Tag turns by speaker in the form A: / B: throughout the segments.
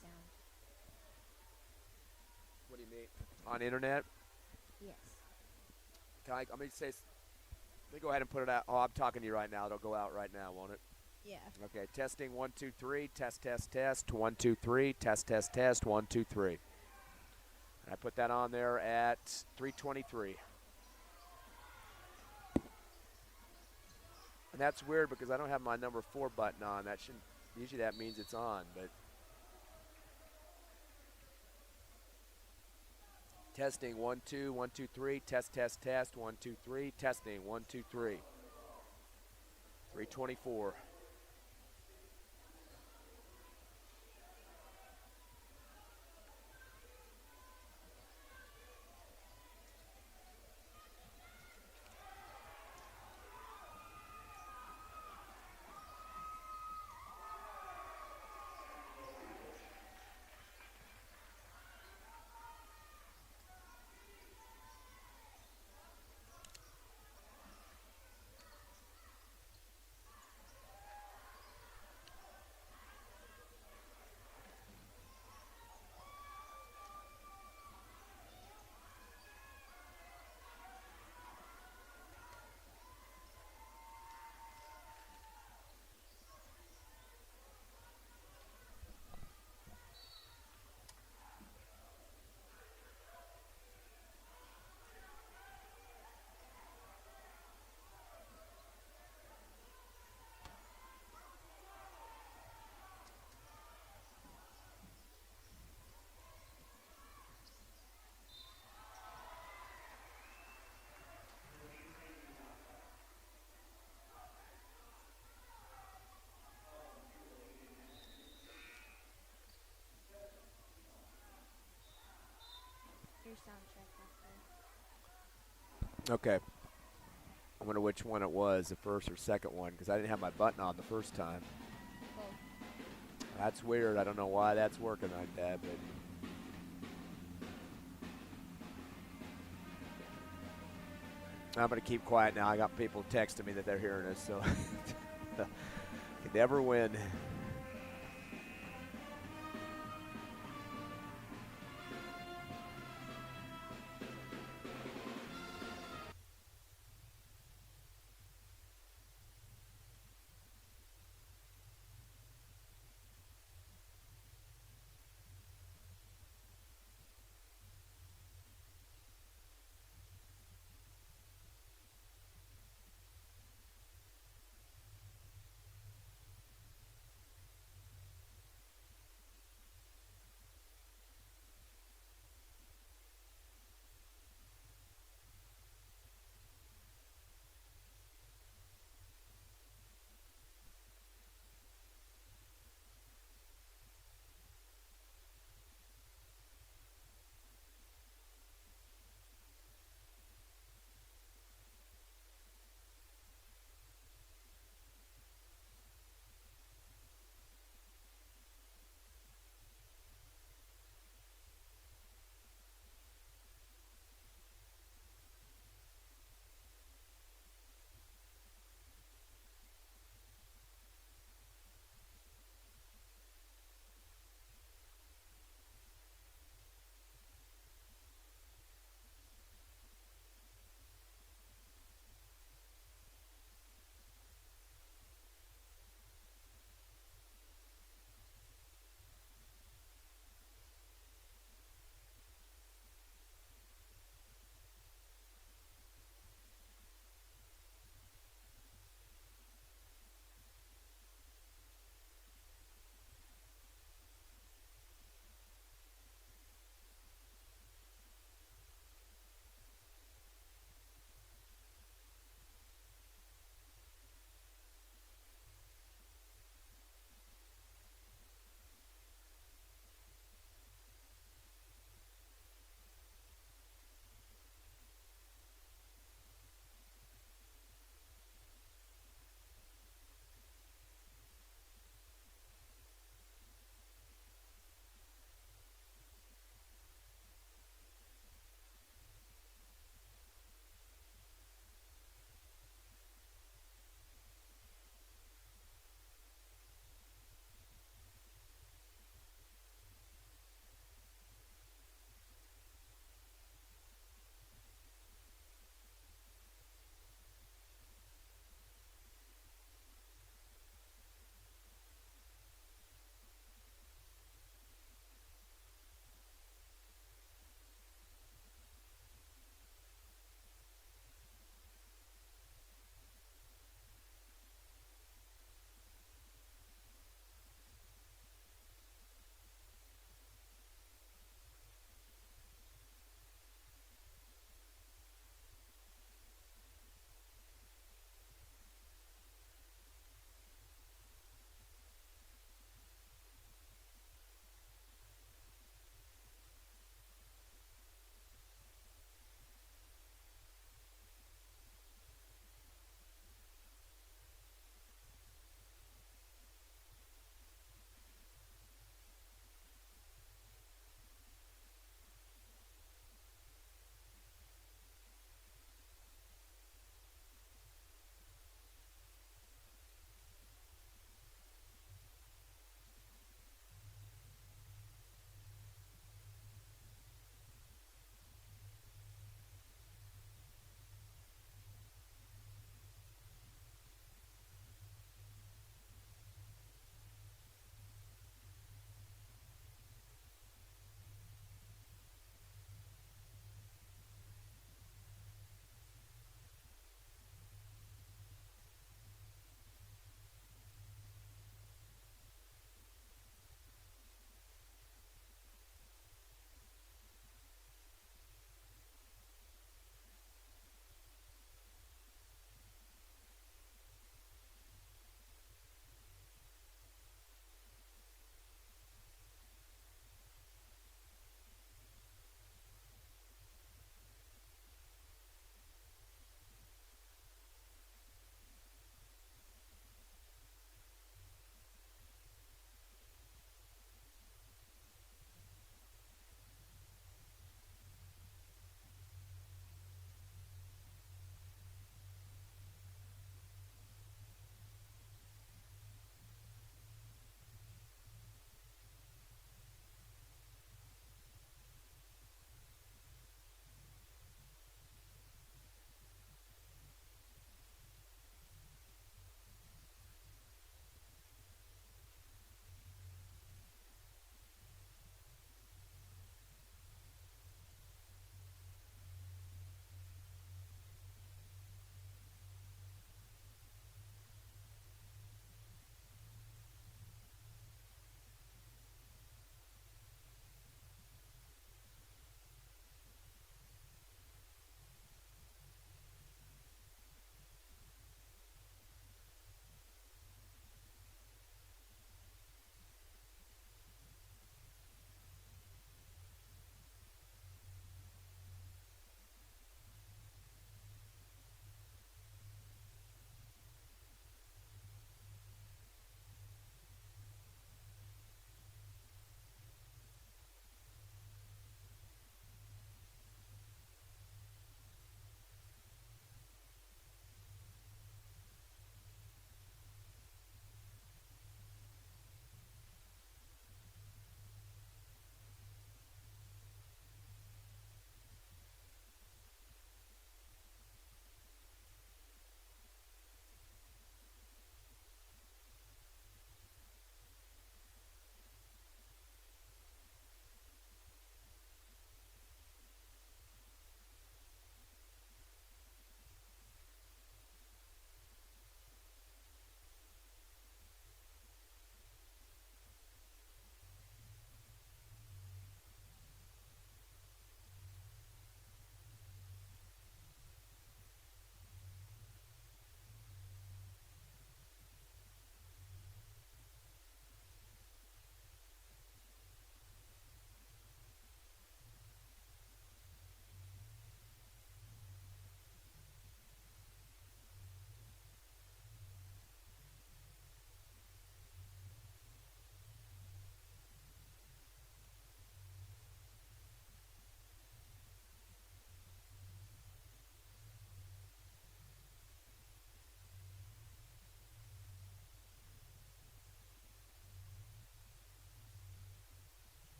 A: sound.
B: What do you mean? On internet?
A: Yes.
B: Let me say. Let me go ahead and put it out. Oh, I'm talking to you right now. It'll go out right now, won't it?
A: Yeah.
B: Okay. Testing 1 2 3. Test test test. 1 2 3. Test test test. 1 2 3. And I put that on there at 3:23. And that's weird because I don't have my number 4 button on. That shouldn't. Usually that means it's on, but. Testing 1 2 1 2 3. Test test test. 1 2 3. Testing 1 2 3. 3:24.
A: Your soundtrack after.
B: Okay. I wonder which one it was, the first or second one, because I didn't have my button on the first time.
A: Both.
B: That's weird. I don't know why that's working like that, but. I'm going to keep quiet now. I got people texting me that they're hearing us, so. Can never win.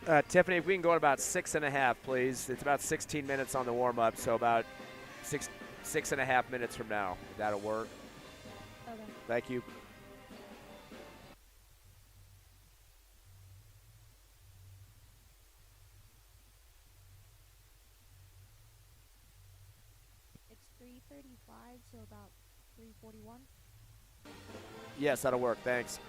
B: Tiffany, if we can go at about 6.5, please. It's about 16 minutes on the warm-up, so about 6.5 minutes from now. That'll work.
A: Okay.
B: Thank you.
A: It's 3:35, so about 3:41.
B: Yes, that'll work. Thanks.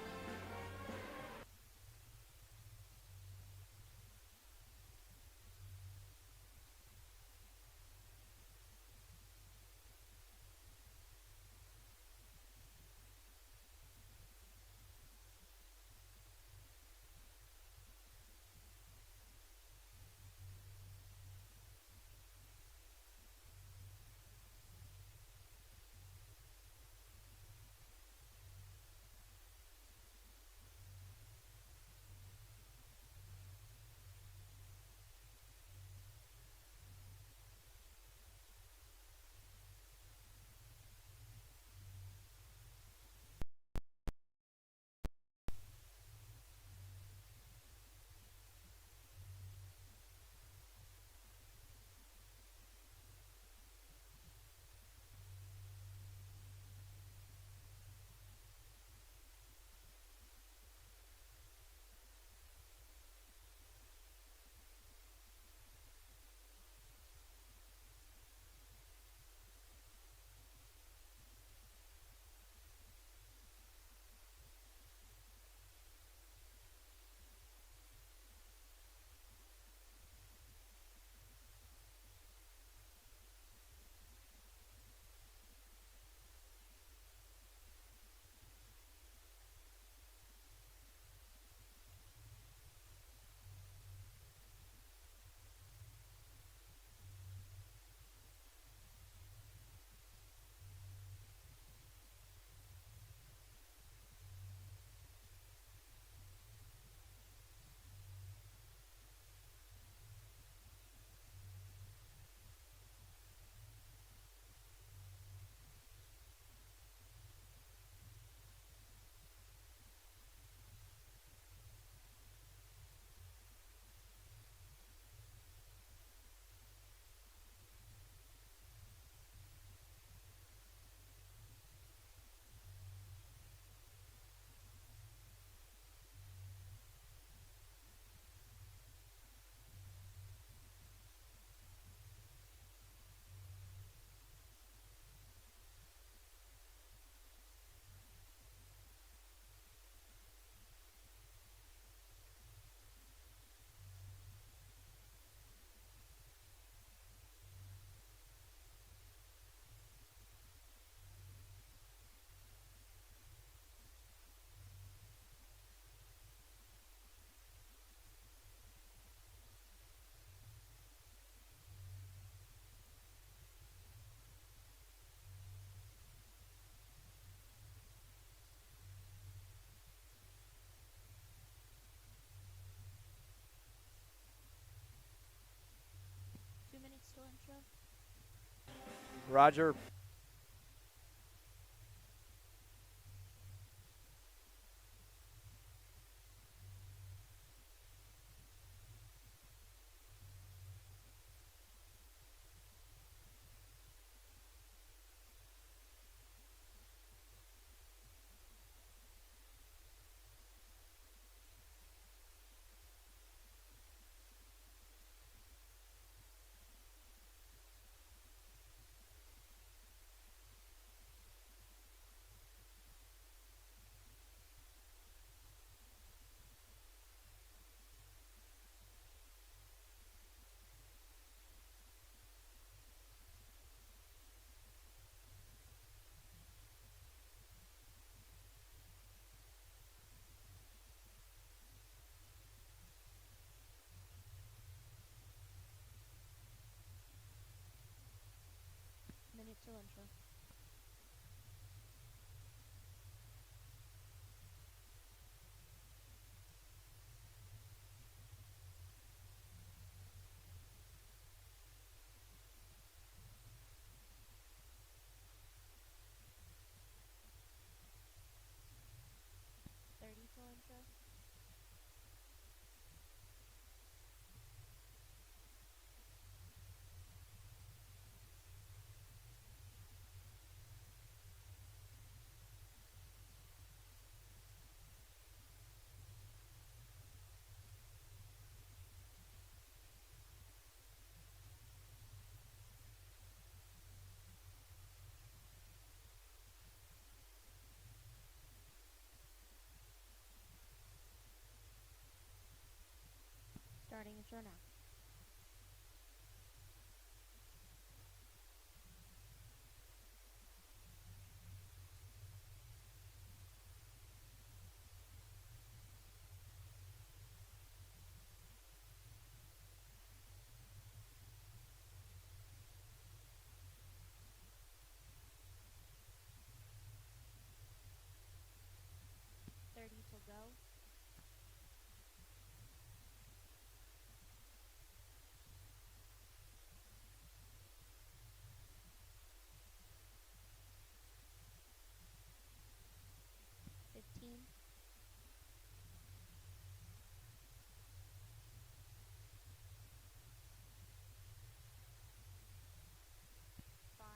A: Two minutes till intro.
B: Roger.
A: Minute till intro. Till intro. Starting intro now. To go. Five,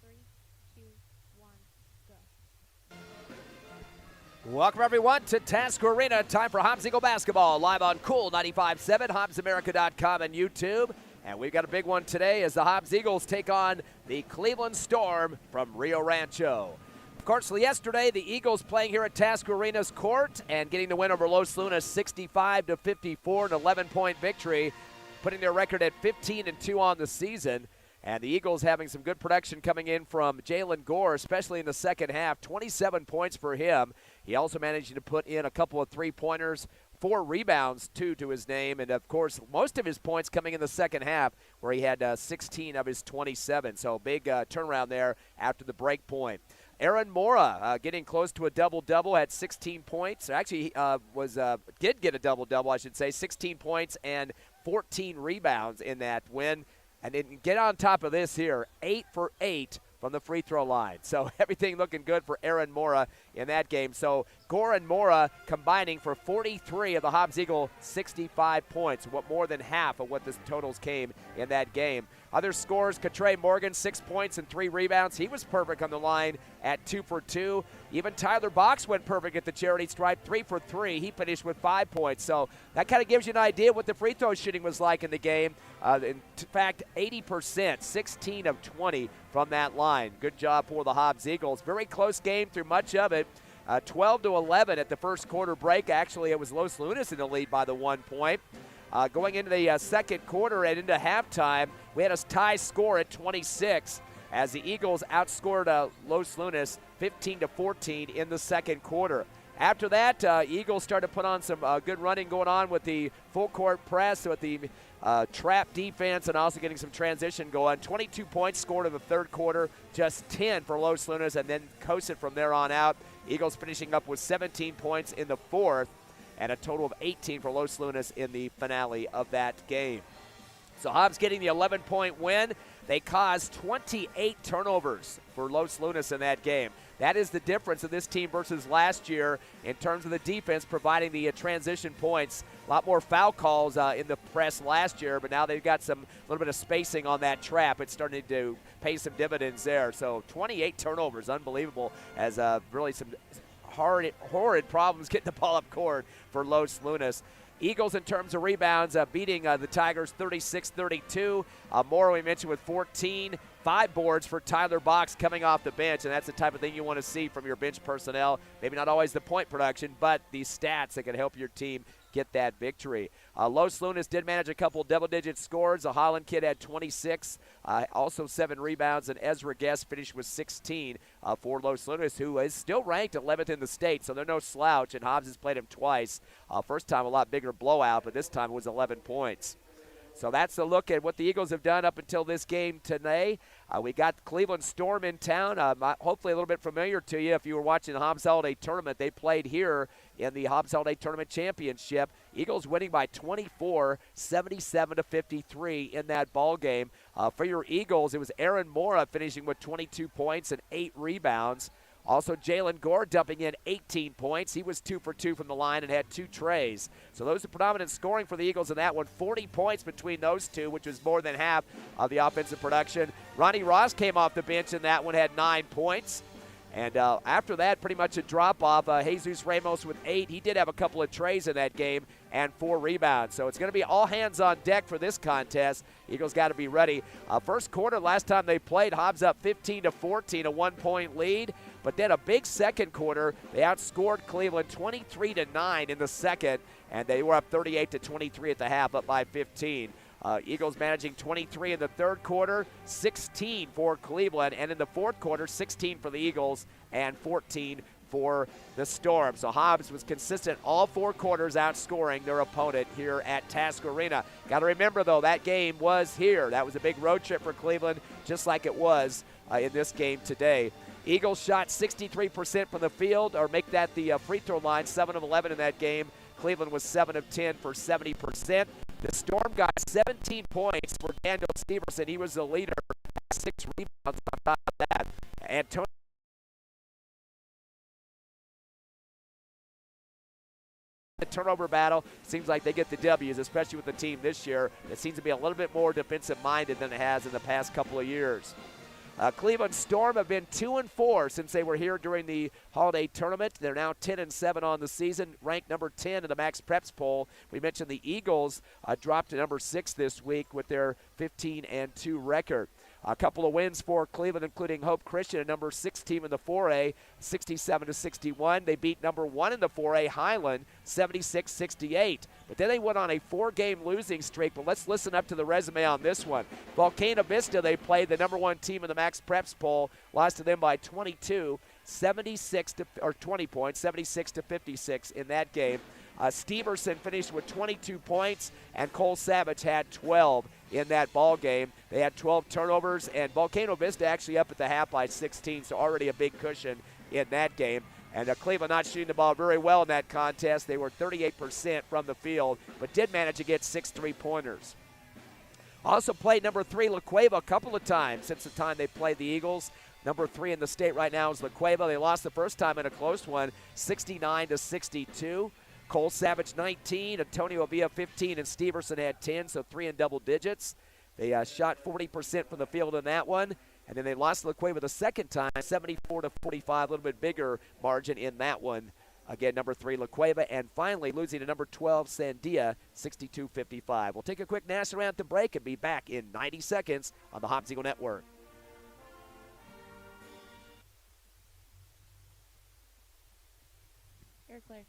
A: 3, 2, 1, go.
B: Welcome, everyone, to Tasker Arena. Time for Hobbs Eagle basketball, live on Cool 95.7, HobbsAmerica.com, and YouTube. And we've got a big one today as the Hobbs Eagles take on the Cleveland Storm from Rio Rancho. Of course, yesterday, the Eagles playing here at Tasker Arena's court and getting the win over Los Lunas 65-54, an 11-point victory, putting their record at 15-2 on the season. And the Eagles having some good production coming in from Jalen Gore, especially in the second half. 27 points for him. He also managed to put in a couple of three-pointers, 4 rebounds, 2 to his name. And, of course, most of his points coming in the second half where he had 16 of his 27. So big turnaround there after the break point. Aaron Mora getting close to a double-double, had 16 points. Actually, did get a double-double, I should say, 16 points and 14 rebounds in that win. And then get on top of this here, 8 for 8 from the free throw line. So everything looking good for Aaron Mora in that game. So Gore and Mora combining for 43 of the Hobbs Eagle 65 points, what more than half of what the totals came in that game. Other scores, Katre Morgan, 6 points and 3 rebounds. He was perfect on the line at 2 for 2. Even Tyler Box went perfect at the charity stripe, 3 for 3. He finished with 5 points. So that kind of gives you an idea what the free throw shooting was like in the game. In fact, 80%, 16 of 20 from that line. Good job for the Hobbs Eagles. Very close game through much of it. 12-11 at the first quarter break. Actually, it was Los Lunas in the lead by the 1 point. Going into the second quarter and into halftime, we had a tie score at 26 as the Eagles outscored Los Lunas 15-14 in the second quarter. After that, Eagles started to put on some good running going on with the full court press, with the trap defense, and also getting some transition going. 22 points scored in the third quarter, just 10 for Los Lunas, and then coasted from there on out. Eagles finishing up with 17 points in the fourth, and a total of 18 for Los Lunas in the finale of that game. So Hobbs getting the 11-point win. They caused 28 turnovers for Los Lunas in that game. That is the difference of this team versus last year in terms of the defense providing the transition points. A lot more foul calls in the press last year, but now they've got a little bit of spacing on that trap. It's starting to pay some dividends there. So 28 turnovers, unbelievable, as really some horrid problems getting the ball up court for Los Lunas. Eagles, in terms of rebounds, beating the Tigers 36-32. Mora, we mentioned, with 14. 5 boards for Tyler Box coming off the bench, and that's the type of thing you want to see from your bench personnel. Maybe not always the point production, but these stats that can help your team get that victory. Los Lunas did manage a couple double-digit scores. The Holland kid had 26, also 7 rebounds, and Ezra Guest finished with 16 for Los Lunas, who is still ranked 11th in the state, so they're no slouch, and Hobbs has played him twice. First time a lot bigger blowout, but this time it was 11 points. So that's a look at what the Eagles have done up until this game today. We got Cleveland Storm in town, hopefully a little bit familiar to you if you were watching the Hobbs Holiday Tournament. They played here in the Hobbs Holiday Tournament Championship. Eagles winning by 24, 77-53 in that ball game. For your Eagles, it was Aaron Mora finishing with 22 points and 8 rebounds. Also, Jalen Gore dumping in 18 points. He was 2 for 2 from the line and had 2 trays. So those are predominant scoring for the Eagles in that one. 40 points between those two, which was more than half of the offensive production. Ronnie Ross came off the bench in that one, had 9 points. And after that, pretty much a drop-off. Jesus Ramos with 8. He did have a couple of trays in that game and 4 rebounds. So it's going to be all hands on deck for this contest. Eagles got to be ready. First quarter, last time they played, Hobbs up 15-14, a 1-point lead. But then a big second quarter. They outscored Cleveland 23-9 in the second, and they were up 38-23 at the half, up by 15. Eagles managing 23 in the third quarter, 16 for Cleveland, and in the fourth quarter, 16 for the Eagles and 14 for the Storm. So Hobbs was consistent all four quarters, outscoring their opponent here at Task Arena. Got to remember, though, that game was here. That was a big road trip for Cleveland, just like it was in this game today. Eagles shot 63% from the field, or make that the free throw line, 7 of 11 in that game. Cleveland was 7 of 10 for 70%. The Storm got 17 points for Daniel Steverson. He was the leader, 6 rebounds on top of that. Antonio the turnover battle, seems like they get the W's, especially with the team this year. It seems to be a little bit more defensive-minded than it has in the past couple of years. Cleveland Storm have been 2-4 since they were here during the holiday tournament. They're now 10-7 on the season, ranked number 10 in the Max Preps poll. We mentioned the Eagles dropped to number 6 this week with their 15-2 record. A couple of wins for Cleveland, including Hope Christian, a number 6 team in the 4A, 67-61. They beat number 1 in the 4A, Highland, 76-68. But then they went on a 4-game losing streak. But let's listen up to the resume on this one. Volcano Vista, they played the number 1 team in the Max Preps poll, lost to them by 22, 20 points, 76-56 in that game. Steverson finished with 22 points, and Cole Savage had 12 in that ball game. They had 12 turnovers, and Volcano Vista actually up at the half by 16, so already a big cushion in that game. And Cleveland not shooting the ball very well in that contest. They were 38% from the field, but did manage to get 6 3-pointers. Also played number 3 La Cueva a couple of times since the time they played the Eagles. Number 3 in the state right now is La Cueva. They lost the first time in a close one, 69-62. Cole Savage 19, Antonio Avila 15, and Steverson had 10, so 3 in double digits. They shot 40% from the field in that one, and then they lost La Cueva the second time, 74-45, a little bit bigger margin in that one. Again, number 3 La Cueva, and finally losing to number 12 Sandia, 62-55. We'll take a quick national anthem break and be back in 90 seconds on the Hobbs Eagle Network.
A: You're clear.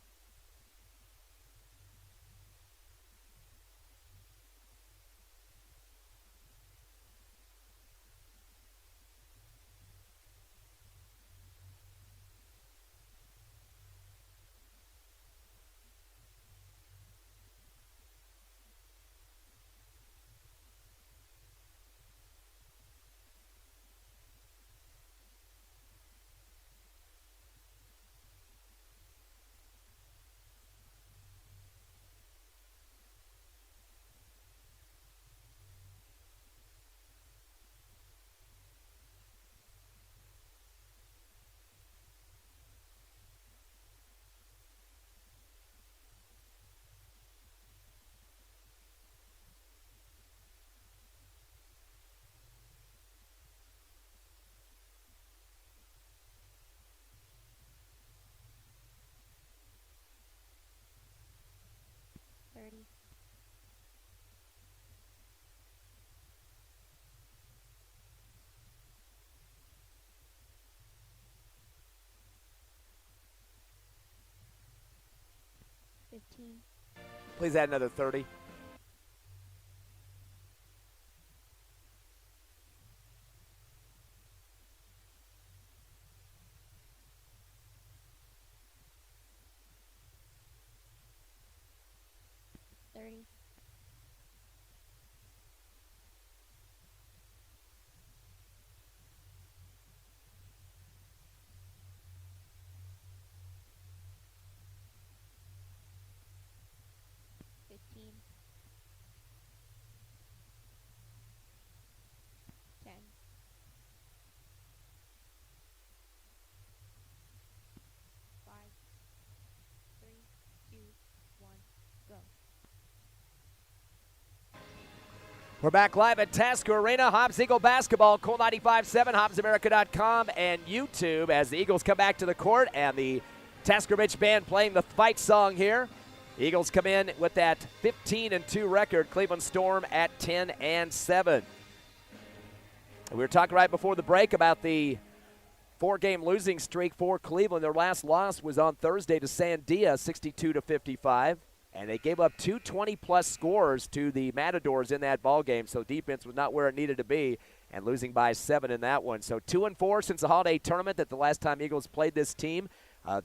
A: Thirty. 15.
B: Please add another 30.
A: 30. 15. 10. 5, 3, 2, 1, go.
B: We're back live at Tasker Arena. Hobbs Eagle basketball, Cool 95.7, HobbsAmerica.com, and YouTube as the Eagles come back to the court and the Tasker Ridge Band playing the fight song here. Eagles come in with that 15-2 record. Cleveland Storm at 10-7. We were talking right before the break about the four-game losing streak for Cleveland. Their last loss was on Thursday to Sandia, 62-55. And they gave up two 20-plus scores to the Matadors in that ball game, so defense was not where it needed to be, and losing by 7 in that one. So 2-4 since the holiday tournament. That the last time Eagles played this team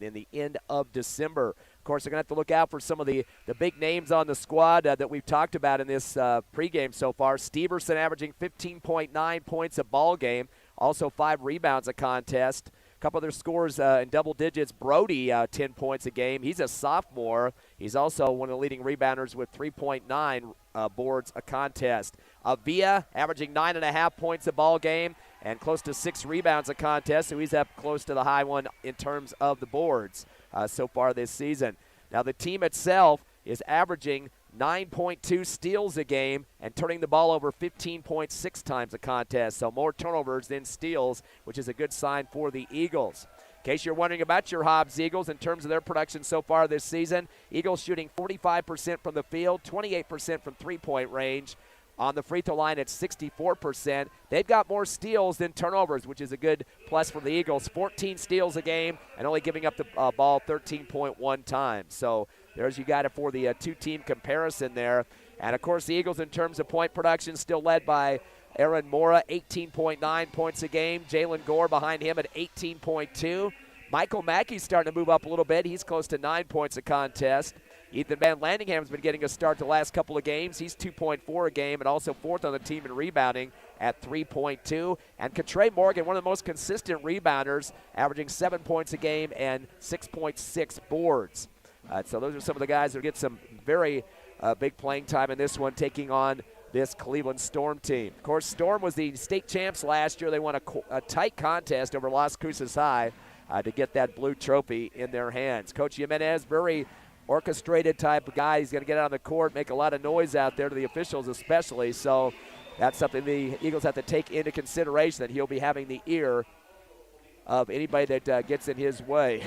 B: in the end of December. Of course, they're going to have to look out for some of the big names on the squad that we've talked about in this pregame so far. Steverson averaging 15.9 points a ball game, also 5 rebounds a contest. Couple other scores in double digits. Brody, 10 points a game. He's a sophomore. He's also one of the leading rebounders with 3.9 boards a contest. Avia averaging 9.5 points a ball game and close to 6 rebounds a contest, so he's up close to the high one in terms of the boards so far this season. Now the team itself is averaging 9.2 steals a game and turning the ball over 15.6 times a contest. So more turnovers than steals, which is a good sign for the Eagles. In case you're wondering about your Hobbs Eagles in terms of their production so far this season, Eagles shooting 45% from the field, 28% from three-point range. On the free throw line at 64%. They've got more steals than turnovers, which is a good plus for the Eagles. 14 steals a game and only giving up the ball 13.1 times. So there's you got it for the two-team comparison there. And, of course, the Eagles in terms of point production still led by Aaron Mora, 18.9 points a game. Jalen Gore behind him at 18.2. Michael Mackey's starting to move up a little bit. He's close to 9 points a contest. Ethan Van Landingham's been getting a start the last couple of games. He's 2.4 a game and also fourth on the team in rebounding at 3.2. And Katre Morgan, one of the most consistent rebounders, averaging 7 points a game and 6.6 boards. So those are some of the guys that get some very big playing time in this one, taking on this Cleveland Storm team. Of course, Storm was the state champs last year. They won a tight contest over Las Cruces High to get that blue trophy in their hands. Coach Jimenez, very orchestrated type of guy. He's going to get out on the court, make a lot of noise out there to the officials especially. So that's something the Eagles have to take into consideration, that he'll be having the ear of anybody that gets in his way.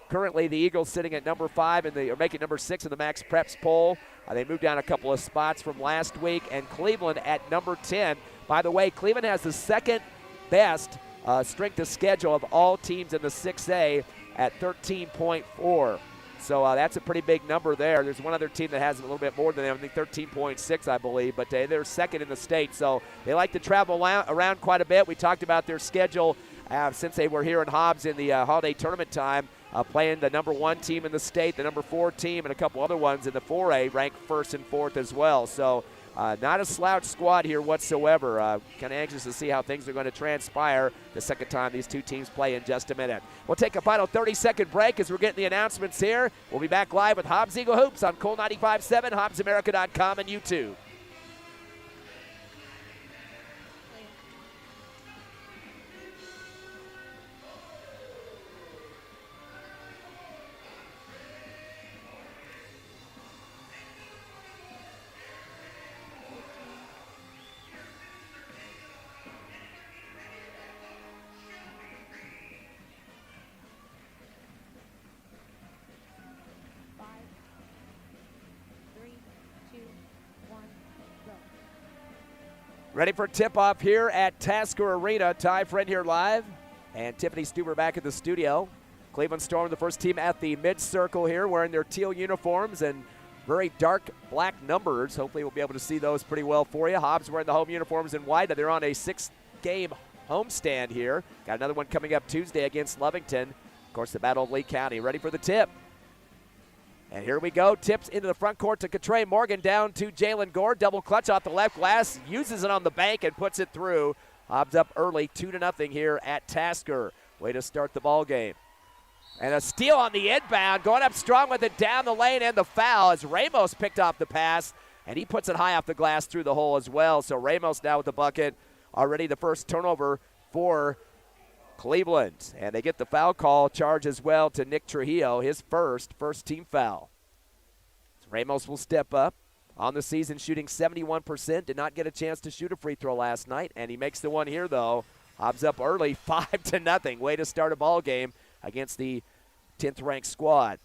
B: Currently, the Eagles sitting at number 5 or making number 6 in the Max Preps poll. They moved down a couple of spots from last week, and Cleveland at number 10. By the way, Cleveland has the second best strength of schedule of all teams in the 6A at 13.4. So that's a pretty big number there. There's one other team that has a little bit more than them, I think 13.6, I believe, but they're second in the state. So they like to travel around quite a bit. We talked about their schedule since they were here in Hobbs in the holiday tournament time, playing the number 1 team in the state, the number 4 team, and a couple other ones in the 4A ranked 1st and 4th as well. So not a slouch squad here whatsoever. Kind of anxious to see how things are going to transpire the second time these two teams play in just a minute. We'll take a final 30-second break as we're getting the announcements here. We'll be back live with Hobbs Eagle Hoops on Cool 95.7, HobbsAmerica.com, and YouTube. Ready for tip-off here at Tasker Arena. Ty Friend here live, and Tiffany Stuber back at the studio. Cleveland Storm, the first team at the mid-circle here, wearing their teal uniforms and very dark black numbers. Hopefully we'll be able to see those pretty well for you. Hobbs wearing the home uniforms in white. They're on a 6-game homestand here. Got another one coming up Tuesday against Lovington. Of course, the Battle of Lee County. Ready for the tip. And here we go. Tips into the front court to Katre Morgan, down to Jalen Gore. Double clutch off the left glass. Uses it on the bank and puts it through. Hobbs up early, 2-0 here at Tasker. Way to start the ball game. And a steal on the inbound. Going up strong with it down the lane, and the foul as Ramos picked off the pass. And he puts it high off the glass through the hole as well. So Ramos now with the bucket. Already the first turnover for Cleveland. And they get the foul call charge as well to Nick Trujillo, his first team foul. So Ramos will step up. On the season, shooting 71%. Did not get a chance to shoot a free throw last night, and he makes the one here, though. Hobbs up early, 5-0. Way to start a ball game against the 10th-ranked squad.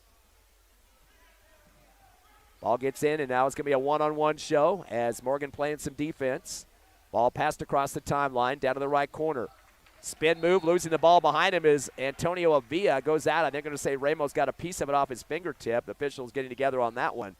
B: Ball gets in, and now it's going to be a one-on-one show as Morgan playing some defense. Ball passed across the timeline, down to the right corner. Spin move, losing the ball behind him is Antonio Avila. Goes out, and they're going to say Ramos got a piece of it off his fingertip. The officials getting together on that one.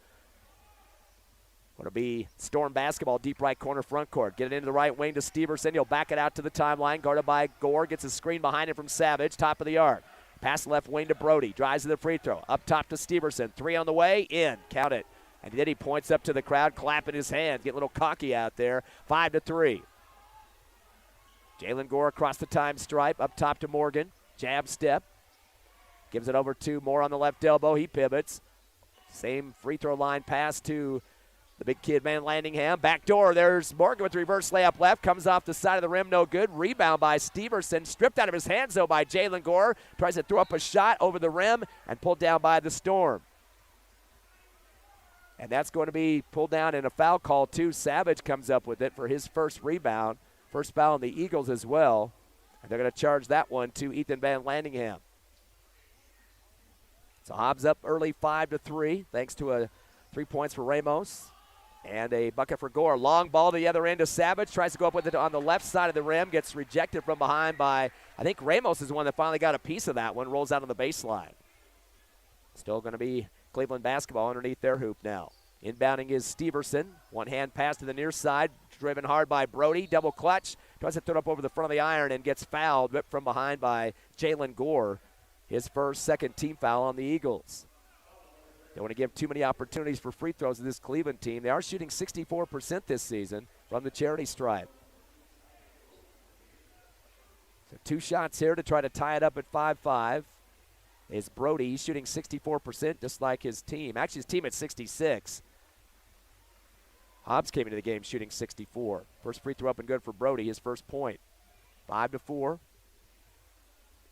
B: Going to be Storm basketball, deep right corner front court. Get it into the right wing to Steverson. He'll back it out to the timeline, guarded by Gore. Gets a screen behind him from Savage, top of the arc. Pass left wing to Brody. Drives to the free throw. Up top to Steverson. 3 on the way. In. Count it. And then he points up to the crowd, clapping his hands. Get a little cocky out there. 5-3. Jalen Gore across the time stripe. Up top to Morgan. Jab step. Gives it over to Moore on the left elbow. He pivots. Same free throw line pass to the big kid, Van Landingham. Back door. There's Morgan with the reverse layup left. Comes off the side of the rim. No good. Rebound by Steverson. Stripped out of his hands, though, by Jalen Gore. Tries to throw up a shot over the rim and pulled down by the Storm. And that's going to be pulled down in a foul call, too. Savage comes up with it for his first rebound. First foul on the Eagles as well. And they're going to charge that one to Ethan Van Landingham. So Hobbs up early 5-3, thanks to a 3 points for Ramos. And a bucket for Gore. Long ball to the other end to Savage. Tries to go up with it on the left side of the rim. Gets rejected from behind by, I think Ramos is the one that finally got a piece of that one. Rolls out on the baseline. Still going to be Cleveland basketball underneath their hoop now. Inbounding is Steverson. One hand pass to the near side. Driven hard by Brody. Double clutch. Tries to throw it up over the front of the iron and gets fouled. Whipped from behind by Jalen Gore. His second team foul on the Eagles. Don't want to give too many opportunities for free throws to this Cleveland team. They are shooting 64% this season from the charity stripe. So 2 shots here to try to tie it up at 5-5. Is Brody. He's shooting 64%, just like his team. Actually, his team at 66. Hobbs came into the game shooting 64. First free throw up and good for Brody, his first point. 5-4.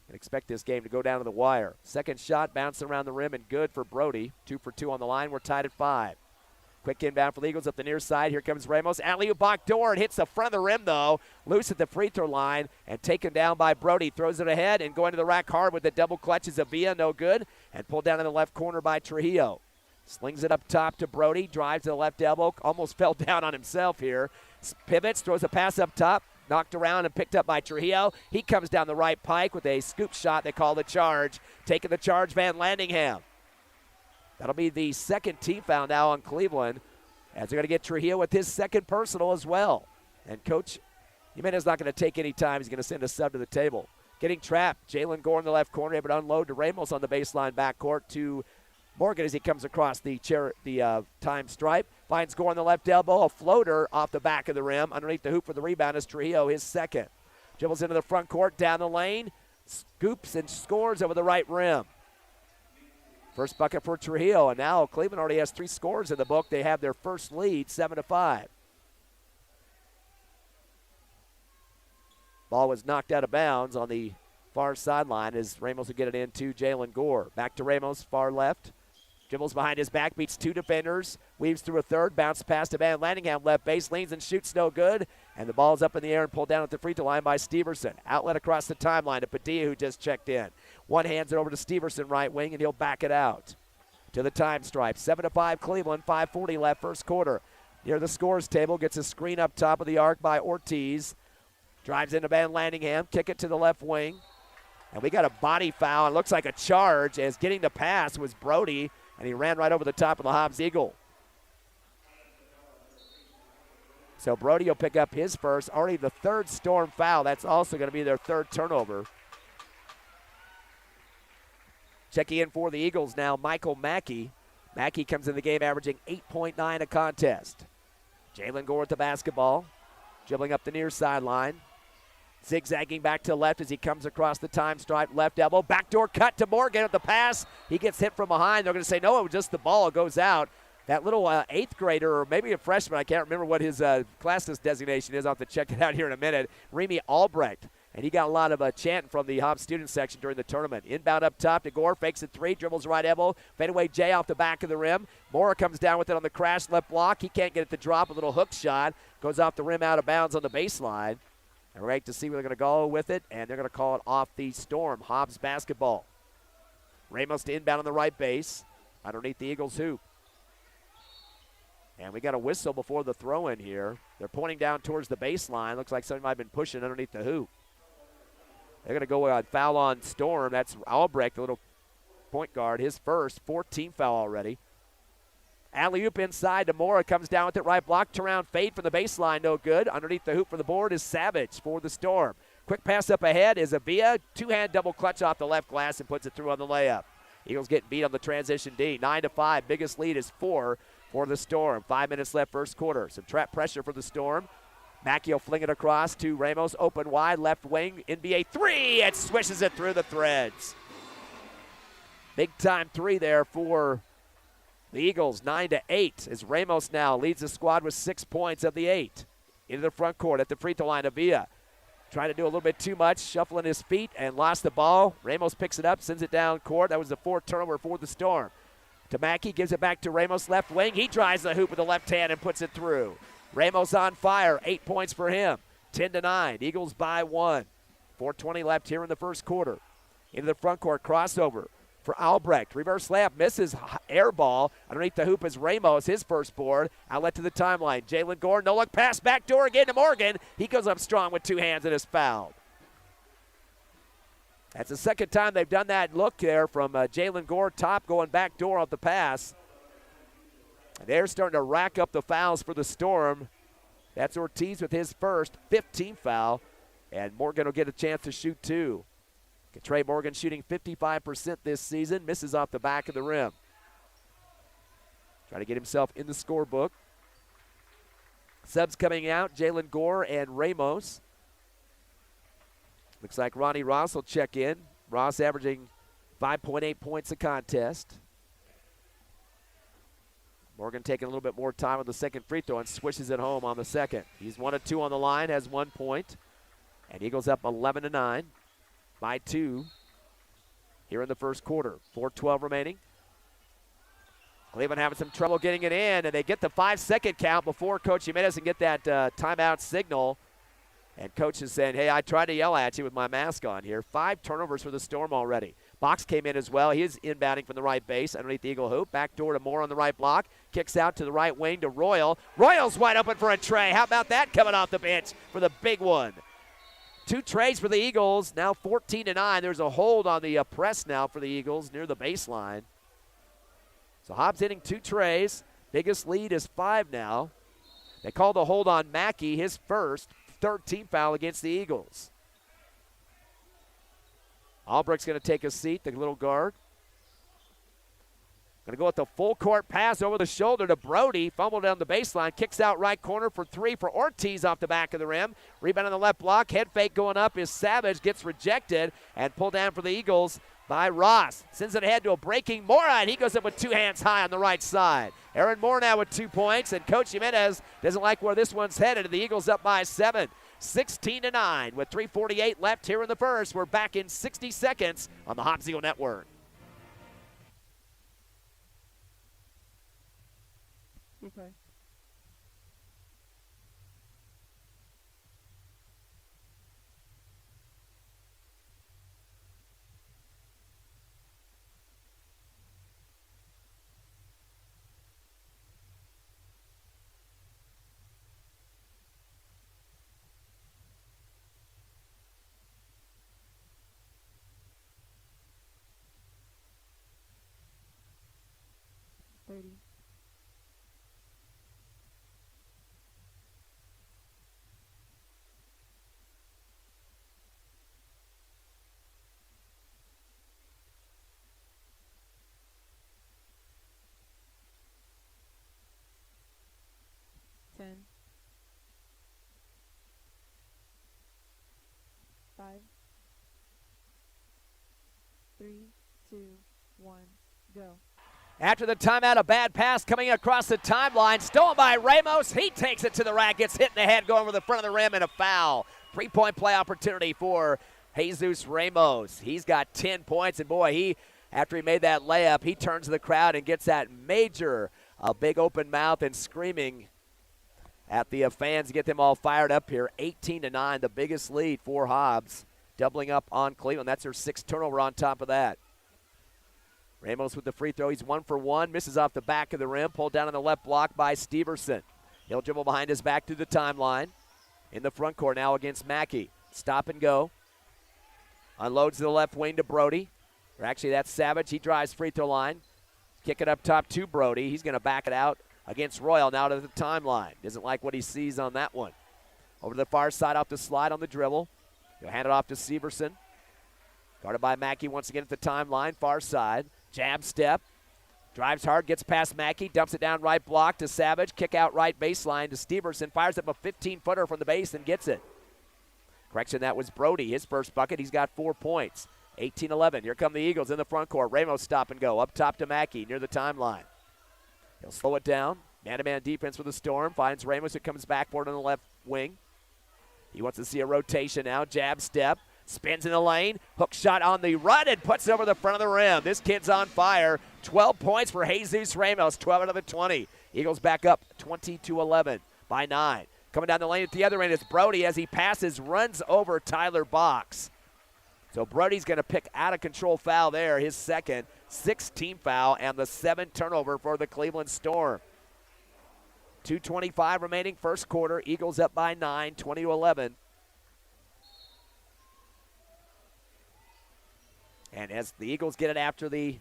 B: And expect this game to go down to the wire. Second shot bouncing around the rim and good for Brody. 2 for 2 on the line. We're tied at 5. Quick inbound for the Eagles up the near side. Here comes Ramos. Alley-oop back door. It hits the front of the rim, though. Loose at the free throw line and taken down by Brody. Throws it ahead and going to the rack hard with the double clutches of Villa. No good. And pulled down in the left corner by Trujillo. Slings it up top to Brody. Drives to the left elbow. Almost fell down on himself here. Pivots. Throws a pass up top. Knocked around and picked up by Trujillo. He comes down the right pike with a scoop shot. They call the charge. Taking the charge, Van Landingham. That'll be the second team foul now on Cleveland, as they're going to get Trujillo with his second personal as well. And Coach Jimenez not going to take any time. He's going to send a sub to the table. Getting trapped, Jalen Gore in the left corner, able to unload to Ramos on the baseline backcourt to Morgan as he comes across the time stripe. Finds Gore on the left elbow, a floater off the back of the rim. Underneath the hoop for the rebound is Trujillo, his second. Dribbles into the front court, down the lane, scoops and scores over the right rim. First bucket for Trujillo, and now Cleveland already has 3 scores in the book. They have their first lead, 7-5. Ball was knocked out of bounds on the far sideline as Ramos will get it into Jalen Gore. Back to Ramos, far left. Dribbles behind his back, beats 2 defenders, weaves through a third, bounce pass to Van Landingham, left base, leans and shoots, no good. And the ball's up in the air and pulled down at the free throw line by Steverson. Outlet across the timeline to Padilla, who just checked in. One hands it over to Steverson, right wing, and he'll back it out. To the time stripe, 7-5 Cleveland, 5:40 left first quarter. Near the scores table, gets a screen up top of the arc by Ortiz. Drives into Van Landingham, kick it to the left wing. And we got a body foul. It looks like a charge, as getting the pass was Brody, and he ran right over the top of the Hobbs Eagle. So Brody will pick up his first, already the third Storm foul. That's also going to be their third turnover. Checking in for the Eagles now, Michael Mackey. Mackey comes in the game averaging 8.9 a contest. Jalen Gore with the basketball, dribbling up the near sideline. Zigzagging back to left as he comes across the time stripe, left elbow. Backdoor cut to Morgan at the pass. He gets hit from behind. They're going to say, no, it was just the ball. It goes out. That little 8th grader, or maybe a freshman, I can't remember what his class designation is. I'll have to check it out here in a minute. Remy Albrecht. And he got a lot of chanting from the Hobbs student section during the tournament. Inbound up top to Gore, fakes it 3, dribbles right elbow, fadeaway J off the back of the rim. Mora comes down with it on the crash left block. He can't get it to drop. A little hook shot. Goes off the rim out of bounds on the baseline. And we're ready to see where they're going to go with it, and they're going to call it off the Storm. Hobbs basketball. Ramos to inbound on the right base, underneath the Eagles' hoop. And we got a whistle before the throw-in here. They're pointing down towards the baseline. Looks like somebody might have been pushing underneath the hoop. They're going to go on foul on Storm. That's Albrecht, the little point guard, his first, 14 foul already. Alley-oop inside to Mora, comes down with it, right block, turnaround fade from the baseline, no good. Underneath the hoop for the board is Savage for the Storm. Quick pass up ahead is Avia, two-hand double clutch off the left glass and puts it through on the layup. Eagles getting beat on the transition D, 9-5. Biggest lead is 4 for the Storm. 5 minutes left first quarter. Some trap pressure for the Storm. Mackey will fling it across to Ramos, open wide, left wing, NBA three, and swishes it through the threads. Big time three there for the Eagles, 9-8, as Ramos now leads the squad with 6 points of the 8. Into the front court at the free throw line, Avia trying to do a little bit too much, shuffling his feet and lost the ball. Ramos picks it up, sends it down court. That was the 4th turnover for the Storm. To Mackey, gives it back to Ramos, left wing. He drives the hoop with the left hand and puts it through. Ramos on fire, 8 points for him. 10-9, Eagles by 1. 4:20 left here in the first quarter. Into the front court, crossover for Albrecht. Reverse layup, misses, air ball. Underneath the hoop is Ramos, his first board. Outlet to the timeline. Jalen Gore, no look pass, back door again to Morgan. He goes up strong with 2 hands and is fouled. That's the second time they've done that look there from Jalen Gore, top going back door off the pass. And they're starting to rack up the fouls for the Storm. That's Ortiz with his first 15th foul. And Morgan will get a chance to shoot 2. Trey Morgan shooting 55% this season, misses off the back of the rim. Trying to get himself in the scorebook. Subs coming out, Jalen Gore and Ramos. Looks like Ronnie Ross will check in. Ross averaging 5.8 points a contest. Morgan taking a little bit more time on the second free throw and swishes it home on the second. He's 1 of 2 on the line, has 1 point. And Eagles up 11-9. By 2 here in the first quarter. 4:12 remaining. Cleveland having some trouble getting it in, and they get the 5-second count before Coach Jimenez can get that timeout signal. And Coach is saying, hey, I tried to yell at you with my mask on here. 5 turnovers for the Storm already. Box came in as well. He is inbounding from the right base underneath the Eagle hoop. Back door to Moore on the right block. Kicks out to the right wing to Royal. Royal's wide open for a tray. How about that coming off the bench for the big one? 2 trays for the Eagles, now 14-9. There's a hold on the press now for the Eagles near the baseline. So Hobbs hitting 2 trays. Biggest lead is 5 now. They call the hold on Mackey, his first, 13th foul against the Eagles. Albrecht's going to take a seat, the little guard. Going to go with the full court pass over the shoulder to Brody. Fumble down the baseline. Kicks out right corner for 3 for Ortiz off the back of the rim. Rebound on the left block. Head fake going up is Savage. Gets rejected and pulled down for the Eagles by Ross. Sends it ahead to a breaking Mora, and he goes up with 2 hands high on the right side. Aaron Moore now with 2 points, and Coach Jimenez doesn't like where this one's headed. The Eagles up by 7. 16-9 with 3:48 left here in the first. We're back in 60 seconds on the Hobbs Eagle Network.
A: Okay. Thirty. Ten. 5. 3, 2, 1, go.
B: After the timeout, a bad pass coming across the timeline. Stolen by Ramos. He takes it to the rack. Gets hit in the head going over the front of the rim and a foul. 3-point play opportunity for Jesus Ramos. He's got 10 points. And, boy, after he made that layup, he turns to the crowd and gets that major, a big open mouth and screaming at the fans to get them all fired up here. 18-9, the biggest lead for Hobbs. Doubling up on Cleveland. That's their 6th turnover on top of that. Ramos with the free throw. He's 1 for 1. Misses off the back of the rim. Pulled down on the left block by Steverson. He'll dribble behind his back to the timeline. In the front court now against Mackey. Stop and go. Unloads to the left wing to Brody. Or actually, that's Savage. He drives free throw line. Kick it up top to Brody. He's going to back it out against Royal now to the timeline. Doesn't like what he sees on that one. Over to the far side off the slide on the dribble. He'll hand it off to Severson. Guarded by Mackey once again at the timeline. Far side. Jab step. Drives hard, gets past Mackey, dumps it down right block to Savage. Kick out right baseline to Steverson. Fires up a 15-footer from the base and gets it. Correction, that was Brody. His first bucket. He's got 4 points. 18-11. Here come the Eagles in the front court. Ramos stop and go. Up top to Mackey near the timeline. He'll slow it down. Man-to-man defense for the Storm. Finds Ramos, who comes backboard on the left wing. He wants to see a rotation now. Jab step. Spins in the lane. Hook shot on the run and puts it over the front of the rim. This kid's on fire. 12 points for Jesus Ramos. 12 out of the 20. Eagles back up 20-11 by 9. Coming down the lane at the other end is Brody as he passes, runs over Tyler Box. So Brody's going to pick out of control foul there, his second, 6th-team foul, and the 7th turnover for the Cleveland Storm. 2:25 remaining, first quarter. Eagles up by 9, 20-11. And as the Eagles get it after the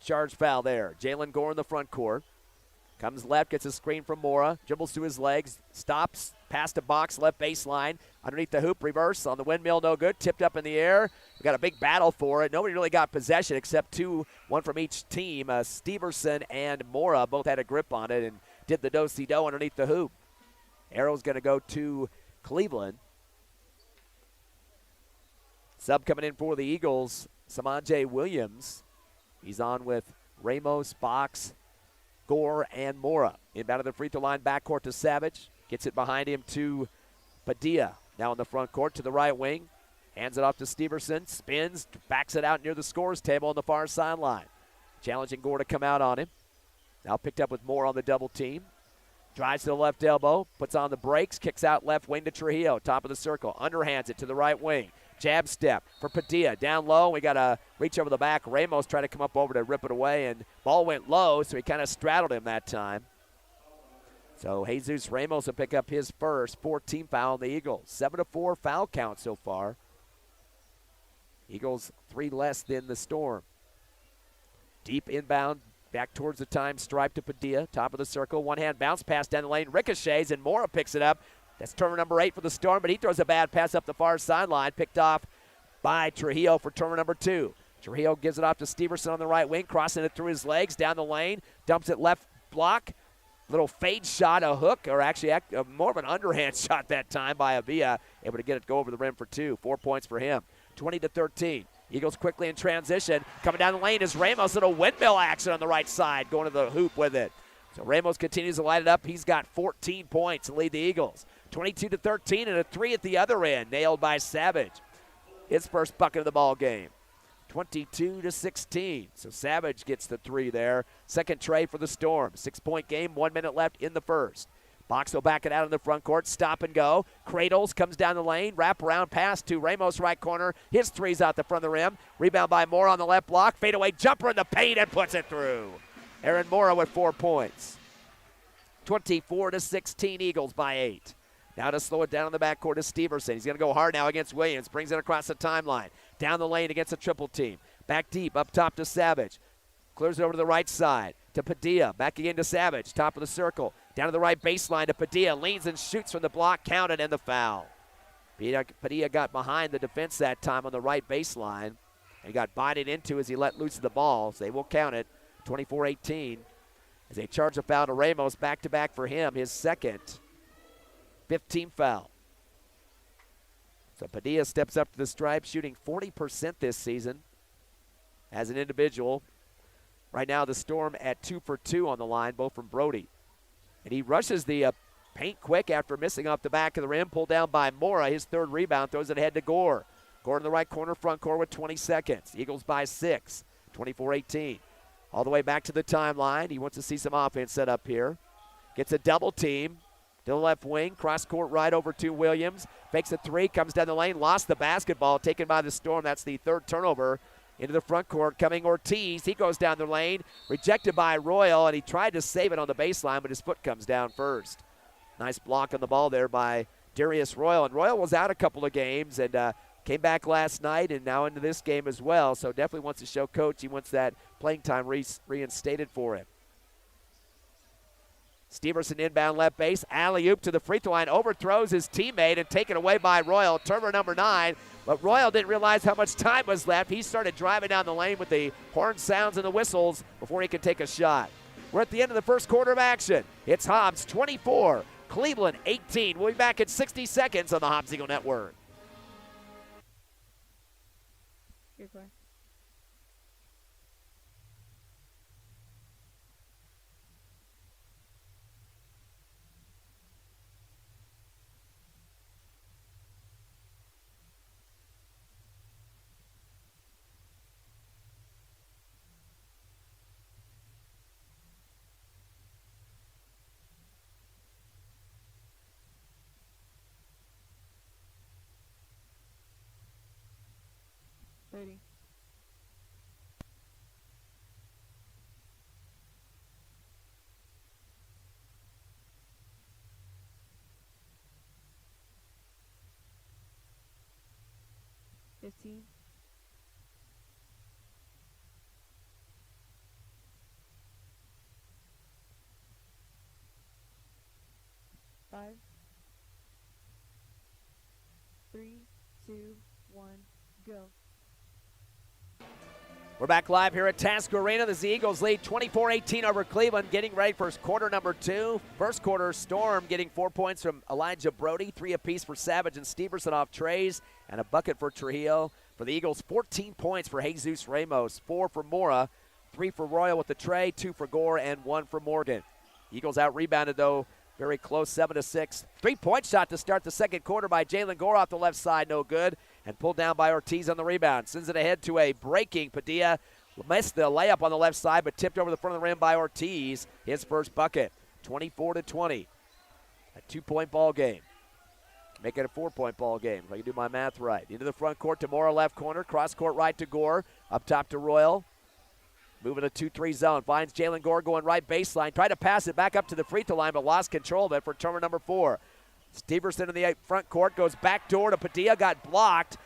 B: charge foul there, Jalen Gore in the front court. Comes left, gets a screen from Mora, dribbles to his legs, stops, past a Box, left baseline, underneath the hoop, reverse on the windmill, no good, tipped up in the air. We got a big battle for it. Nobody really got possession except two, one from each team. Steverson and Mora both had a grip on it and did the do-si-do underneath the hoop. Arrow's going to go to Cleveland. Sub coming in for the Eagles, Samanje Williams. He's on with Ramos, Box, Gore, and Mora. Inbound to the free throw line, backcourt to Savage. Gets it behind him to Padilla. Now in the front court to the right wing. Hands it off to Steverson. Spins, backs it out near the scores table on the far sideline. Challenging Gore to come out on him. Now picked up with Moore on the double team. Drives to the left elbow, puts on the brakes, kicks out left wing to Trujillo, top of the circle. Underhands it to the right wing. Jab step for Padilla. Down low, we got to reach over the back. Ramos tried to come up over to rip it away, and ball went low, so he kind of straddled him that time. So Jesus Ramos will pick up his first 14 foul on the Eagles. 7-4 foul count so far. Eagles 3 less than the Storm. Deep inbound, back towards the time stripe to Padilla, top of the circle. One-hand bounce pass down the lane, ricochets, and Mora picks it up. That's turnover number 8 for the Storm, but he throws a bad pass up the far sideline, picked off by Trujillo for turnover number 2. Trujillo gives it off to Steverson on the right wing, crossing it through his legs, down the lane, dumps it left block. Little fade shot, a hook, or actually more of an underhand shot that time by Avila, able to get it go over the rim for 2. 4 points for him. 20-13. Eagles quickly in transition. Coming down the lane is Ramos, little windmill action on the right side, going to the hoop with it. So Ramos continues to light it up. He's got 14 points to lead the Eagles. 22-13 and a 3 at the other end, nailed by Savage. His first bucket of the ball game. 22-16. So Savage gets the 3 there. Second tray for the Storm. 6-point game, 1 minute left in the first. Box will back it out in the front court. Stop and go. Cradles, comes down the lane. Wrap around pass to Ramos, right corner. His 3's out the front of the rim. Rebound by Moore on the left block. Fadeaway jumper in the paint and puts it through. Aaron Mora with 4 points. 24-16, Eagles by 8. Now to slow it down in the backcourt is Steverson. He's going to go hard now against Williams. Brings it across the timeline. Down the lane against a triple team. Back deep, up top to Savage. Clears it over to the right side to Padilla. Back again to Savage. Top of the circle. Down to the right baseline to Padilla. Leans and shoots from the block. Counted and the foul. Padilla got behind the defense that time on the right baseline. And got bited into as he let loose the ball. So they will count it. 24-18. As they charge a foul to Ramos. Back-to-back for him. His second 15 foul. So Padilla steps up to the stripe, shooting 40% this season as an individual. Right now the Storm at 2 for 2 on the line, both from Brody. And he rushes the paint quick after missing off the back of the rim. Pulled down by Mora. His 3rd rebound, throws it ahead to Gore. Gore in the right corner, front court with 20 seconds. Eagles by 6, 24-18. All the way back to the timeline. He wants to see some offense set up here. Gets a double team. To the left wing, cross court right over to Williams. Fakes a 3, comes down the lane, lost the basketball, taken by the Storm. That's the 3rd turnover. Into the front court, coming Ortiz. He goes down the lane, rejected by Royal, and he tried to save it on the baseline, but his foot comes down first. Nice block on the ball there by Darius Royal. And Royal was out a couple of games and Came back last night and now into this game as well, so definitely wants to show Coach he wants that playing time reinstated for him. Steverson inbound left base, alley-oop to the free throw line, overthrows his teammate and taken away by Royal, turnover number 9. But Royal didn't realize how much time was left. He started driving down the lane with the horn sounds and the whistles before he could take a shot. We're at the end of the first quarter of action. It's Hobbs 24, Cleveland 18. We'll be back in 60 seconds on the Hobbs Eagle Network.
A: Good play. Ready. $15. Five, 3, 2, 1, go.
B: We're back live here at Tasker Arena. The Eagles lead 24-18 over Cleveland, getting ready for quarter number 2. First quarter, Storm getting 4 points from Elijah Brody, 3 apiece for Savage and Steverson off trays, and a bucket for Trujillo. For the Eagles, 14 points for Jesus Ramos, 4 for Mora, 3 for Royal with the tray, 2 for Gore, and 1 for Morgan. Eagles out-rebounded, though, very close, 7-6. 3-point shot to start the second quarter by Jalen Gore off the left side, no good. And pulled down by Ortiz on the rebound. Sends it ahead to a breaking Padilla. Missed the layup on the left side, but tipped over the front of the rim by Ortiz. His first bucket, 24-20. A 2-point ball game. Make it a 4-point ball game, if I can do my math right. Into the front court to Mora, left corner. Cross court right to Gore. Up top to Royal. Moving a 2-3 zone. Finds Jalen Gore going right baseline. Tried to pass it back up to the free throw line, but lost control of it for turnover number 4. Steverson in the front court, goes back door to Padilla, got blocked.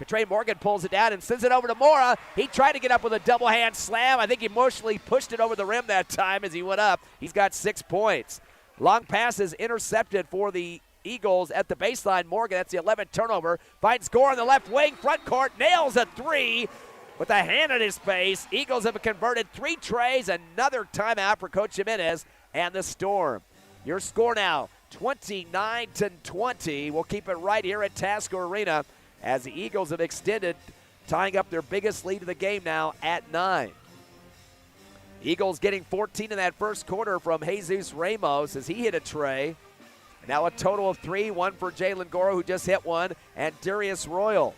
B: Trey Morgan pulls it down and sends it over to Mora. He tried to get up with a double hand slam. I think he emotionally pushed it over the rim that time as he went up. He's got 6 points. Long pass is intercepted for the Eagles at the baseline. Morgan, that's the 11th turnover. Finds Gore on the left wing, front court, nails a 3 with a hand in his face. Eagles have converted 3 trays. Another timeout for Coach Jimenez and the Storm. Your score now, 29-20. We'll keep it right here at Tasker Arena as the Eagles have extended, tying up their biggest lead of the game now at 9. Eagles getting 14 in that first quarter from Jesus Ramos as he hit a tray. Now a total of 3, 1 for Jalen Gore, who just hit one, and Darius Royal.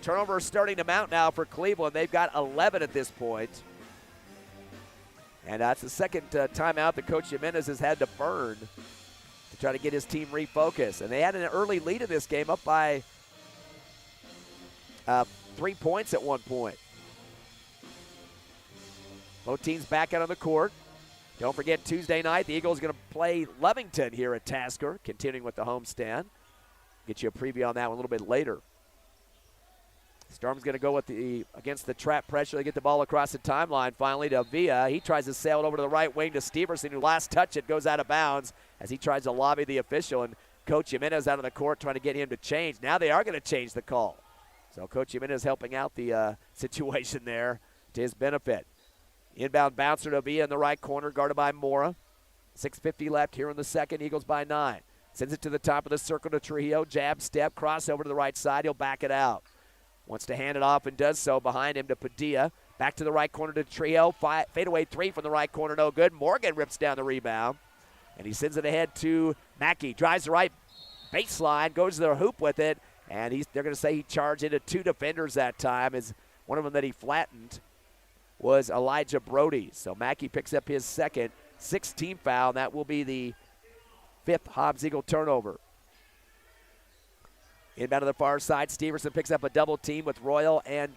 B: Turnover starting to mount now for Cleveland. They've got 11 at this point. And that's the second timeout that Coach Jimenez has had to burn to try to get his team refocused. And they had an early lead in this game, up by 3 points at one point. Both teams back out on the court. Don't forget, Tuesday night, the Eagles are going to play Lovington here at Tasker, continuing with the homestand. Get you a preview on that one a little bit later. Storm's going to go with against the trap pressure. They get the ball across the timeline finally to Villa. He tries to sail it over to the right wing to Steverson, who last touch it goes out of bounds as he tries to lobby the official. And Coach Jimenez out on the court trying to get him to change. Now they are going to change the call. So Coach Jimenez helping out the situation there to his benefit. Inbound bouncer to Villa in the right corner, guarded by Mora. 6:50 left here in the second. Eagles by 9. Sends it to the top of the circle to Trujillo. Jab step, cross over to the right side. He'll back it out. Wants to hand it off and does so. Behind him to Padilla. Back to the right corner to Trujillo. Fadeaway 3 from the right corner, no good. Morgan rips down the rebound. And he sends it ahead to Mackey. Drives the right baseline, goes to the hoop with it. And they're going to say he charged into 2 defenders that time, as one of them that he flattened was Elijah Brody. So Mackey picks up his second 16th foul, and that will be the 5th Hobbs Eagle turnover. Inbound to the far side, Steverson picks up a double team with Royal and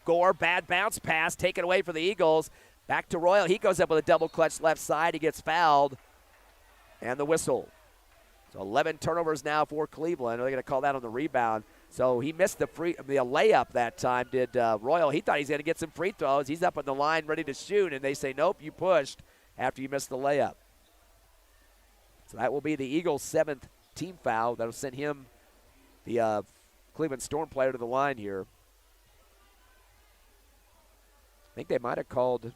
B: Gore. Bad bounce pass taken away for the Eagles. Back to Royal. He goes up with a double clutch left side. He gets fouled. And the whistle. So 11 turnovers now for Cleveland. They're going to call that on the rebound. So he missed the layup that time, did Royal. He thought he's going to get some free throws. He's up on the line ready to shoot, and they say, nope, you pushed after you missed the layup. So that will be the Eagles' 7th team foul. That'll send him, the Cleveland Storm player, to the line here. I think they might have called,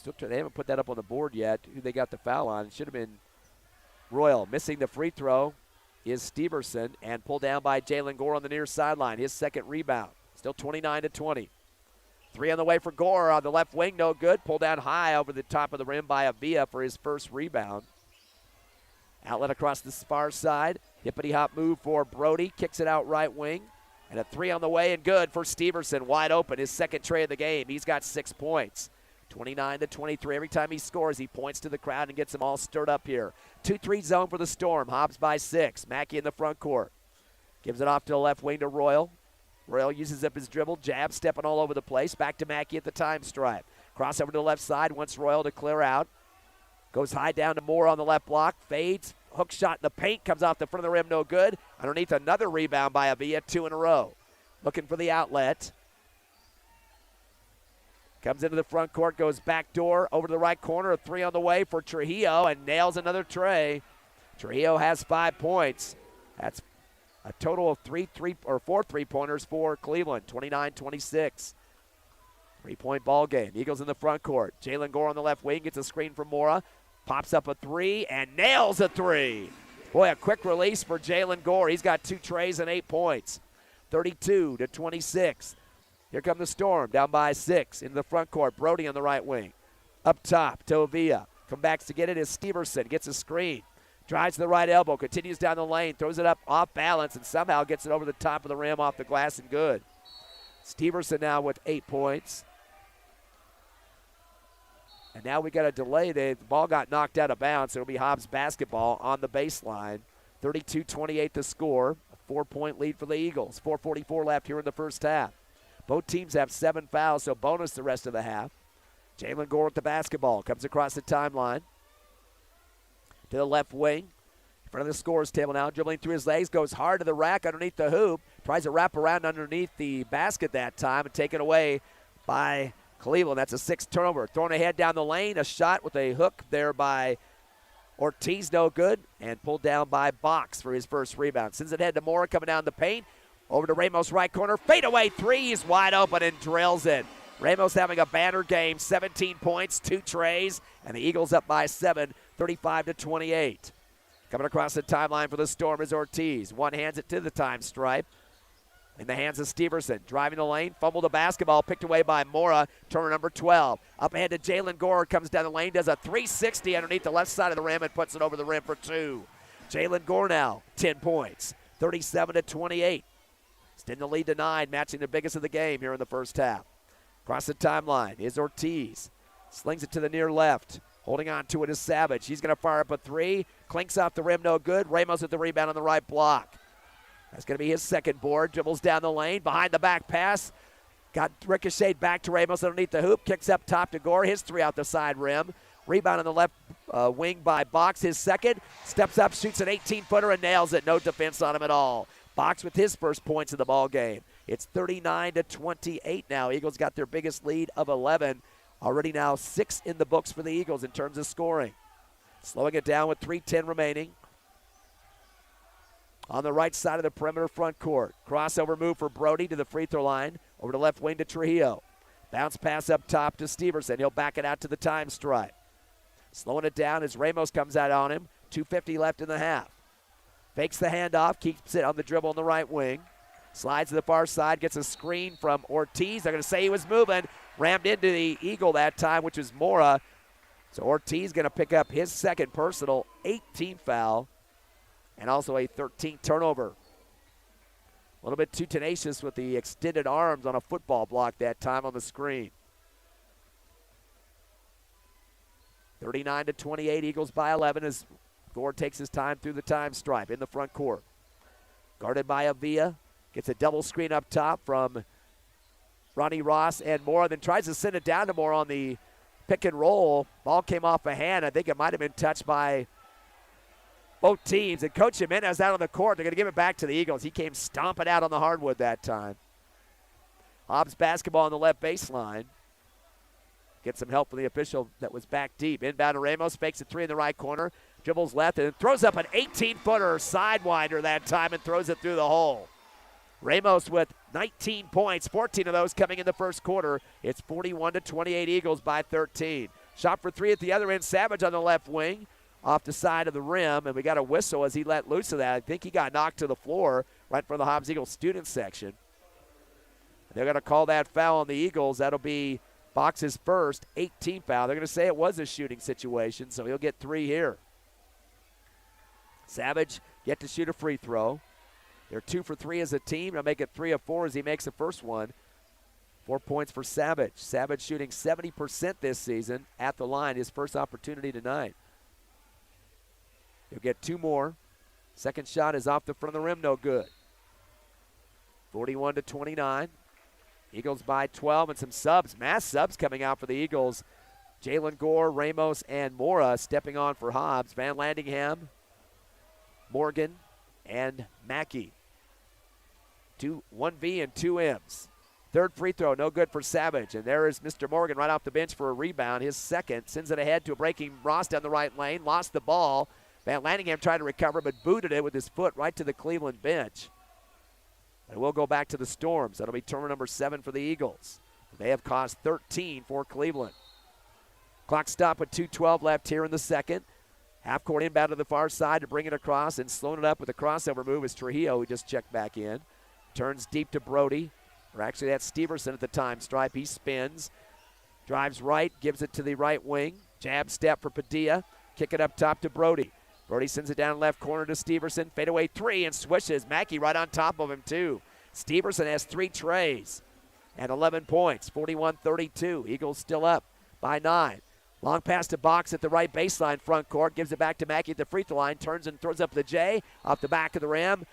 B: they haven't put that up on the board yet, who they got the foul on. It should have been Royal. Missing the free throw is Steverson, and pulled down by Jalen Gore on the near sideline. His second rebound. Still 29-20. 3 on the way for Gore on the left wing, no good. Pulled down high over the top of the rim by Avila for his first rebound. Outlet across the far side. Hippity-hop move for Brody. Kicks it out right wing. And a 3 on the way and good for Steverson. Wide open, his second tray of the game. He's got 6 points. 29-23. Every time he scores, he points to the crowd and gets them all stirred up here. 2-3 zone for the Storm. Hobbs by 6. Mackey in the front court. Gives it off to the left wing to Royal. Royal uses up his dribble. Jab stepping all over the place. Back to Mackey at the time stripe. Cross over to the left side. Wants Royal to clear out. Goes high down to Moore on the left block. Fades. Hook shot in the paint. Comes off the front of the rim. No good. Underneath, another rebound by Avila. 2 in a row. Looking for the outlet. Comes into the front court, goes back door, over to the right corner, a 3 on the way for Trujillo, and nails another tray. Trujillo has 5 points. That's a total of 4 3-pointers for Cleveland, 29-26. 3-point ball game. Eagles in the front court. Jalen Gore on the left wing gets a screen from Mora, pops up a 3, and nails a 3. Boy, a quick release for Jalen Gore. He's got 2 trays and 8 points, 32-26. Here come the Storm, down by 6 in the front court. Brody on the right wing. Up top to Avila. Come back to get it is Steverson. Gets a screen. Drives to the right elbow. Continues down the lane. Throws it up off balance and somehow gets it over the top of the rim off the glass and good. Steverson now with 8 points. And now we got a delay. The ball got knocked out of bounds. It'll be Hobbs basketball on the baseline. 32-28 the score. A 4-point lead for the Eagles. 4:44 left here in the first half. Both teams have 7 fouls, so bonus the rest of the half. Jalen Gore with the basketball. Comes across the timeline to the left wing. In front of the scores table now. Dribbling through his legs. Goes hard to the rack underneath the hoop. Tries to wrap around underneath the basket that time and taken away by Cleveland. That's a 6th turnover. Thrown ahead down the lane. A shot with a hook there by Ortiz. No good. And pulled down by Box for his first rebound. Sends it ahead to Mora coming down the paint. Over to Ramos right corner. Fadeaway 3. He's wide open and drills it. Ramos having a banner game. 17 points, 2 trays. And the Eagles up by 7, 35-28. Coming across the timeline for the Storm is Ortiz. One hands it to the time stripe. In the hands of Steverson. Driving the lane. Fumbled the basketball. Picked away by Mora. Turner number 12. Up ahead to Jalen Gore. Comes down the lane. Does a 360 underneath the left side of the rim and puts it over the rim for 2. Jalen Gore now. 10 points. 37-28. Extend the lead to 9, matching the biggest of the game here in the first half. Across the timeline is Ortiz. Slings it to the near left. Holding on to it is Savage. He's going to fire up a 3. Clinks off the rim, no good. Ramos with the rebound on the right block. That's going to be his second board. Dribbles down the lane. Behind the back pass. Got ricocheted back to Ramos underneath the hoop. Kicks up top to Gore. His 3 out the side rim. Rebound on the left wing by Box. His second. Steps up, shoots an 18-footer, and nails it. No defense on him at all. Box with his first points of the ball game. It's 39-28 now. Eagles got their biggest lead of 11. Already now 6 in the books for the Eagles in terms of scoring. Slowing it down with 3:10 remaining. On the right side of the perimeter front court. Crossover move for Brody to the free throw line. Over to left wing to Trujillo. Bounce pass up top to Steverson. He'll back it out to the time stripe. Slowing it down as Ramos comes out on him. 2:50 left in the half. Fakes the handoff, keeps it on the dribble on the right wing. Slides to the far side, gets a screen from Ortiz. They're going to say he was moving. Rammed into the Eagle that time, which was Mora. So Ortiz going to pick up his second personal 18th foul and also a 13th turnover. A little bit too tenacious with the extended arms on a football block that time on the screen. 39-28, Eagles by 11 as Gore takes his time through the time stripe in the front court. Guarded by Avila. Gets a double screen up top from Ronnie Ross and Mora. Then tries to send it down to Mora on the pick and roll. Ball came off a hand. I think it might have been touched by both teams. And Coach Jimenez out on the court. They're going to give it back to the Eagles. He came stomping out on the hardwood that time. Hobbs basketball on the left baseline. Get some help from the official that was back deep. Inbound to Ramos, fakes a three in the right corner, dribbles left, and throws up an 18-footer sidewinder that time and throws it through the hole. Ramos with 19 points, 14 of those coming in the first quarter. It's 41-28 Eagles by 13. Shot for three at the other end. Savage on the left wing, off the side of the rim, and we got a whistle as he let loose of that. I think he got knocked to the floor right in front of the Hobbs Eagles student section. They're going to call that foul on the Eagles. That'll be Box's first 18 foul. They're going to say it was a shooting situation, so he'll get 3 here. Savage yet to shoot a free throw. They're 2 for 3 as a team. They'll make it 3 of 4 as he makes the first one. 4 points for Savage. Savage shooting 70% this season at the line. His first opportunity tonight. He'll get 2 more. Second shot is off the front of the rim, no good. 41-29. Eagles by 12 and some subs. Mass subs coming out for the Eagles. Jalen Gore, Ramos, and Mora stepping on for Hobbs. Van Landingham, Morgan, and Mackey. 1V and 2 M's. Third free throw, no good for Savage. And there is Mr. Morgan right off the bench for a rebound. His second sends it ahead to a breaking Ross down the right lane. Lost the ball. Van Landingham tried to recover but booted it with his foot right to the Cleveland bench. And we'll go back to the Storms. That'll be turnover number 7 for the Eagles. They have caused 13 for Cleveland. Clock stop with 2:12 left here in the second. Half court inbound to the far side to bring it across, and slowing it up with a crossover move is Trujillo, who just checked back in. Turns deep to Brody. Or actually, that's Steverson at the time stripe. He spins. Drives right, gives it to the right wing. Jab step for Padilla. Kick it up top to Brody. Brody sends it down left corner to Steverson. Fadeaway 3 and swishes. Mackey right on top of him, too. Steverson has 3 trays and 11 points. 41-32. Eagles still up by 9. Long pass to Box at the right baseline front court. Gives it back to Mackey at the free throw line. Turns and throws up the J off the back of the rim.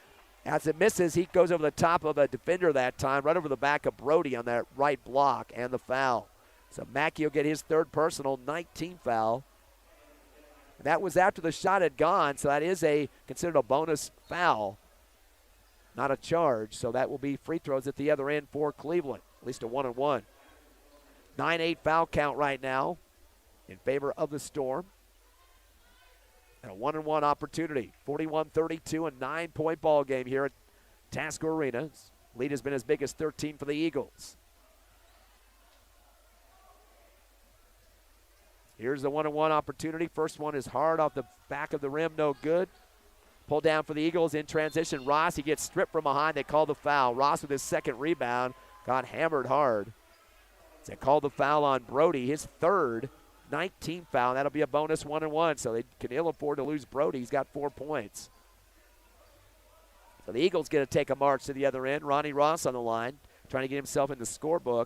B: As it misses, he goes over the top of a defender that time, right over the back of Brody on that right block and the foul. So Mackey will get his third personal, 19 foul. And that was after the shot had gone, so that is considered a bonus foul, not a charge. So that will be free throws at the other end for Cleveland, at least a 1-on-1. 9-8 foul count right now in favor of the Storm. And a 1-on-1 opportunity. 41-32, a 9-point ball game here at Tasker Arena. Lead has been as big as 13 for the Eagles. Here's the 1-on-1 opportunity. First one is hard off the back of the rim, no good. Pulled down for the Eagles in transition. Ross, he gets stripped from behind. They call the foul. Ross with his second rebound got hammered hard. They called the foul on Brody, his third, 19 foul. That'll be a bonus 1-on-1, so they can ill afford to lose Brody. He's got 4 points. So the Eagles going to take a march to the other end. Ronnie Ross on the line, trying to get himself in the scorebook.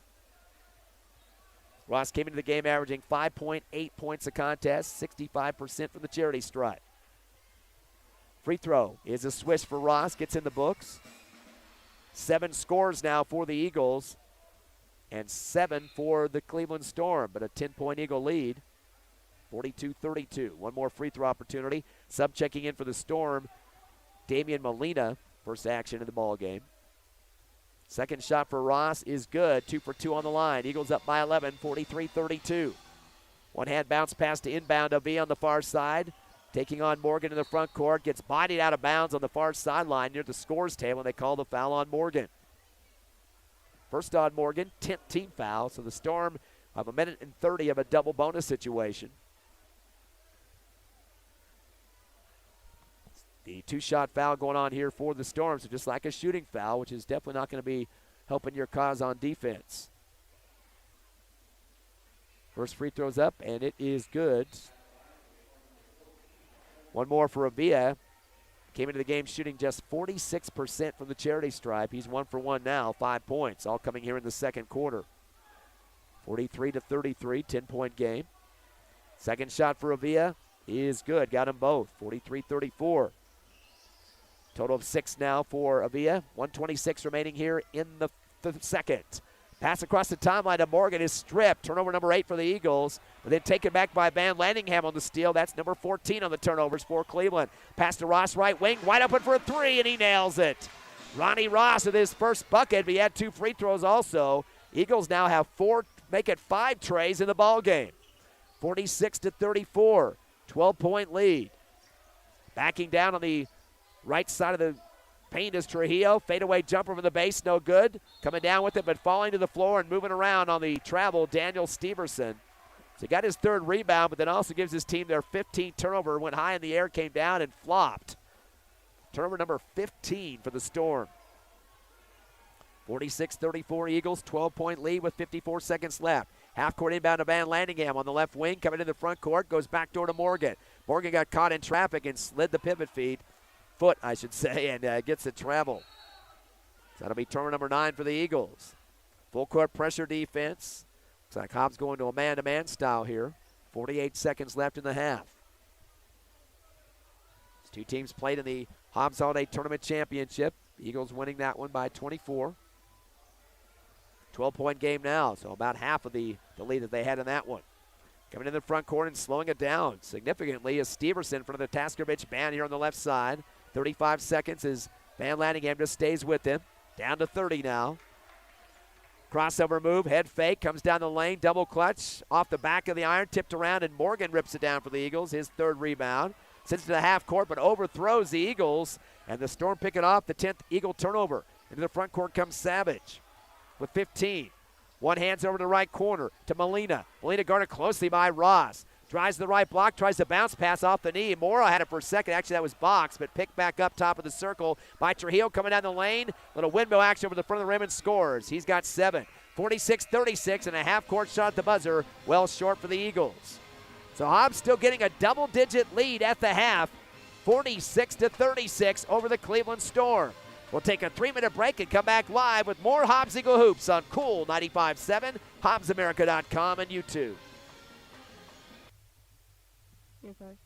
B: Ross came into the game averaging 5.8 points a contest, 65% from the charity stripe. Free throw is a swish for Ross, gets in the books. 7 scores now for the Eagles and 7 for the Cleveland Storm, but a 10-point Eagle lead, 42-32. One more free throw opportunity. Sub checking in for the Storm, Damian Molina, first action in the ball game. Second shot for Ross is good. 2 for 2 on the line. Eagles up by 11, 43-32. One hand bounce pass to inbound OV on the far side. Taking on Morgan in the front court. Gets bodied out of bounds on the far sideline near the scores table, and they call the foul on Morgan. First on Morgan, 10th team foul. So the Storm have a minute and 30 of a double bonus situation. The 2-shot foul going on here for the Storm, so just like a shooting foul, which is definitely not going to be helping your cause on defense. First free throw's up, and it is good. One more for Avia. Came into the game shooting just 46% from the charity stripe. He's 1 for 1 now, 5 points, all coming here in the second quarter. 43-33, 10-point game. Second shot for Avia is good. Got them both, 43-34. Total of 6 now for Avia. 1:26 remaining here in the second. Pass across the timeline to Morgan is stripped. Turnover number 8 for the Eagles. But then taken back by Van Landingham on the steal. That's number 14 on the turnovers for Cleveland. Pass to Ross, right wing, wide open for a 3, and he nails it. Ronnie Ross with his first bucket, but he had 2 free throws also. Eagles now have 4, make it 5 trays in the ball game. 46-34, 12-point lead. Backing down on the right side of the paint is Trujillo. Fadeaway jumper from the base, no good. Coming down with it, but falling to the floor and moving around on the travel, Daniel Steverson. So he got his 3rd rebound, but then also gives his team their 15th turnover. Went high in the air, came down, and flopped. Turnover number 15 for the Storm. 46-34 Eagles, 12-point lead with 54 seconds left. Half-court inbound to Van Landingham on the left wing. Coming into the front court, goes back door to Morgan. Morgan got caught in traffic and slid the pivot foot, I should say, and gets it travel. So that'll be turnover number 9 for the Eagles. Full court pressure defense. Looks like Hobbs going to a man-to-man style here. 48 seconds left in the half. These 2 teams played in the Hobbs Holiday Tournament Championship. Eagles winning that one by 24. 12-point game now, so about half of the lead that they had in that one. Coming in the front court and slowing it down significantly is Steverson in front of the Taskovich band here on the left side. 35 seconds as Van Landingham just stays with him. Down to 30 now. Crossover move, head fake, comes down the lane, double clutch, off the back of the iron, tipped around, and Morgan rips it down for the Eagles, his 3rd rebound. Sends it to the half court, but overthrows the Eagles, and the Storm pick it off, the 10th Eagle turnover. Into the front court comes Savage with 15. One hands over to the right corner to Molina. Molina guarded closely by Ross. Drives the right block, tries to bounce pass off the knee. Mora had it for a second. Actually, that was boxed, but picked back up top of the circle by Trujillo coming down the lane. Little windmill action over the front of the rim and scores. He's got 7. 46-36 and a half-court shot at the buzzer. Well short for the Eagles. So Hobbs still getting a double-digit lead at the half. 46-36 over the Cleveland Storm. We'll take a 3-minute break and come back live with more Hobbs Eagle Hoops on Cool 95.7, HobbsAmerica.com, and YouTube.
A: You're fine.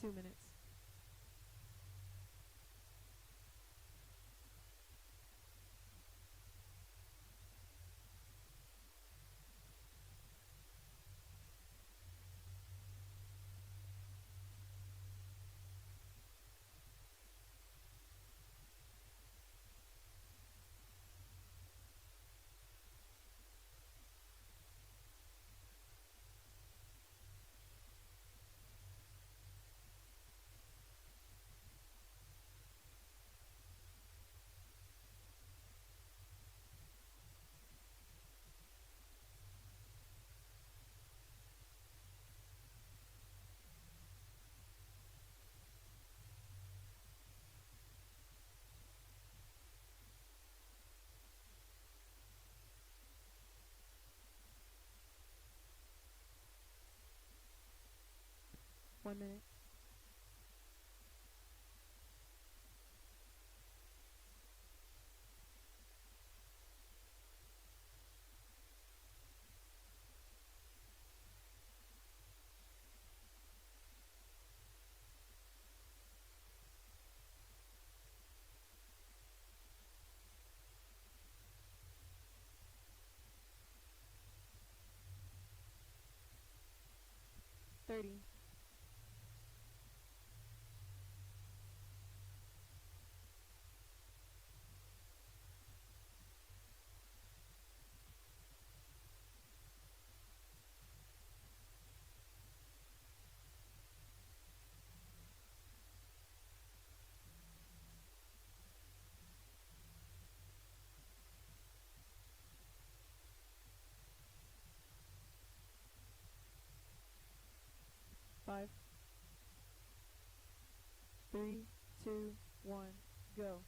A: Two minutes. One minute. $30. 5, 3, 2, 1, go.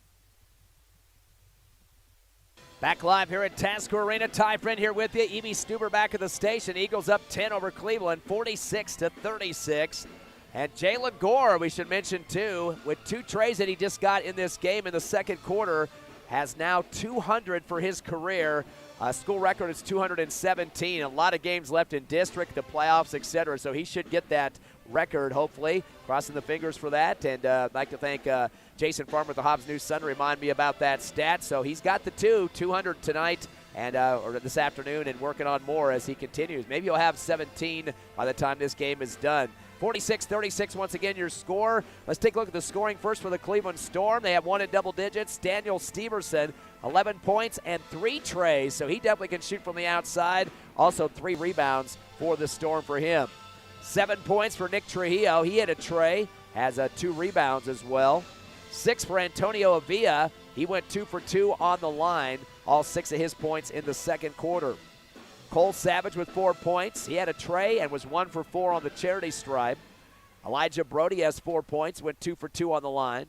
B: Back live here at Tasker Arena. Ty Friend here with you. Evie Stuber back at the station. Eagles up 10 over Cleveland, 46-36. And Jalen Gore, we should mention too, with 2 trays that he just got in this game in the second quarter, has now 200 for his career. School record is 217. A lot of games left in district, the playoffs, etc. So he should get that record, hopefully. Crossing the fingers for that. And I'd like to thank Jason Farmer with the Hobbs News Sun to remind me about that stat. So he's got the 200 tonight and or this afternoon, and working on more as he continues. Maybe he'll have 17 by the time this game is done. 46-36 once again your score. Let's take a look at the scoring first for the Cleveland Storm. They have 1 in double digits. Daniel Steverson, 11 points and 3 trays, so he definitely can shoot from the outside. Also 3 rebounds for the Storm for him. 7 points for Nick Trujillo. He had a tray, has 2 rebounds as well. 6 for Antonio Avila. He went 2 for 2 on the line. All 6 of his points in the second quarter. Cole Savage with 4 points. He had a tray and was 1 for 4 on the charity stripe. Elijah Brody has 4 points, went 2 for 2 on the line.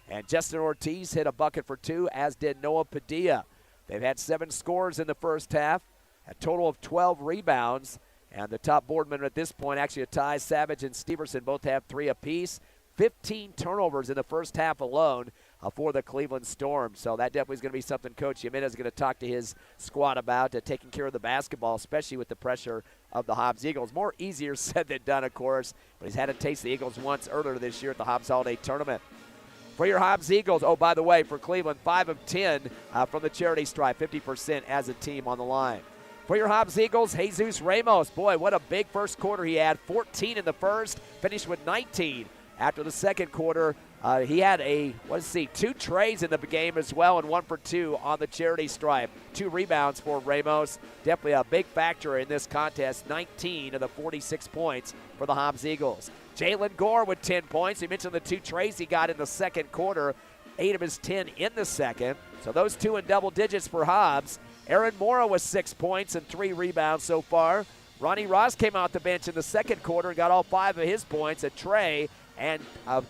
B: And Justin Ortiz hit a bucket for 2, as did Noah Padilla. They've had 7 scores in the first half, a total of 12 rebounds. And the top boardman at this point, actually a tie, Savage and Steverson both have 3 apiece. 15 turnovers in the first half alone for the Cleveland Storm. So that definitely is going to be something Coach Jimenez is going to talk to his squad about, taking care of the basketball, especially with the pressure of the Hobbs Eagles. More easier said than done, of course, but he's had to taste the Eagles once earlier this year at the Hobbs Holiday Tournament. For your Hobbs Eagles, oh, by the way, for Cleveland, 5 of 10 from the charity stripe, 50% as a team on the line. For your Hobbs Eagles, Jesus Ramos. Boy, what a big first quarter he had. 14 in the first, finished with 19 after the second quarter. He had 2 trays in the game as well, and 1 for 2 on the charity stripe. 2 rebounds for Ramos. Definitely a big factor in this contest. 19 of the 46 points for the Hobbs Eagles. Jalen Gore with 10 points. We mentioned the 2 trays he got in the second quarter. 8 of his 10 in the second. So those 2 in double digits for Hobbs. Aaron Mora with 6 points and 3 rebounds so far. Ronnie Ross came out the bench in the second quarter and got all 5 of his points, a tray, and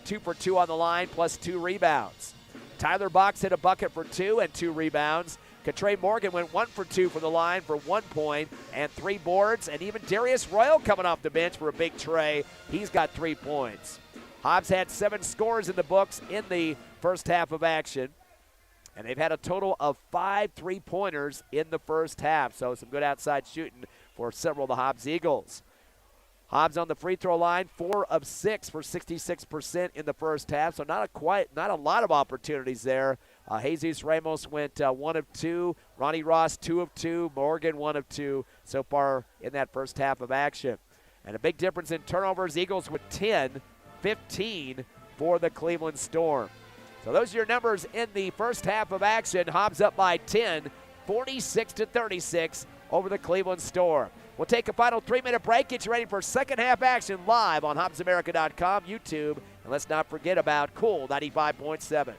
B: 2 for 2 on the line, plus 2 rebounds. Tyler Box hit a bucket for 2 and 2 rebounds. Katre Morgan went 1 for 2 from the line for 1 point and 3 boards. And even Darius Royal coming off the bench for a big tray. He's got 3 points. Hobbs had 7 scores in the books in the first half of action. And they've had a total of 5 3-pointers in the first half. So some good outside shooting for several of the Hobbs Eagles. Hobbs on the free throw line, 4 of 6 for 66% in the first half. So not a lot of opportunities there. Jesus Ramos went 1 of 2. Ronnie Ross 2 of 2. Morgan 1 of 2 so far in that first half of action. And a big difference in turnovers. Eagles with 10, 15 for the Cleveland Storm. So those are your numbers in the first half of action. Hobbs up by 10, 46-36 over the Cleveland Storm. We'll take a final 3-minute break. Get you ready for second half action live on HobbsAmerica.com, YouTube. And let's not forget about Cool 95.7.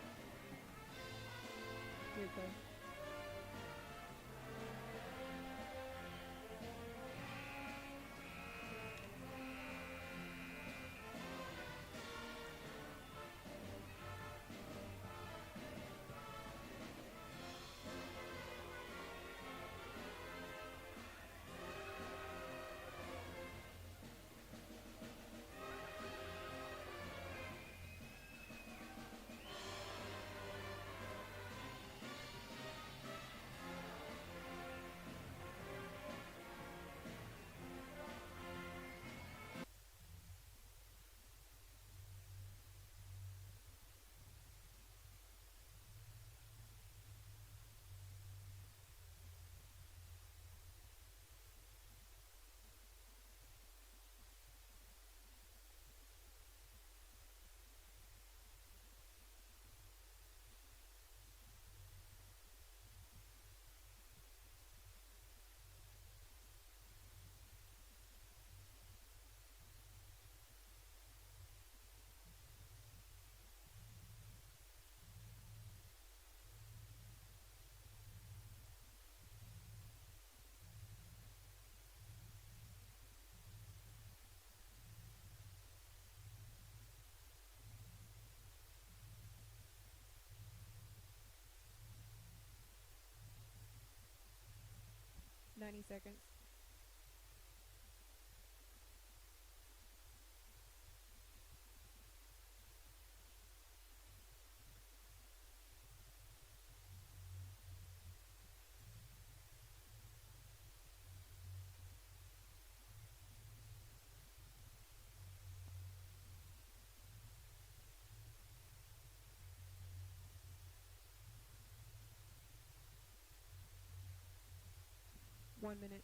A: 90 seconds. One minute.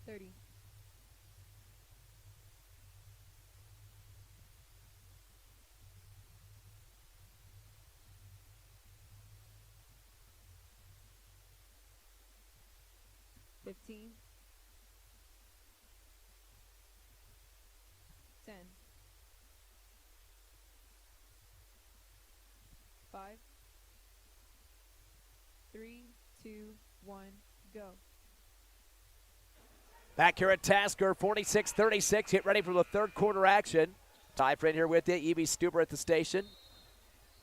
A: Thirty. Fifteen. 10. 5. 3, 2, 1, go.
B: Back here at Tasker, 46-36. Get ready for the third quarter action. Ty Friend here with you. Evie Stuber at the station.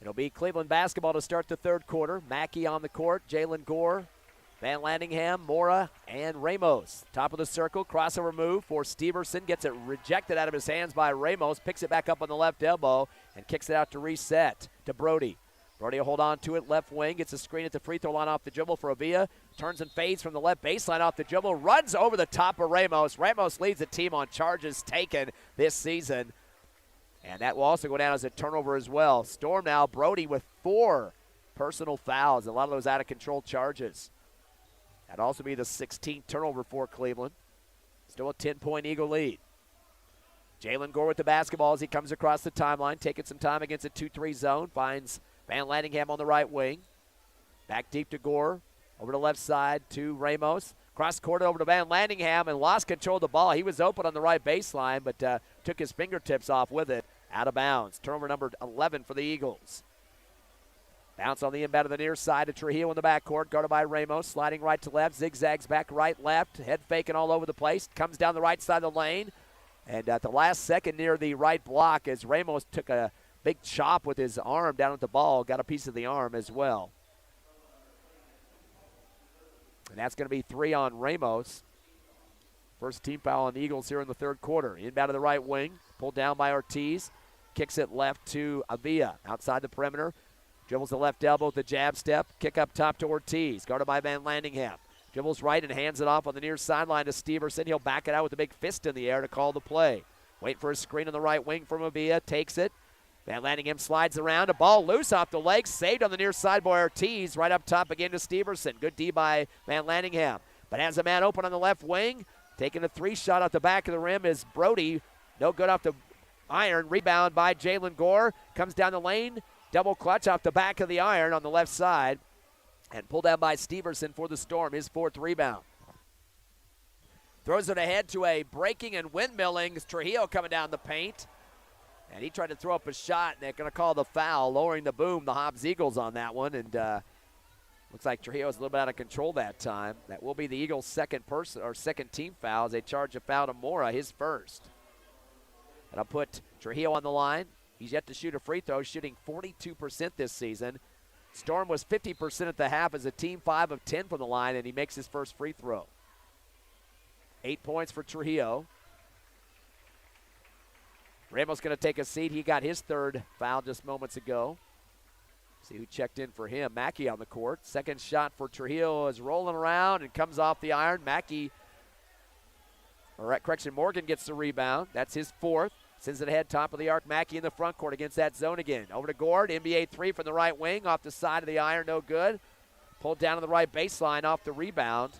B: It'll be Cleveland basketball to start the third quarter. Mackey on the court. Jalen Gore, Van Landingham, Mora, and Ramos. Top of the circle, crossover move for Steverson. Gets it rejected out of his hands by Ramos. Picks it back up on the left elbow and kicks it out to reset to Brody. Brody will hold on to it, left wing, gets a screen at the free throw line off the dribble for Avila. Turns and fades from the left baseline off the dribble, runs over the top of Ramos. Ramos leads the team on charges taken this season. And that will also go down as a turnover as well. Storm now, Brody with 4 personal fouls, a lot of those out of control charges. That'd also be the 16th turnover for Cleveland. Still a 10-point Eagle lead. Jalen Gore with the basketball as he comes across the timeline, taking some time against a 2-3 zone, finds Van Landingham on the right wing. Back deep to Gore. Over to left side to Ramos. Cross court over to Van Landingham and lost control of the ball. He was open on the right baseline, but took his fingertips off with it. Out of bounds. Turnover number 11 for the Eagles. Bounce on the inbound of the near side to Trujillo in the backcourt. Guarded by Ramos. Sliding right to left. Zigzags back right, left. Head faking all over the place. Comes down the right side of the lane. And at the last second near the right block as Ramos took a big chop with his arm down at the ball. Got a piece of the arm as well. And that's going to be 3 on Ramos. First team foul on the Eagles here in the third quarter. Inbound to the right wing. Pulled down by Ortiz. Kicks it left to Avila. Outside the perimeter. Dribbles the left elbow with the jab step. Kick up top to Ortiz. Guarded by Van Landingham. Dribbles right and hands it off on the near sideline to Steverson. He'll back it out with a big fist in the air to call the play. Wait for a screen on the right wing from Avila. Takes it. Van Landingham slides around. A ball loose off the legs. Saved on the near side by Ortiz. Right up top again to Steverson. Good D by Van Landingham. But has a man open on the left wing. Taking a 3 shot off the back of the rim is Brody. No good off the iron. Rebound by Jalen Gore. Comes down the lane. Double clutch off the back of the iron on the left side. And pulled down by Steverson for the Storm. His 4th rebound. Throws it ahead to a breaking and windmilling. Trujillo coming down the paint. And he tried to throw up a shot, and they're going to call the foul, lowering the boom, the Hobbs Eagles on that one. And looks like Trujillo's a little bit out of control that time. That will be the Eagles' second team foul as they charge a foul to Mora, his first. And I'll put Trujillo on the line. He's yet to shoot a free throw, shooting 42% this season. Storm was 50% at the half as a team, 5 of 10 from the line, and he makes his first free throw. 8 points for Trujillo. Ramos going to take a seat. He got his 3rd foul just moments ago. See who checked in for him. Mackey on the court. Second shot for Trujillo is rolling around and comes off the iron. Morgan gets the rebound. That's his 4th. Sends it ahead, top of the arc. Mackey in the front court against that zone again. Over to Gord. NBA 3 from the right wing. Off the side of the iron, no good. Pulled down to the right baseline off the rebound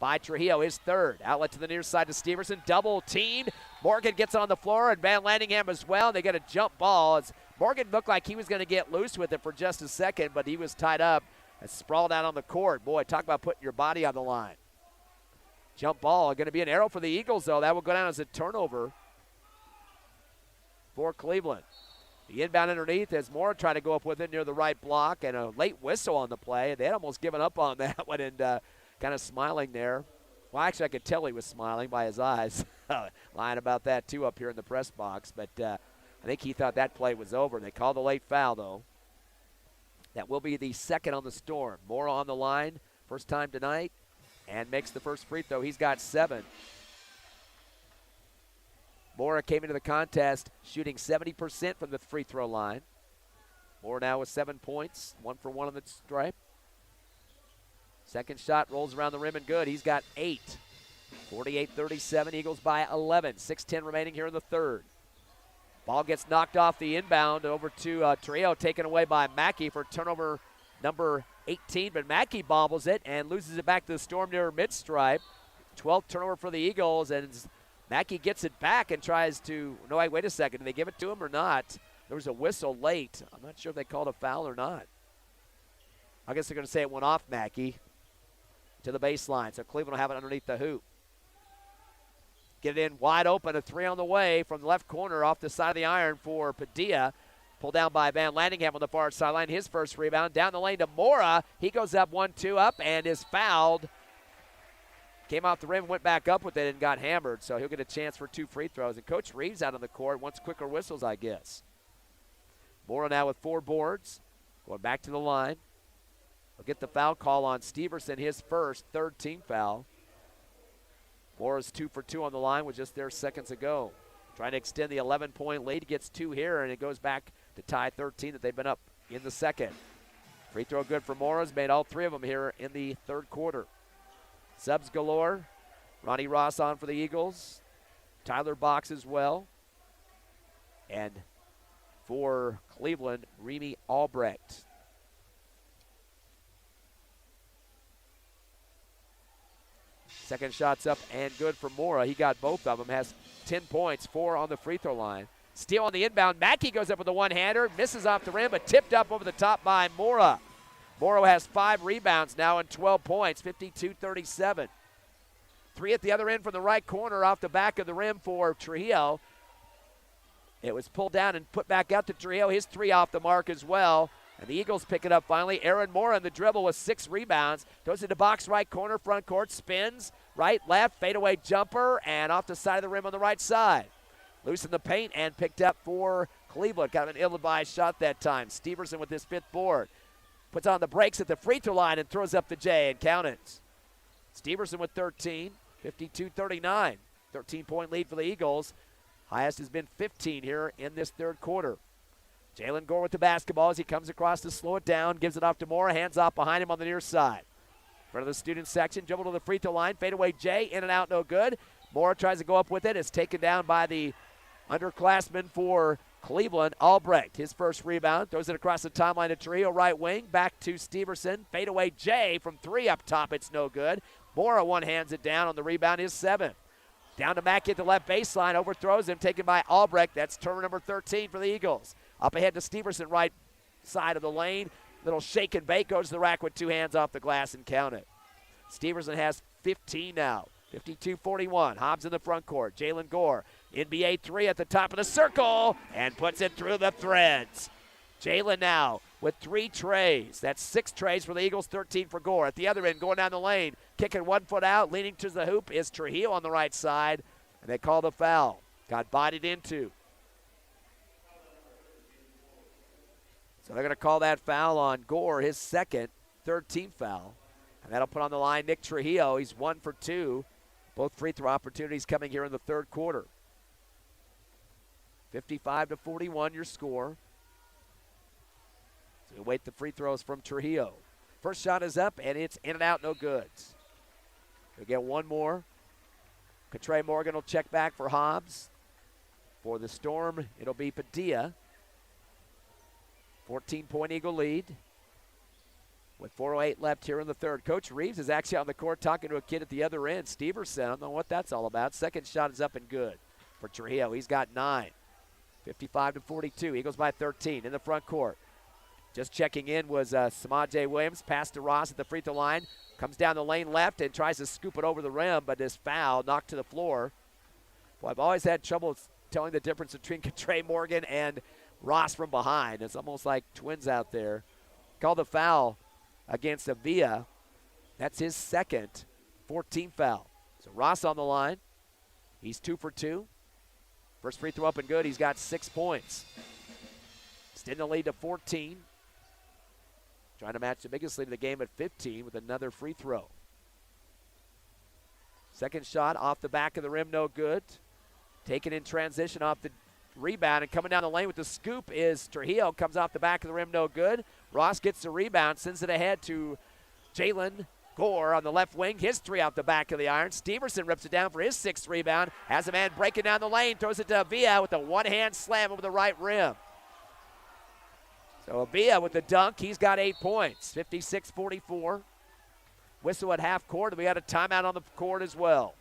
B: by Trujillo, his 3rd. Outlet to the near side to Steverson. Double teamed. Morgan gets on the floor, and Van Landingham as well. They get a jump ball. As Morgan looked like he was going to get loose with it for just a second, but he was tied up and sprawled out on the court. Boy, talk about putting your body on the line. Jump ball. Going to be an arrow for the Eagles, though. That will go down as a turnover for Cleveland. The inbound underneath as Moore tried to go up with it near the right block, and a late whistle on the play. They had almost given up on that one, and kind of smiling there. Well, actually, I could tell he was smiling by his eyes. Lying about that, too, up here in the press box. But I think he thought that play was over. They called a late foul, though. That will be the second on the Storm. Moore on the line, first time tonight, and makes the first free throw. He's got 7. Mora came into the contest shooting 70% from the free throw line. Moore now with 7 points, 1 for 1 on the stripe. Second shot rolls around the rim and good. He's got 8. 48-37, Eagles by 11. 6:10 remaining here in the third. Ball gets knocked off the inbound over to Trio, taken away by Mackey for turnover number 18. But Mackey bobbles it and loses it back to the Storm near mid-stripe. 12th turnover for the Eagles, and Mackey gets it back and tries to, no, wait a second, did they give it to him or not? There was a whistle late. I'm not sure if they called a foul or not. I guess they're going to say it went off Mackey to the baseline, so Cleveland will have it underneath the hoop. Get it in wide open, a 3 on the way from the left corner off the side of the iron for Padilla. Pulled down by Van Landingham on the far sideline. His first rebound down the lane to Mora. He goes up 1-2 up and is fouled. Came off the rim, went back up with it, and got hammered. So he'll get a chance for 2 free throws. And Coach Reeves out on the court wants quicker whistles, I guess. Mora now with 4 boards. Going back to the line. He'll get the foul call on Steverson, his first, 3rd team foul. Mora's 2 for 2 on the line with just there seconds ago. Trying to extend the 11-point lead. Gets 2 here, and it goes back to tie 13 that they've been up in the second. Free throw good for Mora's. Made all 3 of them here in the third quarter. Subs galore. Ronnie Ross on for the Eagles. Tyler Box as well. And for Cleveland, Remy Albrecht. Second shot's up and good for Mora. He got both of them. Has 10 points, 4 on the free throw line. Steal on the inbound. Mackey goes up with a one-hander. Misses off the rim, but tipped up over the top by Mora. Mora has 5 rebounds now and 12 points, 52-37. 3 at the other end from the right corner off the back of the rim for Trujillo. It was pulled down and put back out to Trujillo. His 3 off the mark as well. And the Eagles pick it up finally. Aaron Mora in the dribble with 6 rebounds. Goes into box right corner, front court, spins. Right, left, fadeaway jumper, and off the side of the rim on the right side. Loose in the paint and picked up for Cleveland. Kind of an ill-advised shot that time. Steverson with his 5th board. Puts on the brakes at the free throw line and throws up the J and count it. Steverson with 13, 52-39. 13-point lead for the Eagles. Highest has been 15 here in this third quarter. Jalen Gore with the basketball as he comes across to slow it down. Gives it off to Mora. Hands off behind him on the near side. Front of the student section. Dribble to the free throw line. Fadeaway J. In and out, no good. Mora tries to go up with it. It's taken down by the underclassman for Cleveland, Albrecht. His first rebound. Throws it across the timeline to Trio, right wing. Back to Steverson. Fadeaway J from 3 up top. It's no good. Mora one-hands it down on the rebound. His 7th. Down to Mackey at the left baseline. Overthrows him. Taken by Albrecht. That's turnover number 13 for the Eagles. Up ahead to Steverson, right side of the lane. Little shake and bake. Goes to the rack with 2 hands off the glass and count it. Steverson has 15 now. 52-41. Hobbs in the front court. Jalen Gore. NBA 3 at the top of the circle and puts it through the threads. Jalen now with 3 trays. That's 6 trays for the Eagles, 13 for Gore. At the other end, going down the lane, kicking 1 foot out, leaning to the hoop is Trujillo on the right side, and they call the foul. Got bodied into. So they're going to call that foul on Gore, his second, 3rd team foul. And that'll put on the line Nick Trujillo. He's 1 for 2. Both free throw opportunities coming here in the third quarter. 55-41 your score. So we wait the free throws from Trujillo. First shot is up, and it's in and out, no good. We'll get one more. Contre Morgan will check back for Hobbs. For the Storm, it'll be Padilla. 14-point Eagle lead. With 4:08 left here in the third. Coach Reeves is actually on the court talking to a kid at the other end, Steverson. I don't know what that's all about. Second shot is up and good for Trujillo. He's got 9. 55-42. Eagles by 13 in the front court. Just checking in was Samaje Williams. Pass to Ross at the free throw line. Comes down the lane left and tries to scoop it over the rim, but is fouled, knocked to the floor. Well, I've always had trouble telling the difference between Trey Morgan and Ross from behind. It's almost like twins out there. Called the foul against Avila. That's his second 14th foul. So Ross on the line. He's 2 for 2. First free throw up and good. He's got 6 points. Extend the lead to 14. Trying to match the biggest lead of the game at 15 with another free throw. Second shot off the back of the rim, no good. Taken in transition off the rebound, and coming down the lane with the scoop is Trujillo. Comes off the back of the rim, no good. Ross gets the rebound, sends it ahead to Jalen Gore on the left wing. His 3 off the back of the iron. Steverson rips it down for his 6th rebound. Has a man breaking down the lane, throws it to Avila with a one-hand slam over the right rim. So Avila with the dunk, he's got 8 points, 56-44. Whistle at half court, and we got a timeout on the court as well.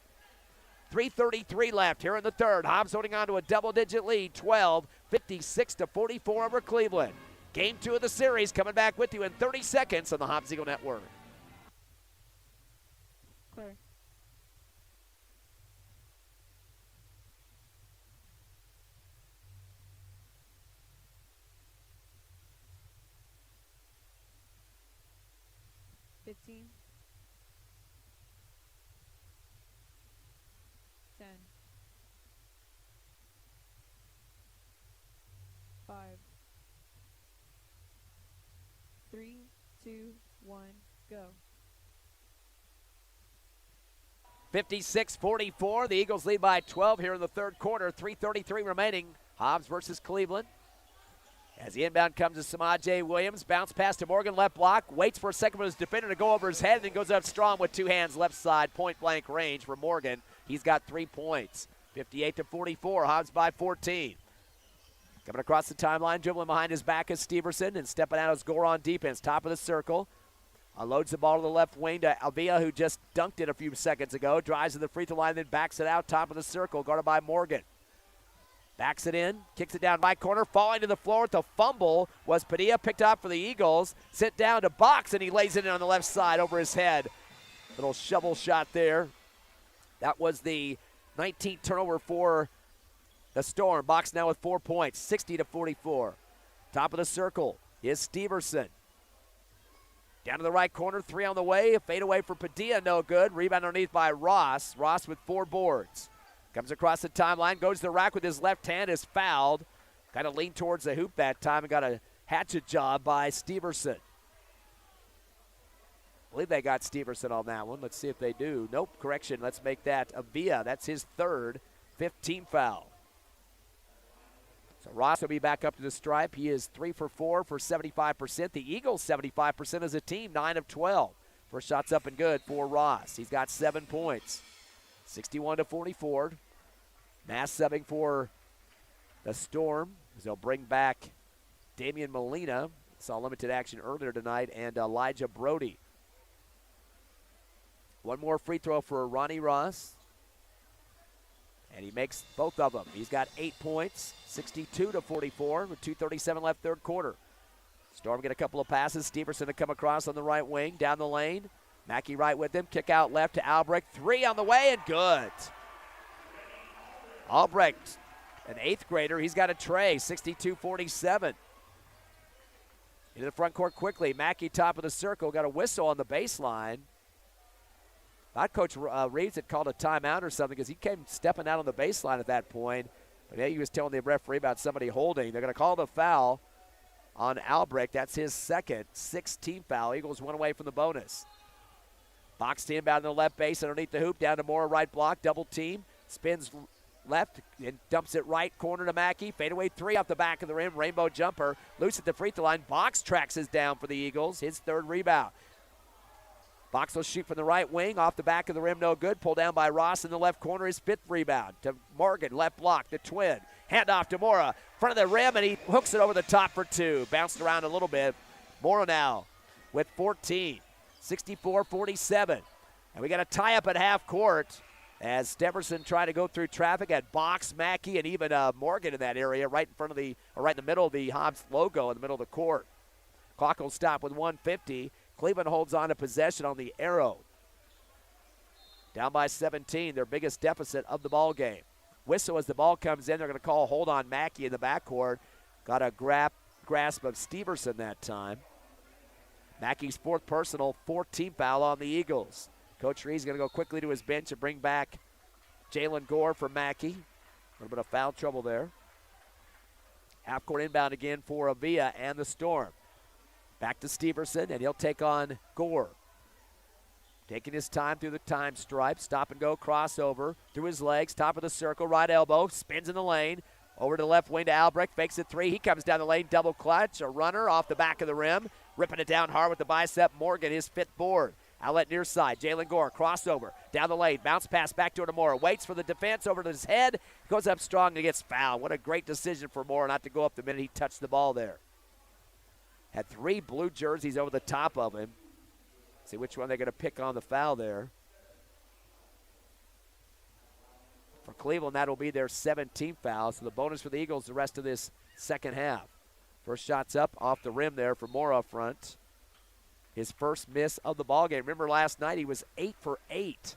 B: 3:33 left here in the third. Hobbs holding on to a double-digit lead, 12, 56-44 over Cleveland. Game 2 of the series coming back with you in 30 seconds on the Hobbs Eagle Network.
A: Clear. $15. 10. 5. 3, 2, 1, go.
B: 56-44. The Eagles lead by 12 here in the third quarter. 3:33 remaining. Hobbs versus Cleveland. As the inbound comes to Samaje Williams. Bounce pass to Morgan, left block. Waits for a second for his defender to go over his head, and then goes up strong with 2 hands left side. Point-blank range for Morgan. He's got 3 points. 58-44. Hobbs by 14. Coming across the timeline, dribbling behind his back is Steverson, and stepping out is Gore on defense. Top of the circle. Unloads the ball to the left wing to Avila, who just dunked it a few seconds ago. Drives to the free throw line, then backs it out. Top of the circle, guarded by Morgan. Backs it in, kicks it down right corner, falling to the floor with the fumble was Padilla, picked up for the Eagles. Sit down to box, and he lays it in on the left side over his head. Little shovel shot there. That was the 19th turnover for the Storm. Box now with 4 points, 60-44. Top of the circle is Steverson. Down to the right corner, 3 on the way. A fade away for Padilla, no good. Rebound underneath by Ross. Ross with 4 boards. Comes across the timeline, goes to the rack with his left hand, is fouled. Kind of leaned towards the hoop that time and got a hatchet job by Steverson. I believe they got Steverson on that one. Let's see if they do. Nope, correction. Let's make that Avila. That's his third 15 foul. So Ross will be back up to the stripe. He is 3 for 4 for 75%. The Eagles 75% as a team, 9 of 12. First shot's up and good for Ross. He's got 7 points. 61-44. Mass subbing for the Storm as they'll bring back Damian Molina. Saw limited action earlier tonight, and Elijah Brody. One more free throw for Ronnie Ross. And he makes both of them. He's got 8 points, 62-44 with 2:37 left third quarter. Storm get a couple of passes. Steverson to come across on the right wing, down the lane. Mackey right with him. Kick out left to Albrecht. 3 on the way and good. Albrecht, an 8th grader. He's got a tray, 62-47. Into the front court quickly. Mackey top of the circle. Got a whistle on the baseline. Thought Coach Reeves had called a timeout or something because he came stepping out on the baseline at that point. But he was telling the referee about somebody holding. They're going to call the foul on Albrecht. That's his second 16th foul. Eagles 1 away from the bonus. Box to inbound in the left base underneath the hoop. Down to Mora, right block. Double team. Spins left and dumps it right corner to Mackey. Fadeaway 3 off the back of the rim. Rainbow jumper. Loose at the free throw line. Box tracks is down for the Eagles. His 3rd rebound. Box will shoot from the right wing. Off the back of the rim, no good. Pulled down by Ross in the left corner. His 5th rebound to Morgan. Left block, the twin. Hand off to Mora. Front of the rim, and he hooks it over the top for 2. Bounced around a little bit. Mora now with 14. 64-47. And we got a tie-up at half court as Steverson tried to go through traffic at Box, Mackey, and even Morgan in that area, right in front of the, or right in the middle of the Hobbs logo in the middle of the court. Clock will stop with 1:50. Cleveland holds on to possession on the arrow. Down by 17, their biggest deficit of the ball game. Whistle as the ball comes in. They're going to call a hold on Mackey in the backcourt. Got a grasp of Steverson that time. Mackey's fourth personal, 14 foul on the Eagles. Coach Reed's going to go quickly to his bench and bring back Jalen Gore for Mackey. A little bit of foul trouble there. Half-court inbound again for Avila and the Storm. Back to Steverson, and he'll take on Gore. Taking his time through the time stripe. Stop and go crossover through his legs. Top of the circle, right elbow. Spins in the lane. Over to the left wing to Albrecht. Fakes a three. He comes down the lane. Double clutch. A runner off the back of the rim. Ripping it down hard with the bicep. Morgan, his fifth board. Outlet near side. Jalen Gore, crossover. Down the lane. Bounce pass back to Mora. Waits for the defense over to his head. Goes up strong and gets fouled. What a great decision for Mora not to go up the minute he touched the ball there. Had three blue jerseys over the top of him. See which one they're going to pick on the foul there. For Cleveland, that will be their 17th foul. So the bonus for the Eagles the rest of this second half. First shot's up off the rim there for Mora up front. His first miss of the ball game. Remember last night he was 8 for 8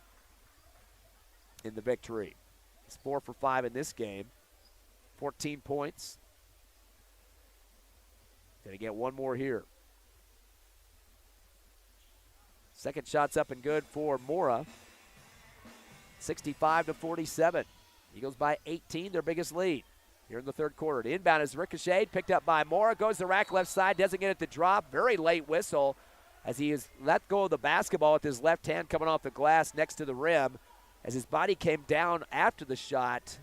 B: in the victory. He's 4 for 5 in this game. 14 points. Gonna get one more here. Second shot's up and good for Mora. 65-47. Eagles by 18, their biggest lead here in the third quarter. The inbound is ricocheted, picked up by Mora. Goes the rack left side, doesn't get it to drop. Very late whistle as he has let go of the basketball with his left hand coming off the glass next to the rim. As his body came down after the shot,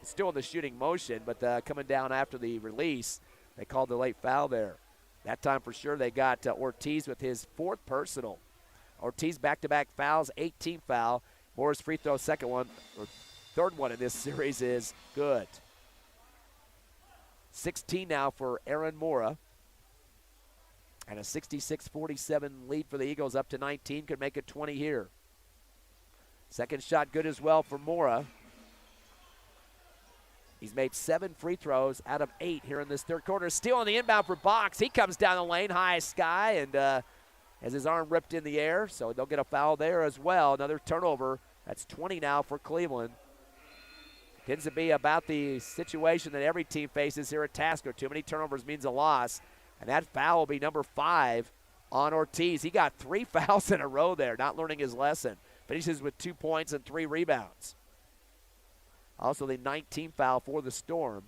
B: it's still in the shooting motion, but coming down after the release, they called the late foul there. That time for sure they got Ortiz with his fourth personal. Ortiz back-to-back fouls, 18th foul. Mora's free throw second one, or third one in this series is good. 16 now for Aaron Mora. And a 66-47 lead for the Eagles up to 19. Could make it 20 here. Second shot good as well for Mora. He's made 7 free throws out of 8 here in this third quarter. Steal on the inbound for Box. He comes down the lane, high sky, and has his arm ripped in the air, so they'll get a foul there as well. Another turnover. That's 20 now for Cleveland. Tends to be about the situation that every team faces here at Tasker. Too many turnovers means a loss, and that foul will be number 5 on Ortiz. He got 3 fouls in a row there, not learning his lesson. Finishes with 2 points and 3 rebounds. Also the 19th foul for the Storm.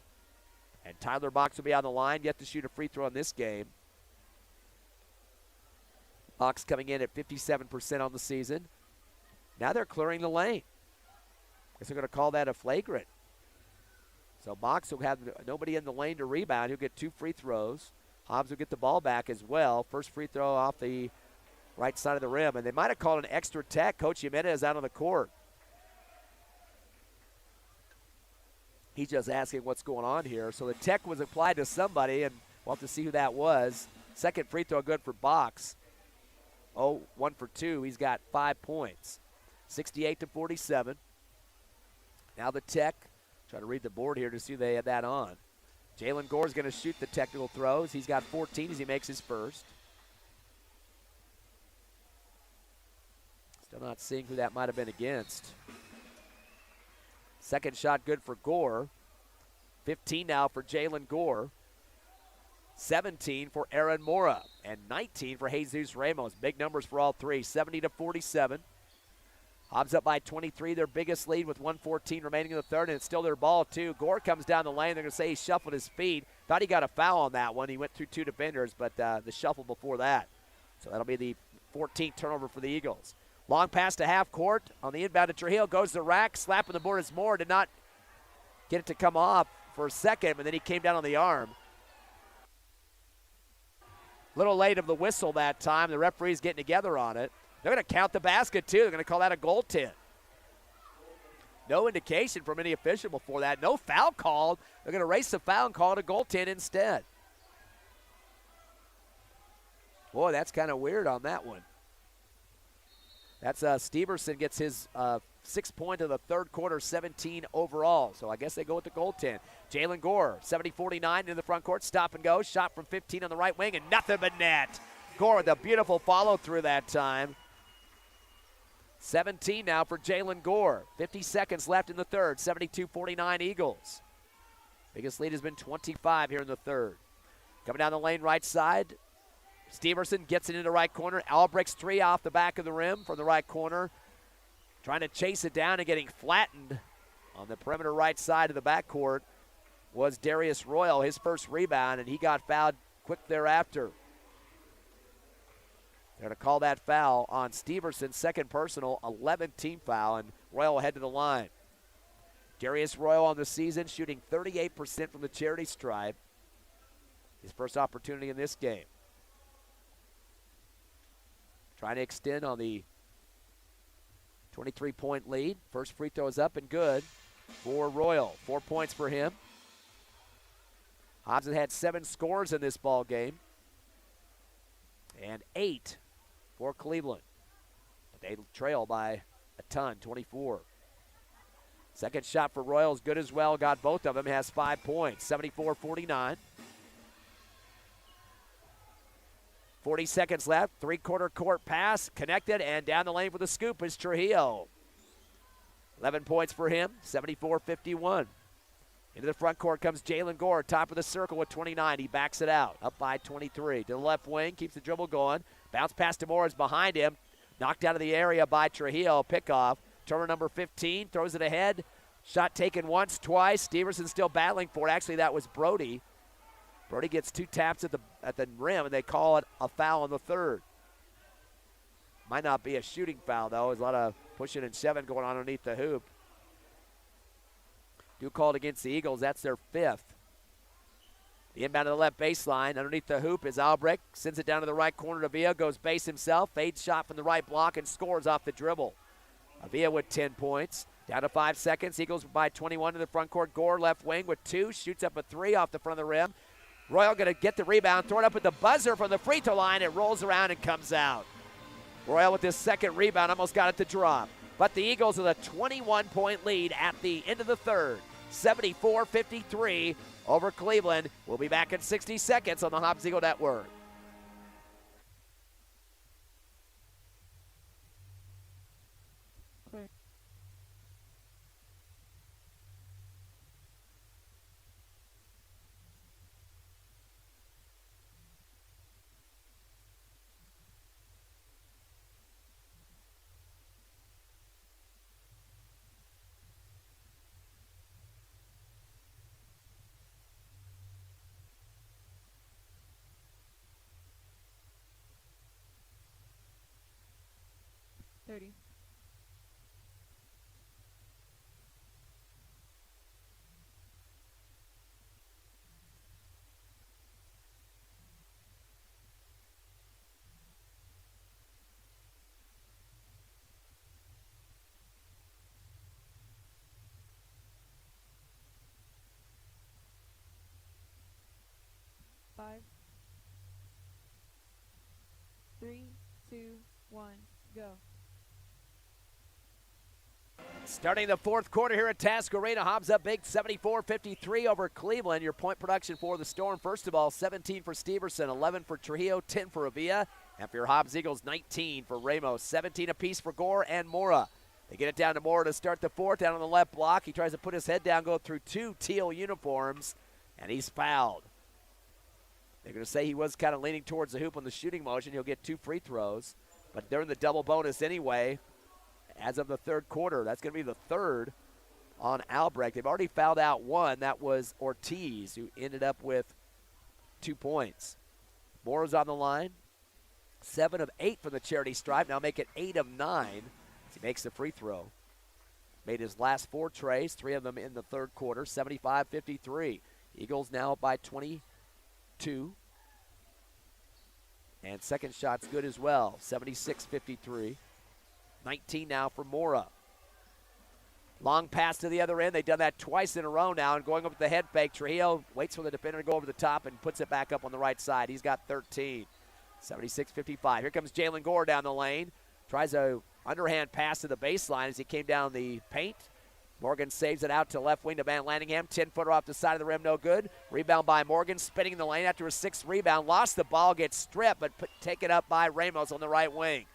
B: And Tyler Box will be on the line, yet to shoot a free throw in this game. Box coming in at 57% on the season. Now they're clearing the lane. Guess they're going to call that a flagrant. So Box will have nobody in the lane to rebound. He'll get 2 free throws. Hobbs will get the ball back as well. First free throw off the right side of the rim. And they might have called an extra tech. Coach Jimenez out on the court. He's just asking what's going on here. So the tech was applied to somebody, and we'll have to see who that was. Second free throw good for Box. 1 for 2. He's got 5 points. 68-47. Now the tech. Try to read the board here to see who they had that on. Jalen Gore's going to shoot the technical throws. He's got 14 as he makes his first. Still not seeing who that might have been against. Second shot good for Gore. 15 now for Jalen Gore. 17 for Aaron Mora. And 19 for Jesus Ramos. Big numbers for all three. 70-47. Hobbs up by 23, their biggest lead with 1:14 remaining in the third, and it's still their ball, too. Gore comes down the lane. They're going to say he shuffled his feet. Thought he got a foul on that one. He went through 2 defenders, but the shuffle before that. So that'll be the 14th turnover for the Eagles. Long pass to half court. On the inbound to Trujillo, goes the rack. Slapping the board is Moore. Did not get it to come off for a second, but then he came down on the arm. Little late of the whistle that time. The referee's getting together on it. They're going to count the basket, too. They're going to call that a goaltend. No indication from any official before that. No foul called. They're going to race the foul and call it a goaltend instead. Boy, that's kind of weird on that one. That's Steverson gets his 6-point of the third quarter, 17 overall. So I guess they go with the goaltend. Jalen Gore, 70-49 into the front court, stop and go. Shot from 15 on the right wing, and nothing but net. Gore with a beautiful follow-through that time. 17 now for Jalen Gore. 50 seconds left in the third, 72-49 Eagles. Biggest lead has been 25 here in the third. Coming down the lane right side, Steverson gets it into the right corner. Albrecht's three off the back of the rim from the right corner. Trying to chase it down and getting flattened on the perimeter right side of the backcourt was Darius Royal, his first rebound, and he got fouled quick thereafter. They're going to call that foul on Steverson, second personal, 11th team foul, and Royal will head to the line. Darius Royal on the season shooting 38% from the charity stripe. His first opportunity in this game. Trying to extend on the 23-point lead. First free throw is up and good for Royal. 4 points for him. Hobbs has had 7 scores in this ball game and 8 for Cleveland. But they trail by a ton, 24. Second shot for Royal is good as well. Got both of them. Has 5 points, 74-49. 40 seconds left. Three-quarter court pass. Connected and down the lane for the scoop is Trujillo. 11 points for him, 74-51. Into the front court comes Jalen Gore, top of the circle with 29. He backs it out, up by 23. To the left wing, keeps the dribble going. Bounce pass to Morris behind him. Knocked out of the area by Trujillo. Pickoff. Turner number 15, throws it ahead. Shot taken once, twice. Steverson still battling for it. Actually, that was Brody. Brody gets 2 taps at the rim, and they call it a foul in the third. Might not be a shooting foul, though. There's a lot of pushing and shoving going on underneath the hoop. Do call it against the Eagles. That's their 5th. The inbound to the left baseline. Underneath the hoop is Albrecht. Sends it down to the right corner to Avila. Goes base himself. Fades shot from the right block and scores off the dribble. Avila with 10 points. Down to 5 seconds. Eagles by 21 to the front court. Gore left wing with 2. Shoots up a 3 off the front of the rim. Royal going to get the rebound. Throw it up at the buzzer from the free throw line. It rolls around and comes out. Royal with his second rebound almost got it to drop. But the Eagles with a 21-point lead at the end of the third. 74-53 over Cleveland. We'll be back in 60 seconds on the Hobbs Eagle Network.
A: Clear. Thirty. Five. 3, 2, 1, go.
B: Starting the fourth quarter here at Task Arena, Hobbs up big 74-53 over Cleveland. Your point production for the Storm, first of all, 17 for Steverson, 11 for Trujillo, 10 for Avila. And for your Hobbs Eagles, 19 for Ramos, 17 apiece for Gore and Mora. They get it down to Mora to start the fourth, down on the left block. He tries to put his head down, go through 2 teal uniforms, and he's fouled. They're going to say he was kind of leaning towards the hoop on the shooting motion. He'll get 2 free throws, but they're in the double bonus anyway. As of the third quarter, that's going to be the third on Albrecht. They've already fouled out 1. That was Ortiz, who ended up with 2 points. Mora's on the line. 7 of 8 from the charity stripe. Now make it 8 of 9 as he makes the free throw. Made his last 4 trays, 3 of them in the third quarter, 75-53. Eagles now by 22. And second shot's good as well, 76-53. 19 now for Mora. Long pass to the other end. They've done that twice in a row now, and going up with the head fake. Trujillo waits for the defender to go over the top and puts it back up on the right side. He's got 13. 76-55. Here comes Jalen Gore down the lane. Tries to underhand pass to the baseline as he came down the paint. Morgan saves it out to left wing to Van Lanningham. 10-footer off the side of the rim, no good. Rebound by Morgan, spinning in the lane after a sixth rebound. Lost the ball, gets stripped, but taken up by Ramos on the right wing.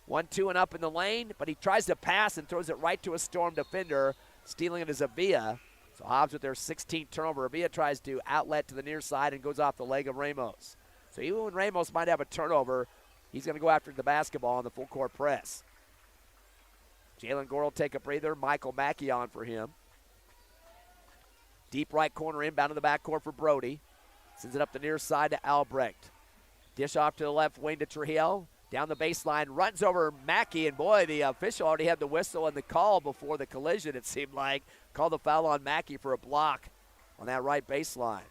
B: 1-2 and up in the lane, but he tries to pass and throws it right to a Storm defender. Stealing it is Avila. So Hobbs with their 16th turnover. Avila tries to outlet to the near side and goes off the leg of Ramos. So even when Ramos might have a turnover, he's going to go after the basketball on the full court press. Jalen Gore will take a breather. Michael Mackey on for him. Deep right corner inbound to the backcourt for Brody. Sends it up the near side to Albrecht. Dish off to the left wing to Trujillo. Down the baseline, runs over Mackey, and boy, the official already had the whistle and the call before the collision, it seemed like. Called the foul on Mackey for a block on that right baseline.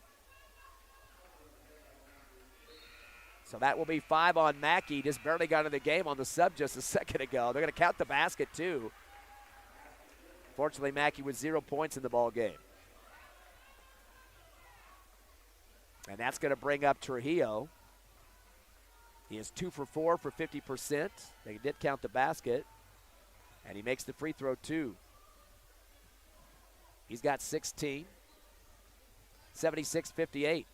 B: So that will be 5 on Mackey. Just barely got in the game on the sub just a second ago. They're going to count the basket, too. Fortunately, Mackey with 0 points in the ball game. And that's going to bring up Trujillo. He is 2 for 4 for 50%. They did count the basket. And he makes the free throw, too. He's got 16. 76-58.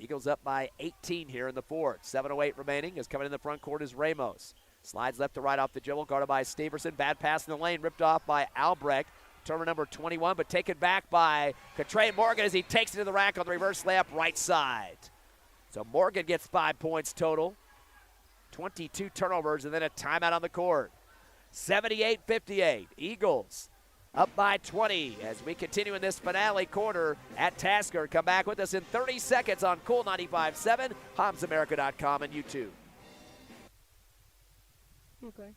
B: Eagles up by 18 here in the fourth. 7:08 remaining. Is coming in the front court is Ramos. Slides left to right off the dribble, guarded by Steverson. Bad pass in the lane, ripped off by Albrecht. Turnover number 21, but taken back by Trey Morgan as he takes it to the rack on the reverse layup right side. So Morgan gets 5 points total. 22 turnovers and then a timeout on the court. 78-58. Eagles up by 20 as we continue in this finale quarter at Tasker. Come back with us in 30 seconds on Cool 95.7, HobbsAmerica.com, and YouTube.
A: Okay.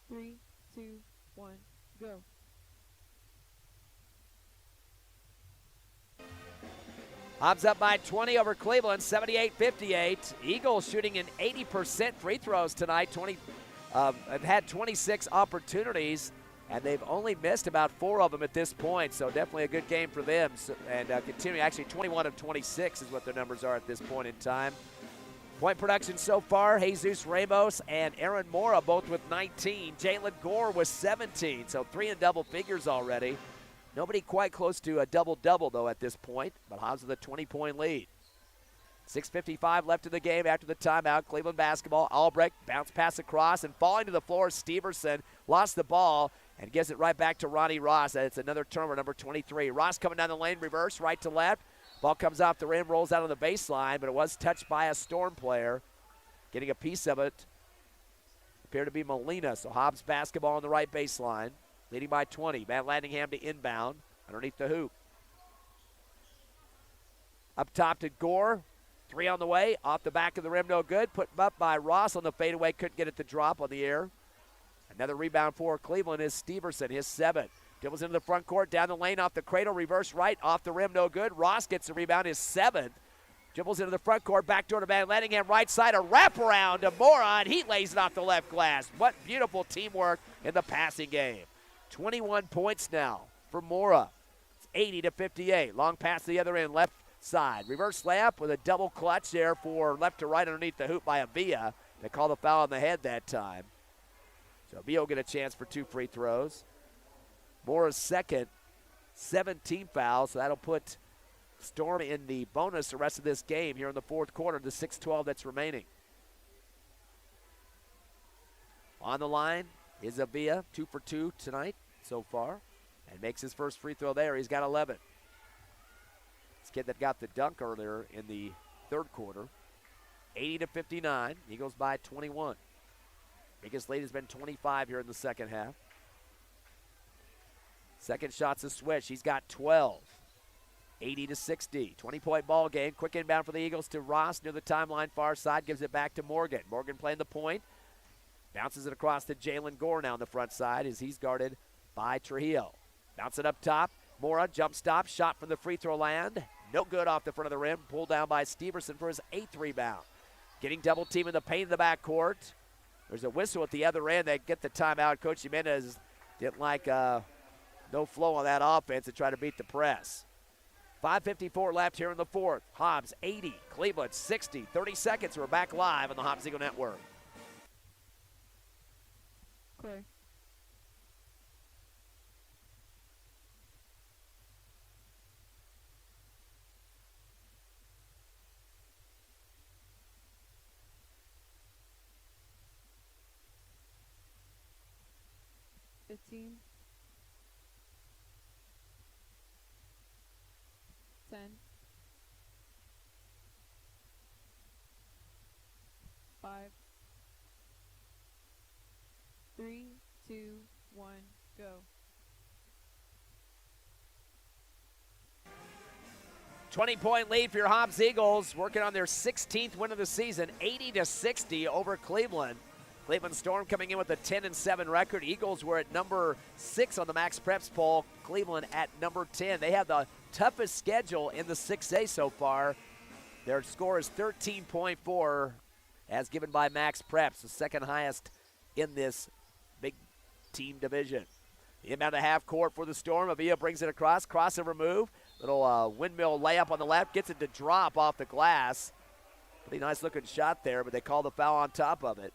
A: Three, two, one, go.
B: Hobbs up by 20 over Cleveland, 78-58. Eagles shooting in 80% free throws tonight. Have had 26 opportunities, and they've only missed about 4 of them at this point, so definitely a good game for them. So, and continuing, actually 21 of 26 is what their numbers are at this point in time. Point production so far, Jesus Ramos and Aaron Mora both with 19. Jalen Gore with 17, so 3 in double figures already. Nobody quite close to a double-double, though, at this point, but Hobbs with a 20-point lead. 6:55 left in the game after the timeout. Cleveland basketball. Albrecht bounce pass across and falling to the floor. Steverson lost the ball and gives it right back to Ronnie Ross. It's another turnover, number 23. Ross coming down the lane, reverse, right to left. Ball comes off the rim, rolls out on the baseline, but it was touched by a Storm player. Getting a piece of it appeared to be Molina. So Hobbs basketball on the right baseline, leading by 20. Van Lanningham to inbound underneath the hoop. Up top to Gore. 3 on the way, off the back of the rim, no good. Put up by Ross on the fadeaway, couldn't get it to drop on the air. Another rebound for Cleveland is Steverson, his 7th. Dribbles into the front court, down the lane, off the cradle, reverse right, off the rim, no good. Ross gets the rebound, his 7th. Dribbles into the front court, backdoor to Van Lanningham, right side, a wraparound to Mora, and he lays it off the left glass. What beautiful teamwork in the passing game. 21 points now for Mora. It's 80-58. Long pass to the other end, left side. Reverse layup with a double clutch there for left to right underneath the hoop by Avila. They call the foul on the head that time. So Avila will get a chance for 2 free throws. Mora's second, 17 fouls, so that'll put Storm in the bonus the rest of this game here in the fourth quarter, the 6:12 that's remaining. On the line is Avila, 2 for 2 tonight so far, and makes his first free throw there. He's got 11. This kid that got the dunk earlier in the third quarter. 80-59, Eagles by 21. Biggest lead has been 25 here in the second half. Second shot's a switch. He's got 12. 80-60. 20-point ball game. Quick inbound for the Eagles to Ross near the timeline far side. Gives it back to Morgan. Morgan playing the point. Bounces it across to Jalen Gore now on the front side as he's guarded by Trujillo. Bounce it up top. Mora, jump stop, shot from the free throw land. No good off the front of the rim. Pulled down by Steverson for his 8th rebound. Getting double team in the paint in the backcourt. There's a whistle at the other end. They get the timeout. Coach Jimenez didn't like no flow on that offense to try to beat the press. 5:54 left here in the fourth. Hobbs 80, Cleveland 60. 30 seconds. We're back live on the Hobbs Eagle Network.
A: Clear. Fifteen. 10. 5. 3, 2, 1, go.
B: Point lead for your Hobbs Eagles, working on their 16th win of the season, 80-60 over Cleveland. Cleveland Storm coming in with a 10-7 record. Eagles were at number 6 on the Max Preps poll. Cleveland at number 10. They have the toughest schedule in the 6A so far. Their score is 13.4 as given by Max Preps, the second highest in this big team division. The inbound to half court for the Storm. Avila brings it across. Crossover move. Little windmill layup on the left. Gets it to drop off the glass. Pretty nice looking shot there, but they call the foul on top of it.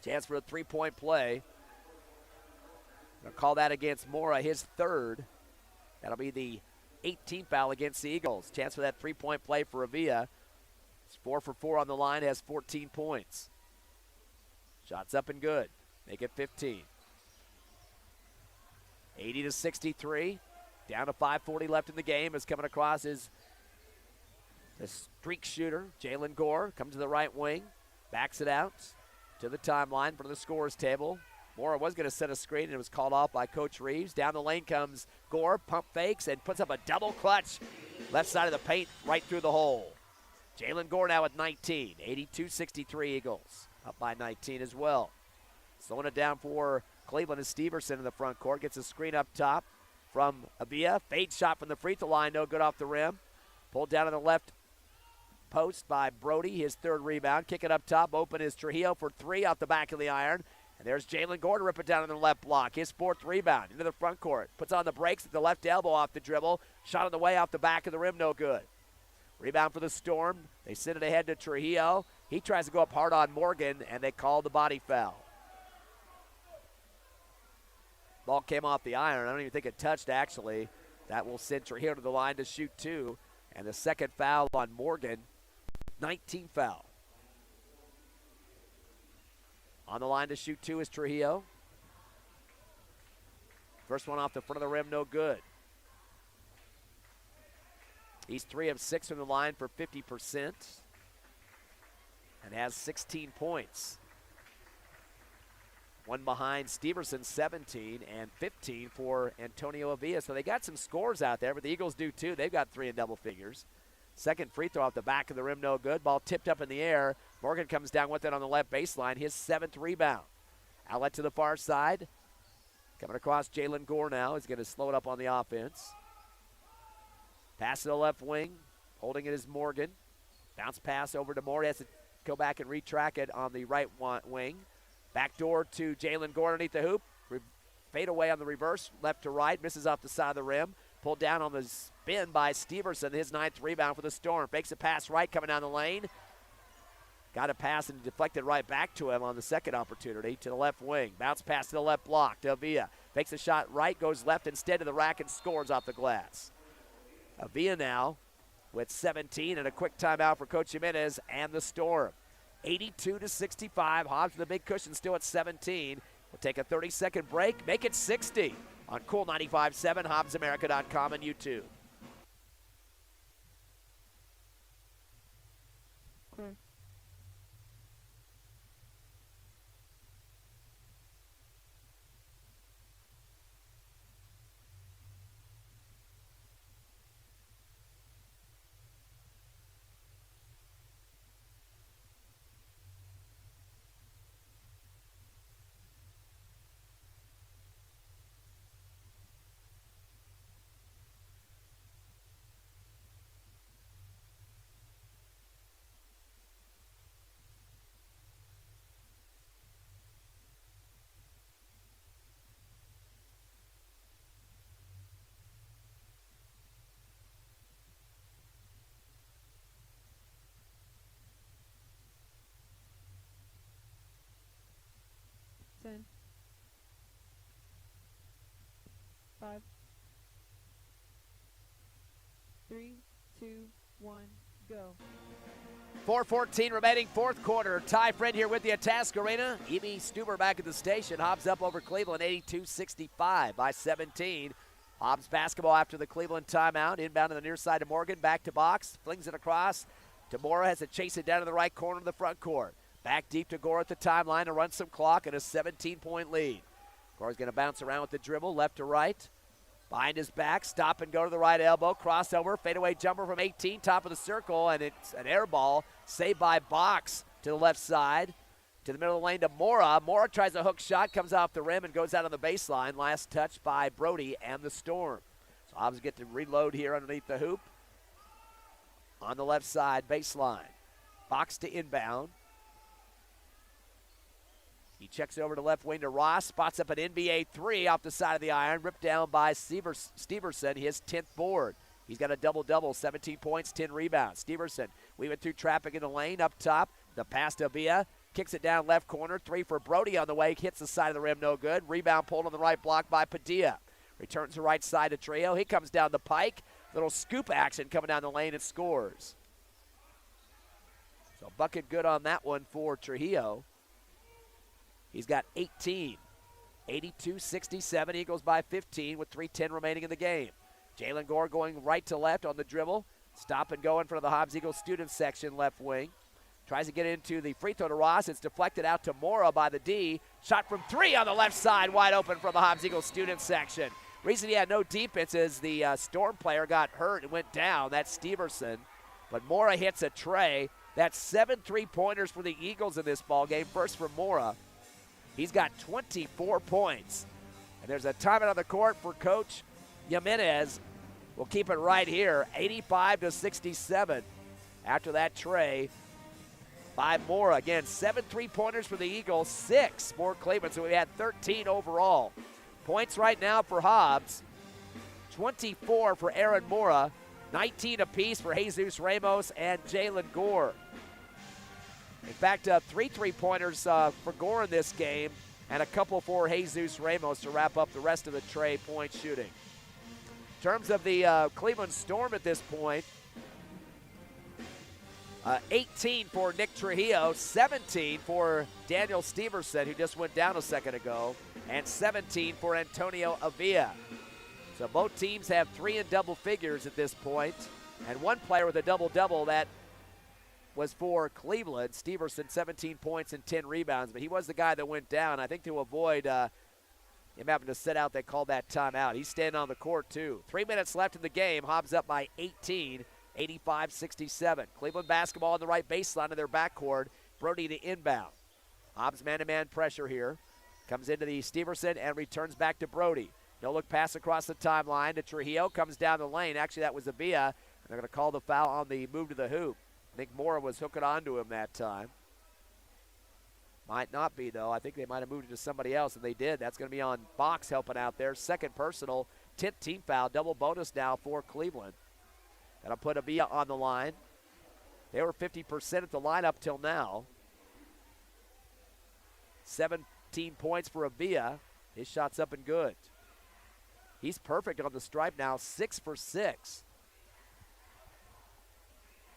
B: Chance for a three-point play. They'll call that against Mora, his 3rd. That'll be the 18th foul against the Eagles. Chance for that three-point play for Avila. He's 4 for 4 on the line, has 14 points. Shots up and good. Make it 15. 80-63. Down to 5:40 left in the game. Is coming across is the streak shooter, Jalen Gore. Comes to the right wing. Backs it out to the timeline for the scores table. Mora was going to set a screen and it was called off by Coach Reeves. Down the lane comes Gore, pump fakes, and puts up a double clutch. Left side of the paint, right through the hole. Jalen Gore now with 19. 82-63 Eagles. Up by 19 as well. Slowing it down for Cleveland is Steverson in the front court. Gets a screen up top from Avila. Fade shot from the free throw line, no good off the rim. Pulled down on the left post by Brody, his 3rd rebound. Kick it up top, open is Trujillo for 3 off the back of the iron. And there's Jalen Gore to rip it down on the left block. His 4th rebound into the front court. Puts on the brakes at the left elbow off the dribble. Shot on the way off the back of the rim, no good. Rebound for the Storm. They send it ahead to Trujillo. He tries to go up hard on Morgan, and they call the body foul. Ball came off the iron. I don't even think it touched, actually. That will send Trujillo to the line to shoot 2. And the second foul on Morgan, 19 foul. On the line to shoot 2 is Trujillo. First one off the front of the rim, no good. He's 3 of 6 from the line for 50% and has 16 points. One behind Steverson, 17, and 15 for Antonio Avila. So they got some scores out there, but the Eagles do too. They've got 3 in double figures. Second free throw off the back of the rim, no good. Ball tipped up in the air. Morgan comes down with it on the left baseline, his 7th rebound. Outlet to the far side. Coming across Jalen Gore now. He's going to slow it up on the offense. Pass to the left wing. Holding it is Morgan. Bounce pass over to Moore. He has to go back and retrack it on the right wing. Backdoor to Jalen Gore underneath the hoop. Fade away on the reverse, left to right. Misses off the side of the rim. Pulled down on the spin by Steverson, his 9th rebound for the Storm. Fakes a pass right coming down the lane. Got a pass and deflected right back to him on the second opportunity to the left wing. Bounce pass to the left block to Avila. Fakes a shot right, goes left instead to the rack and scores off the glass. Avila now with 17 and a quick timeout for Coach Jimenez and the Storm. 82-65. Hobbs with a big cushion still at 17. We'll take a 30-second break, make it 60 on Cool 95.7, HobbsAmerica.com, and YouTube.
A: Clear. 5, 3, 2, 1, go.
B: 4:14 remaining, fourth quarter. Ty Fred here with you at Task Arena. E.B. Stuber back at the station. Hobbs up over Cleveland, 82-65 by 17. Hobbs basketball after the Cleveland timeout. Inbound to the near side of Morgan. Back to box. Flings it across. Demora has to chase it down to the right corner of the front court. Back deep to Gore at the timeline to run some clock and a 17-point lead. Gore's going to bounce around with the dribble, left to right. Behind his back, stop and go to the right elbow, crossover, fadeaway jumper from 18, top of the circle, and it's an air ball, saved by Box to the left side, to the middle of the lane to Mora. Mora tries a hook shot, comes off the rim and goes out on the baseline. Last touch by Brody and the Storm. So Hobbs get to reload here underneath the hoop. On the left side, baseline. Box to inbound. He checks over to left wing to Ross, spots up an NBA three off the side of the iron, ripped down by Steverson, his 10th board. He's got a double-double, 17 points, 10 rebounds. Steverson weaving through traffic in the lane, up top, the pass to Villa, kicks it down left corner, three for Brody on the way, hits the side of the rim, no good. Rebound pulled on the right block by Padilla. Returns to right side to Trio, he comes down the pike, little scoop action coming down the lane and scores. So bucket good on that one for Trujillo. He's got 18, 82-67, Eagles by 15 with 3:10 remaining in the game. Jalen Gore going right to left on the dribble. Stop and go in front of the Hobbs Eagles student section left wing. Tries to get into the free throw to Ross. It's deflected out to Mora by the D. Shot from three on the left side, wide open from the Hobbs Eagles student section. Reason he had no defense is the Storm player got hurt and went down. That's Steverson. But Mora hits a tray. That's 7 3-pointers for the Eagles in this ball game. First for Mora. He's got 24 points. And there's a timeout on the court for Coach Jimenez. We'll keep it right here, 85-67. After that tray by Mora. Again, 7 3-pointers for the Eagles, 6 for Cleveland. So we had 13 overall. Points right now for Hobbs, 24 for Aaron Mora, 19 apiece for Jesus Ramos and Jalen Gore. In fact, 3 3-pointers for Gore in this game and a couple for Jesus Ramos to wrap up the rest of the tray point shooting. In terms of the Cleveland Storm at this point, 18 for Nick Trujillo, 17 for Daniel Steverson, who just went down a second ago, and 17 for Antonio Avila. So both teams have 3 in double figures at this point, and one player with a double-double that was for Cleveland. Steverson, 17 points and 10 rebounds, but he was the guy that went down. I think to avoid him having to sit out, they called that timeout. He's standing on the court, too. 3 minutes left in the game. Hobbs up by 18, 85-67. Cleveland basketball on the right baseline of their backcourt. Brody to inbound. Hobbs man-to-man pressure here. Comes into the Steverson and returns back to Brody. No-look pass across the timeline to Trujillo. Comes down the lane. Actually, that was Avila. And they're going to call the foul on the move to the hoop. I think Mora was hooking onto him that time. Might not be, though. I think they might have moved it to somebody else, and they did. That's going to be on Box helping out there. Second personal, 10th team foul. Double bonus now for Cleveland. That'll put Avila on the line. They were 50% at the line up till now. 17 points for Avila. His shot's up and good. He's perfect on the stripe now, 6 for 6.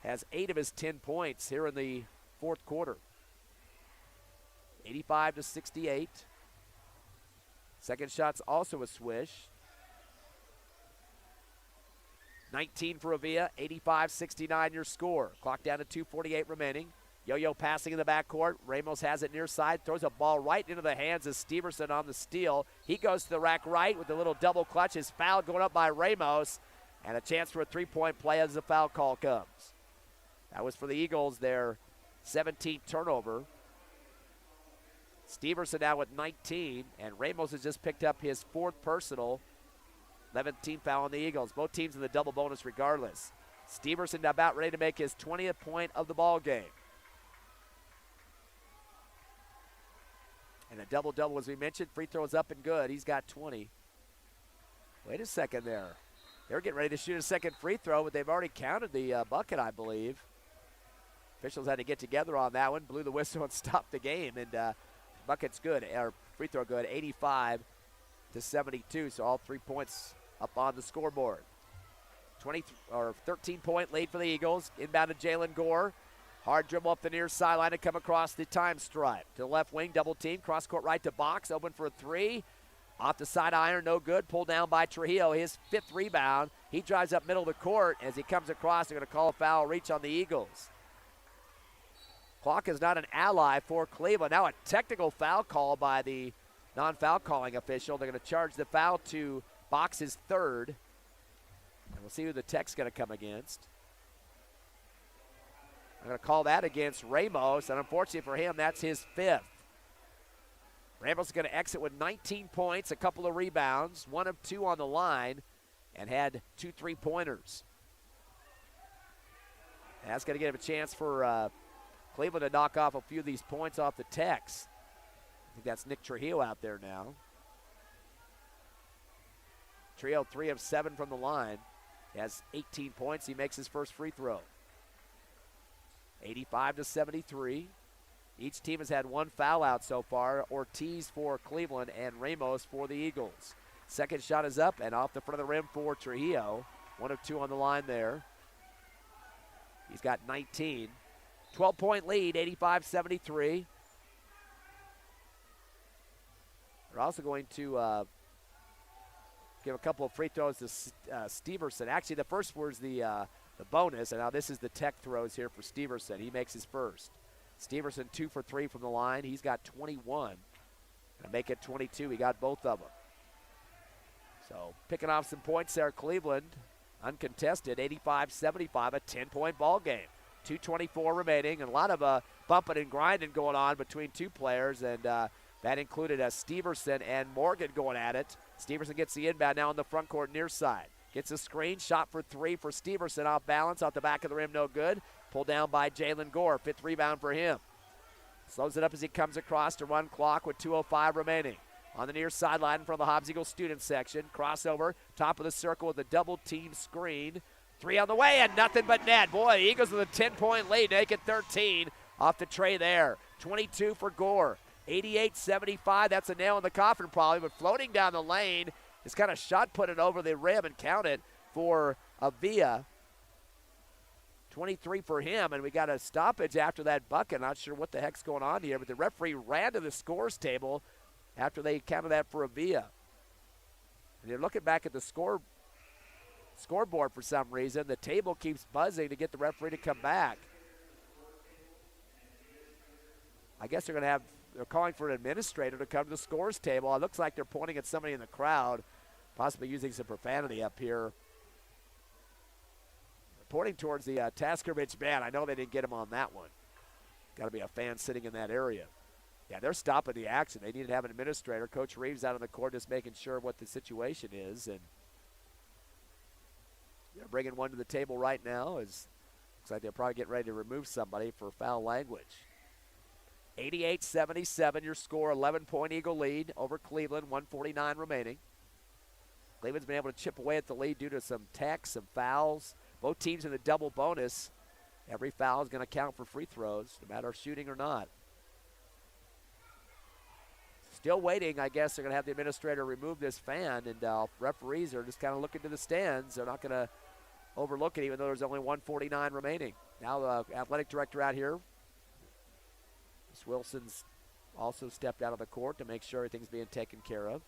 B: Has 8 of his 10 points here in the fourth quarter. 85-68. Second shot's also a swish. 19 for Avila, 85-69 your score. Clock down to 2:48 remaining. Yo-yo passing in the backcourt. Ramos has it near side, throws a ball right into the hands of Steverson on the steal. He goes to the rack right with a little double clutch. His foul going up by Ramos, and a chance for a three-point play as the foul call comes. That was for the Eagles, their 17th turnover. Steverson now with 19, and Ramos has just picked up his 4th personal. 11th team foul on the Eagles. Both teams in the double bonus regardless. Steverson about ready to make his 20th point of the ball game. And a double-double, as we mentioned. Free throws up and good. He's got 20. Wait a second there. They're getting ready to shoot a second free throw, but they've already counted the bucket, I believe. Officials had to get together on that one, blew the whistle and stopped the game. And bucket's good, or free throw good, to 72, so all 3 points up on the scoreboard. 13-point lead for the Eagles. Inbound to Jalen Gore. Hard dribble up the near sideline to come across the time stripe. To the left wing, double team, cross court right to Box, open for a three. Off the side iron, no good. Pulled down by Trujillo, his 5th rebound. He drives up middle of the court. As he comes across, they're going to call a foul reach on the Eagles. Clock is not an ally for Cleveland. Now a technical foul call by the non-foul calling official. They're going to charge the foul to Box's 3rd. And we'll see who the tech's going to come against. I'm going to call that against Ramos, and unfortunately for him, that's his 5th. Ramos is going to exit with 19 points, a couple of rebounds, 1 of 2 on the line, and had 2 3-pointers. That's going to give him a chance for Cleveland to knock off a few of these points off the Tex. I think that's Nick Trujillo out there now. Trujillo 3 of 7 from the line. He has 18 points. He makes his first free throw. 85-73. Each team has had 1 foul out so far. Ortiz for Cleveland and Ramos for the Eagles. Second shot is up and off the front of the rim for Trujillo. 1 of 2 on the line there. He's got 19. 12-point lead, 85-73. They're also going to give a couple of free throws to Steverson. Actually, the first was the bonus, and now this is the tech throws here for Steverson. He makes his first. Steverson 2 for 3 from the line. He's got 21. Gonna make it 22. He got both of them. So picking off some points there, Cleveland, uncontested, 85-75, a 10-point ball game. 2:24 remaining, and a lot of bumping and grinding going on between 2 players, and that included Steverson and Morgan going at it. Steverson gets the inbound now on the front court near side. Gets a screen, shot for 3 for Steverson, off balance, off the back of the rim, no good. Pulled down by Jalen Gore, 5th rebound for him. Slows it up as he comes across to run clock with 2:05 remaining. On the near sideline from the Hobbs Eagles student section. Crossover, top of the circle with a double team screen. 3 on the way and nothing but net. Boy, the Eagles with a 10-point lead, make it 13 off the tray there. 22 for Gore. 88-75, that's a nail in the coffin probably, but floating down the lane, is kind of shot put it over the rim and counted for Avila. 23 for him, and we got a stoppage after that bucket. Not sure what the heck's going on here, but the referee ran to the scores table after they counted that for Avila. And you're looking back at the scoreboard for some reason. The table keeps buzzing to get the referee to come back. I guess they're calling for an administrator to come to the scores table. It looks like they're pointing at somebody in the crowd, possibly using some profanity up here. Pointing towards the Taskovich band. I know they didn't get him on that one. Got to be a fan sitting in that area. Yeah, they're stopping the action. They need to have an administrator. Coach Reeves out on the court just making sure what the situation is. And they're bringing one to the table right now. Looks like they're probably getting ready to remove somebody for foul language. 88-77, your score, 11-point Eagle lead over Cleveland, 1:49 remaining. Cleveland's been able to chip away at the lead due to some techs, some fouls. Both teams in the double bonus. Every foul is going to count for free throws, no matter shooting or not. Still waiting. I guess they're going to have the administrator remove this fan, and referees are just kind of looking to the stands. They're not going to overlook it, even though there's only 1:49 remaining. Now the athletic director out here, Ms. Wilson's also stepped out of the court to make sure everything's being taken care of.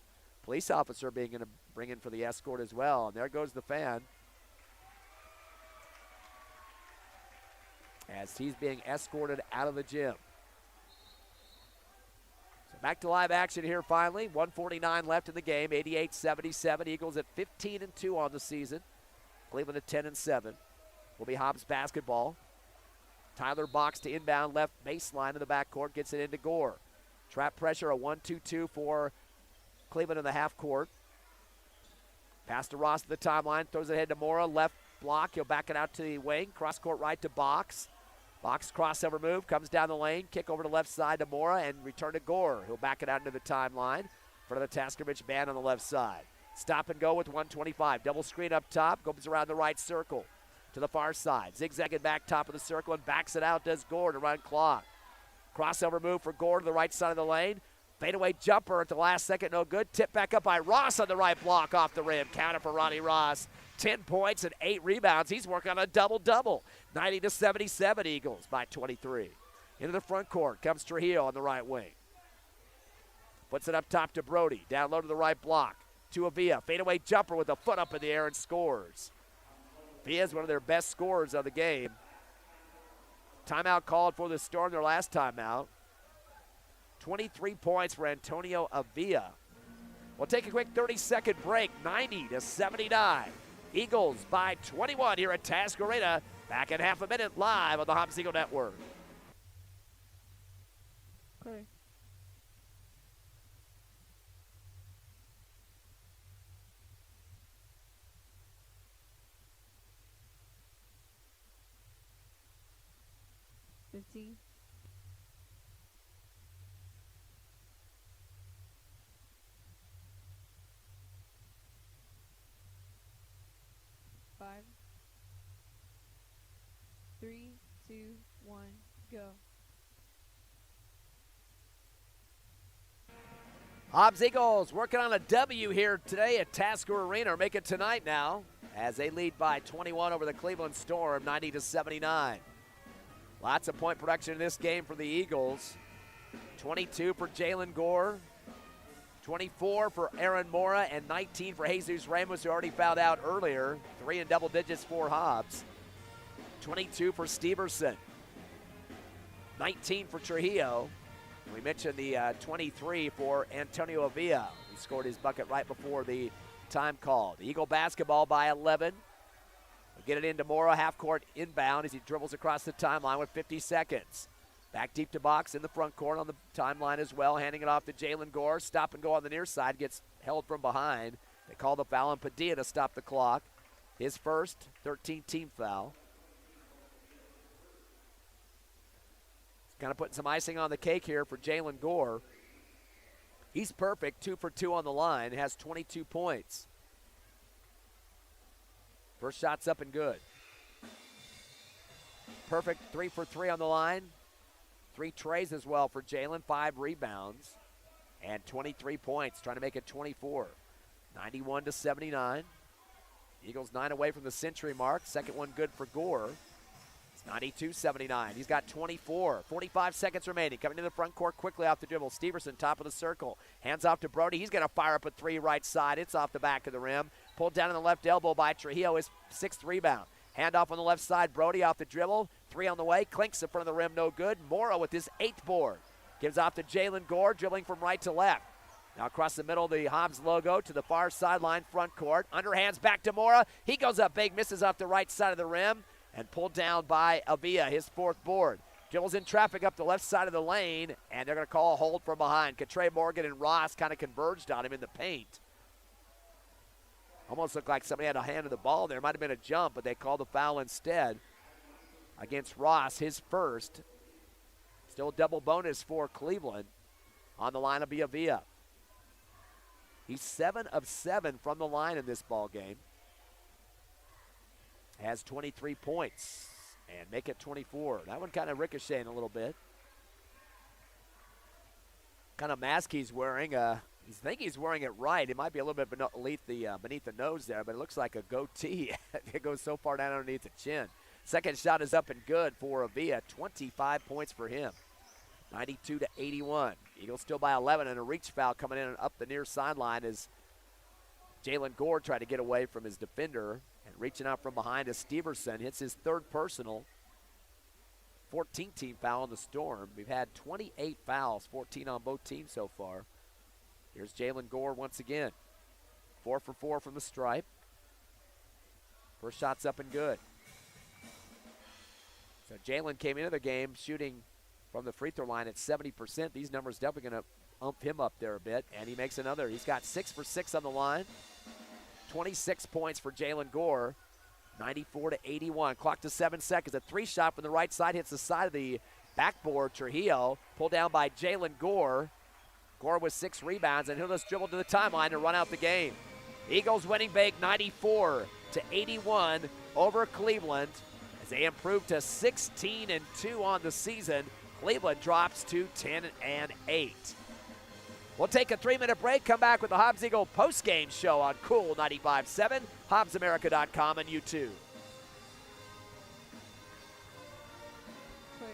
B: Police officer being going to bring in for the escort as well, and there goes the fan. As he's being escorted out of the gym. So back to live action here finally. 1:49 left in the game, 88-77. Eagles at 15-2 on the season. Cleveland at 10-7. Will be Hobbs basketball. Tyler Box to inbound left baseline in the backcourt, gets it into Gore. Trap pressure, a 1-2-2 for Cleveland in the half court. Pass to Ross to the timeline, throws it ahead to Mora, left block. He'll back it out to the wing, cross court right to Box. Box crossover move, comes down the lane, kick over to left side to Mora, and return to Gore. He'll back it out into the timeline. In front of the Taskovich band on the left side. Stop and go with 1:25. Double screen up top, goes around the right circle to the far side. Zigzagging back top of the circle and backs it out, does Gore to run clock. Crossover move for Gore to the right side of the lane. Fadeaway jumper at the last second, no good. Tip back up by Ross on the right block off the rim. Counter for Ronnie Ross. 10 points and 8 rebounds. He's working on a double-double. 90-77 Eagles by 23. Into the front court comes Trujillo on the right wing. Puts it up top to Brody. Down low to the right block. To Avila. Fadeaway jumper with a foot up in the air and scores. Avila is one of their best scorers of the game. Timeout called for the Storm their last timeout. 23 points for Antonio Avila. We'll take a quick 30-second break. 90-79. Eagles by 21 here at Task Arena. Back in half a minute live on the Hobbs Eagle Network.
A: Okay. $15. 5, 3, 2, 1, go.
B: Hobbs Eagles working on a W here today at Tasker Arena, or make it tonight now, as they lead by 21 over the Cleveland Storm, 90-79. Lots of point production in this game for the Eagles. 22 for Jalen Gore, 24 for Aaron Mora, and 19 for Jesus Ramos, who already fouled out earlier. 3 in double digits for Hobbs. 22 for Steverson. 19 for Trujillo. We mentioned the 23 for Antonio Avila, who scored his bucket right before the time called. Eagle basketball by 11. We'll get it into Mora, half-court inbound as he dribbles across the timeline with 50 seconds. Back deep to box in the front court on the timeline as well, handing it off to Jalen Gore. Stop and go on the near side, gets held from behind. They call the foul on Padilla to stop the clock. His first 13-team foul. Kind of putting some icing on the cake here for Jalen Gore. He's perfect, 2 for 2 on the line, has 22 points. First shot's up and good. Perfect 3 for 3 on the line. 3 trays as well for Jalen, 5 rebounds, and 23 points, trying to make it 24. 91-79. Eagles 9 away from the century mark. Second one good for Gore. It's 92-79. He's got 24. 45 seconds remaining. Coming to the front court quickly off the dribble. Steverson, top of the circle. Hands off to Brody. He's going to fire up a 3 right side. It's off the back of the rim. Pulled down on the left elbow by Trujillo. His 6th rebound. Handoff on the left side. Brody off the dribble. 3 on the way. Clinks in front of the rim. No good. Mora with his 8th board. Gives off to Jalen Gore, dribbling from right to left. Now across the middle, the Hobbs logo to the far sideline front court. Underhands back to Mora. He goes up big. Misses off the right side of the rim. And pulled down by Avila, his 4th board. Dribbles in traffic up the left side of the lane, and they're going to call a hold from behind. Katre Morgan and Ross kind of converged on him in the paint. Almost looked like somebody had a hand of the ball there. Might have been a jump, but they called the foul instead against Ross, his first. Still a double bonus for Cleveland on the line of Avila. He's 7 of 7 from the line in this ball game. Has 23 points and make it 24. That one kind of ricocheting a little bit. Kind of mask he's wearing. I think he's wearing it right. It might be a little bit beneath the nose there, but it looks like a goatee. It goes so far down underneath the chin. Second shot is up and good for Avila. 25 points for him. 92-81. Eagles still by 11, and a reach foul coming in and up the near sideline as Jalen Gore tried to get away from his defender. And reaching out from behind is Steverson. Hits his 3rd personal. 14-team foul on the Storm. We've had 28 fouls, 14 on both teams so far. Here's Jalen Gore once again. 4 for 4 from the stripe. First shot's up and good. So Jalen came into the game shooting from the free throw line at 70%. These numbers definitely going to ump him up there a bit. And he makes another. He's got 6 for 6 on the line. 26 points for Jalen Gore, 94-81. Clock to 7 seconds. A 3 shot from the right side hits the side of the backboard. Trujillo pulled down by Jalen Gore. Gore with 6 rebounds, and he'll just dribble to the timeline to run out the game. Eagles winning big, 94-81 over Cleveland as they improve to 16-2 on the season. Cleveland drops to 10-8. We'll take a 3-minute break, come back with the Hobbs Eagle post-game show on Cool 95.7, HobbsAmerica.com, and YouTube.
A: Clear.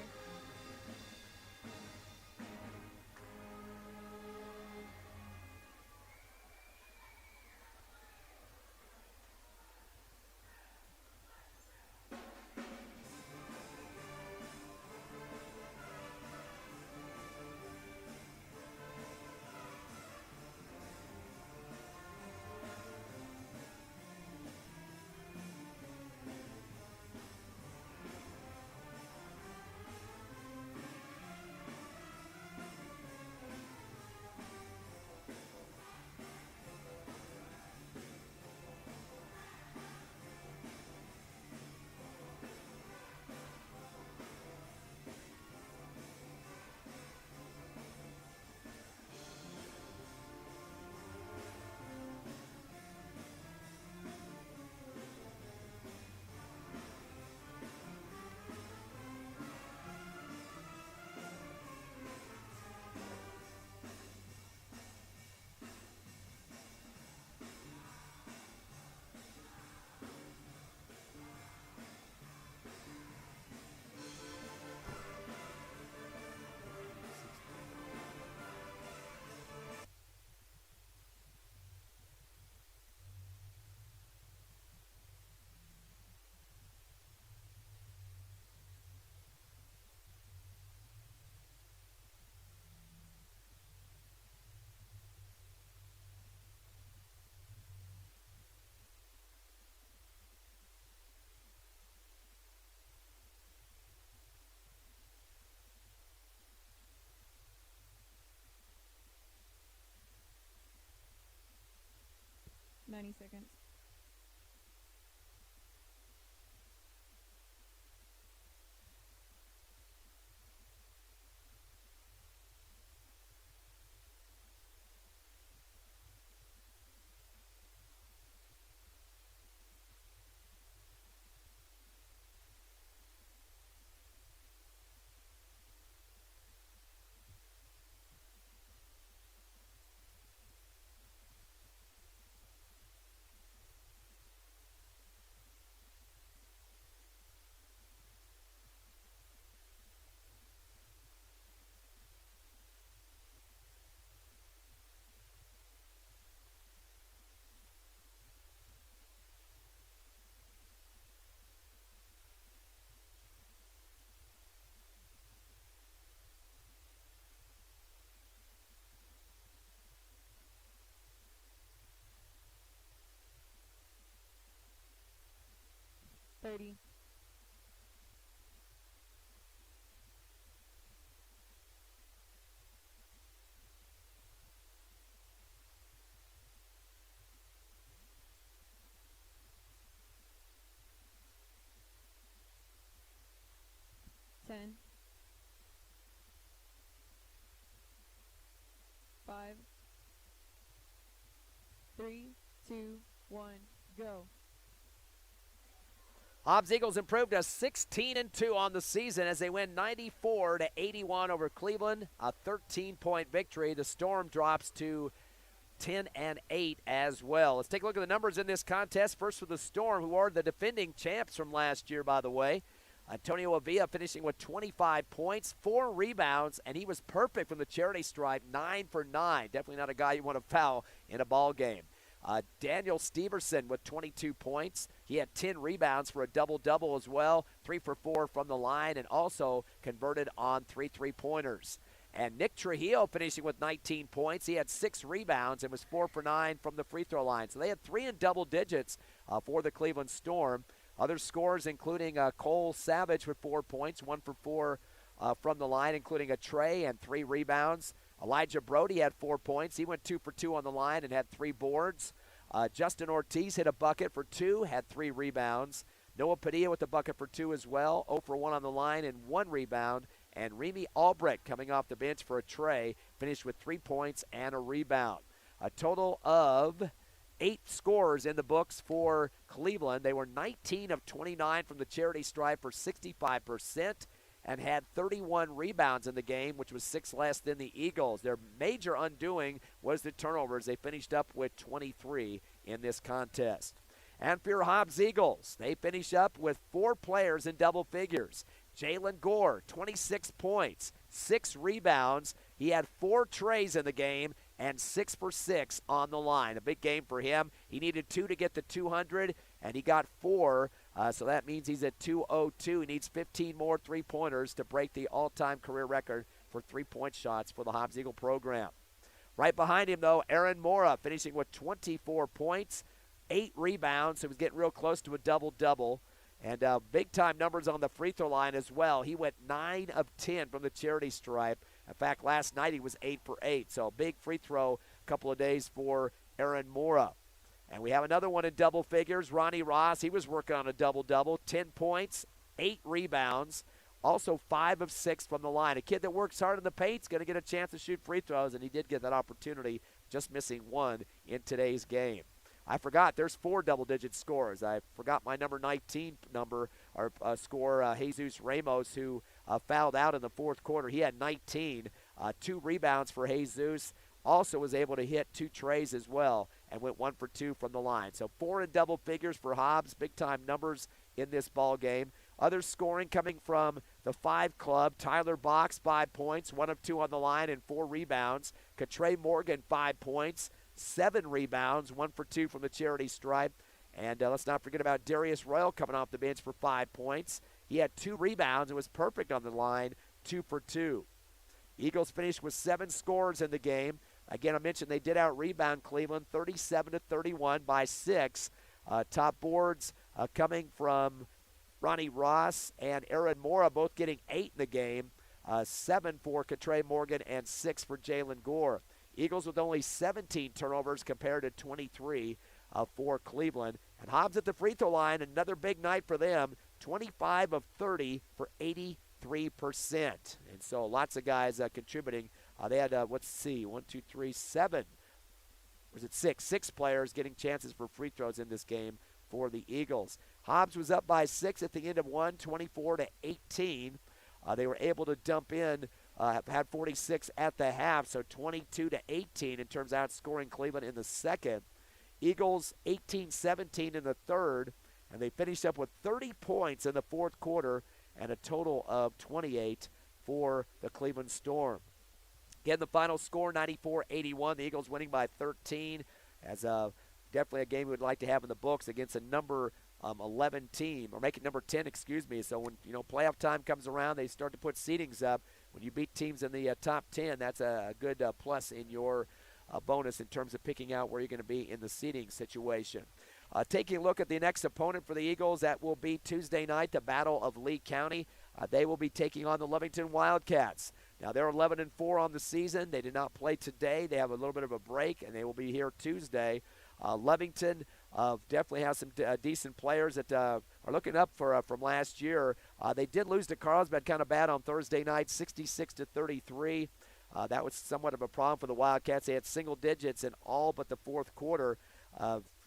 A: Ninety seconds. $30. 10. 5. 3, 2, 1, go.
B: Hobbs Eagles improved to 16-2 on the season as they win 94-81 over Cleveland, a 13-point victory. The Storm drops to 10-8 as well. Let's take a look at the numbers in this contest. First for the Storm, who are the defending champs from last year, by the way. Antonio Avila finishing with 25 points, 4 rebounds, and he was perfect from the charity stripe, 9 for 9. Definitely not a guy you want to foul in a ball game. Daniel Steverson with 22 points. He had 10 rebounds for a double-double as well, 3 for 4 from the line, and also converted on 3 3-pointers. And Nick Trujillo finishing with 19 points. He had 6 rebounds and was 4 for 9 from the free throw line. So they had 3 in double digits for the Cleveland Storm. Other scores including Cole Savage with 4 points, 1 for 4 from the line, including a tray and 3 rebounds. Elijah Brody had 4 points. He went 2 for 2 on the line and had 3 boards. Justin Ortiz hit a bucket for 2, had 3 rebounds. Noah Padilla with a bucket for 2 as well, 0 for 1 on the line and 1 rebound. And Remy Albrecht coming off the bench for a tray, finished with 3 points and a rebound. A total of 8 scores in the books for Cleveland. They were 19 of 29 from the charity stripe for 65%. and had 31 rebounds in the game, which was 6 less than the Eagles. Their major undoing was the turnovers. They finished up with 23 in this contest. And for your Hobbs Eagles, they finish up with 4 players in double figures. Jalen Gore, 26 points, 6 rebounds. He had 4 trays in the game and 6 for 6 on the line. A big game for him. He needed 2 to get to 200, and he got 4. So that means he's at 202. He needs 15 more three-pointers to break the all-time career record for three-point shots for the Hobbs Eagle program. Right behind him, though, Aaron Mora finishing with 24 points, 8 rebounds. So he was getting real close to a double-double. And big-time numbers on the free throw line as well. He went 9 of 10 from the charity stripe. In fact, last night he was 8 for 8. So big free throw couple of days for Aaron Mora. And we have another one in double figures. Ronnie Ross, he was working on a double-double. 10 points, 8 rebounds. Also 5 of 6 from the line. A kid that works hard in the paint is going to get a chance to shoot free throws, and he did get that opportunity, just missing 1 in today's game. I forgot there's 4 double-digit scores. I forgot my number 19 number, or scorer, Jesus Ramos, who fouled out in the fourth quarter. He had 19, 2 rebounds for Jesus. Also was able to hit 2 trays as well and went 1 for 2 from the line. So 4 in double figures for Hobbs, big-time numbers in this ball game. Other scoring coming from the 5 club. Tyler Box, 5 points, 1 of 2 on the line and 4 rebounds. Katre Morgan, 5 points, 7 rebounds, 1 for 2 from the charity stripe. And let's not forget about Darius Royal coming off the bench for 5 points. He had 2 rebounds and was perfect on the line, 2 for 2. Eagles finished with 7 scores in the game. Again, I mentioned they did out-rebound Cleveland 37-31 by 6. Top boards coming from Ronnie Ross and Aaron Mora, both getting 8 in the game. 7 for Katre Morgan and 6 for Jalen Gore. Eagles with only 17 turnovers compared to 23 for Cleveland. And Hobbs at the free throw line, another big night for them. 25 of 30 for 83%. And so lots of guys contributing. They had, 7. Or is it 6? 6 players getting chances for free throws in this game for the Eagles. Hobbs was up by 6 at the end of one, 24-18. They were able to dump in, had 46 at the half, so 22-18 in terms of outscoring Cleveland in the second. Eagles 18-17 in the third, and they finished up with 30 points in the fourth quarter and a total of 28 for the Cleveland Storm. Again, the final score, 94-81. The Eagles winning by 13, as definitely a game we would like to have in the books against a number 11 team, or make it number 10, excuse me. So when playoff time comes around, they start to put seedings up. When you beat teams in the top 10, that's a good plus in your bonus in terms of picking out where you're going to be in the seeding situation. Taking a look at the next opponent for the Eagles, that will be Tuesday night, the Battle of Lee County. They will be taking on the Lovington Wildcats. Now, they're 11-4 on the season. They did not play today. They have a little bit of a break, and they will be here Tuesday. Lovington definitely has some decent players that are looking up for from last year. They did lose to Carlsbad kind of bad on Thursday night, 66-33. That was somewhat of a problem for the Wildcats. They had single digits in all but the fourth quarter.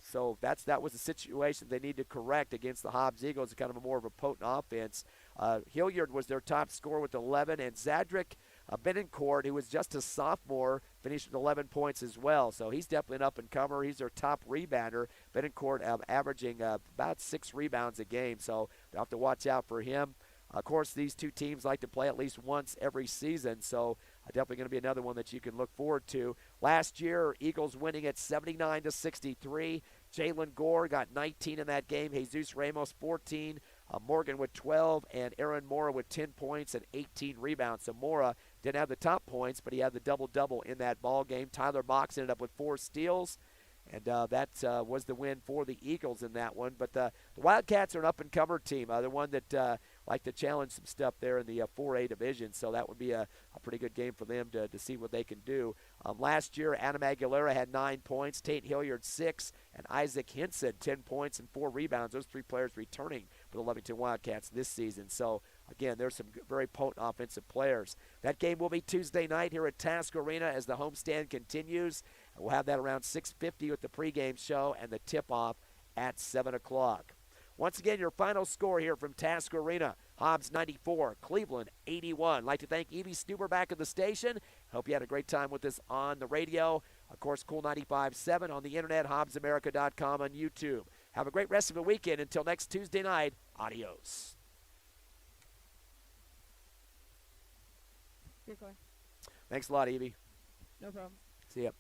B: So that was the situation they need to correct against the Hobbs Eagles, kind of a more of a potent offense. Hilliard was their top scorer with 11, and Zadrick Benincourt, who was just a sophomore, finished with 11 points as well. So he's definitely an up-and-comer. He's their top rebounder. Benincourt averaging about 6 rebounds a game, so they'll have to watch out for him. Of course, these two teams like to play at least once every season, so definitely going to be another one that you can look forward to. Last year, Eagles winning at 79-63. Jalen Gore got 19 in that game. Jesus Ramos 14. Morgan with 12, and Aaron Mora with 10 points and 18 rebounds. So Mora didn't have the top points, but he had the double-double in that ball game. Tyler Box ended up with 4 steals, and that was the win for the Eagles in that one. But the Wildcats are an up-and-comer team. They're one that like to challenge some stuff there in the 4A division, so that would be a pretty good game for them to see what they can do. Last year, Adam Aguilera had 9 points, Tate Hilliard 6, and Isaac Henson 10 points and 4 rebounds. Those 3 players returning for the Lovington Wildcats this season. So, again, there's some very potent offensive players. That game will be Tuesday night here at Task Arena as the homestand continues. We'll have that around 6:50 with the pregame show and the tip-off at 7 o'clock. Once again, your final score here from Task Arena. Hobbs 94, Cleveland 81. I'd like to thank Evie Stuber back at the station. Hope you had a great time with us on the radio. Of course, Cool 95.7 on the internet, HobbsAmerica.com on YouTube. Have a great rest of the weekend. Until next Tuesday night, adios.
A: Good call.
B: Thanks a lot, Evie.
A: No problem.
B: See ya.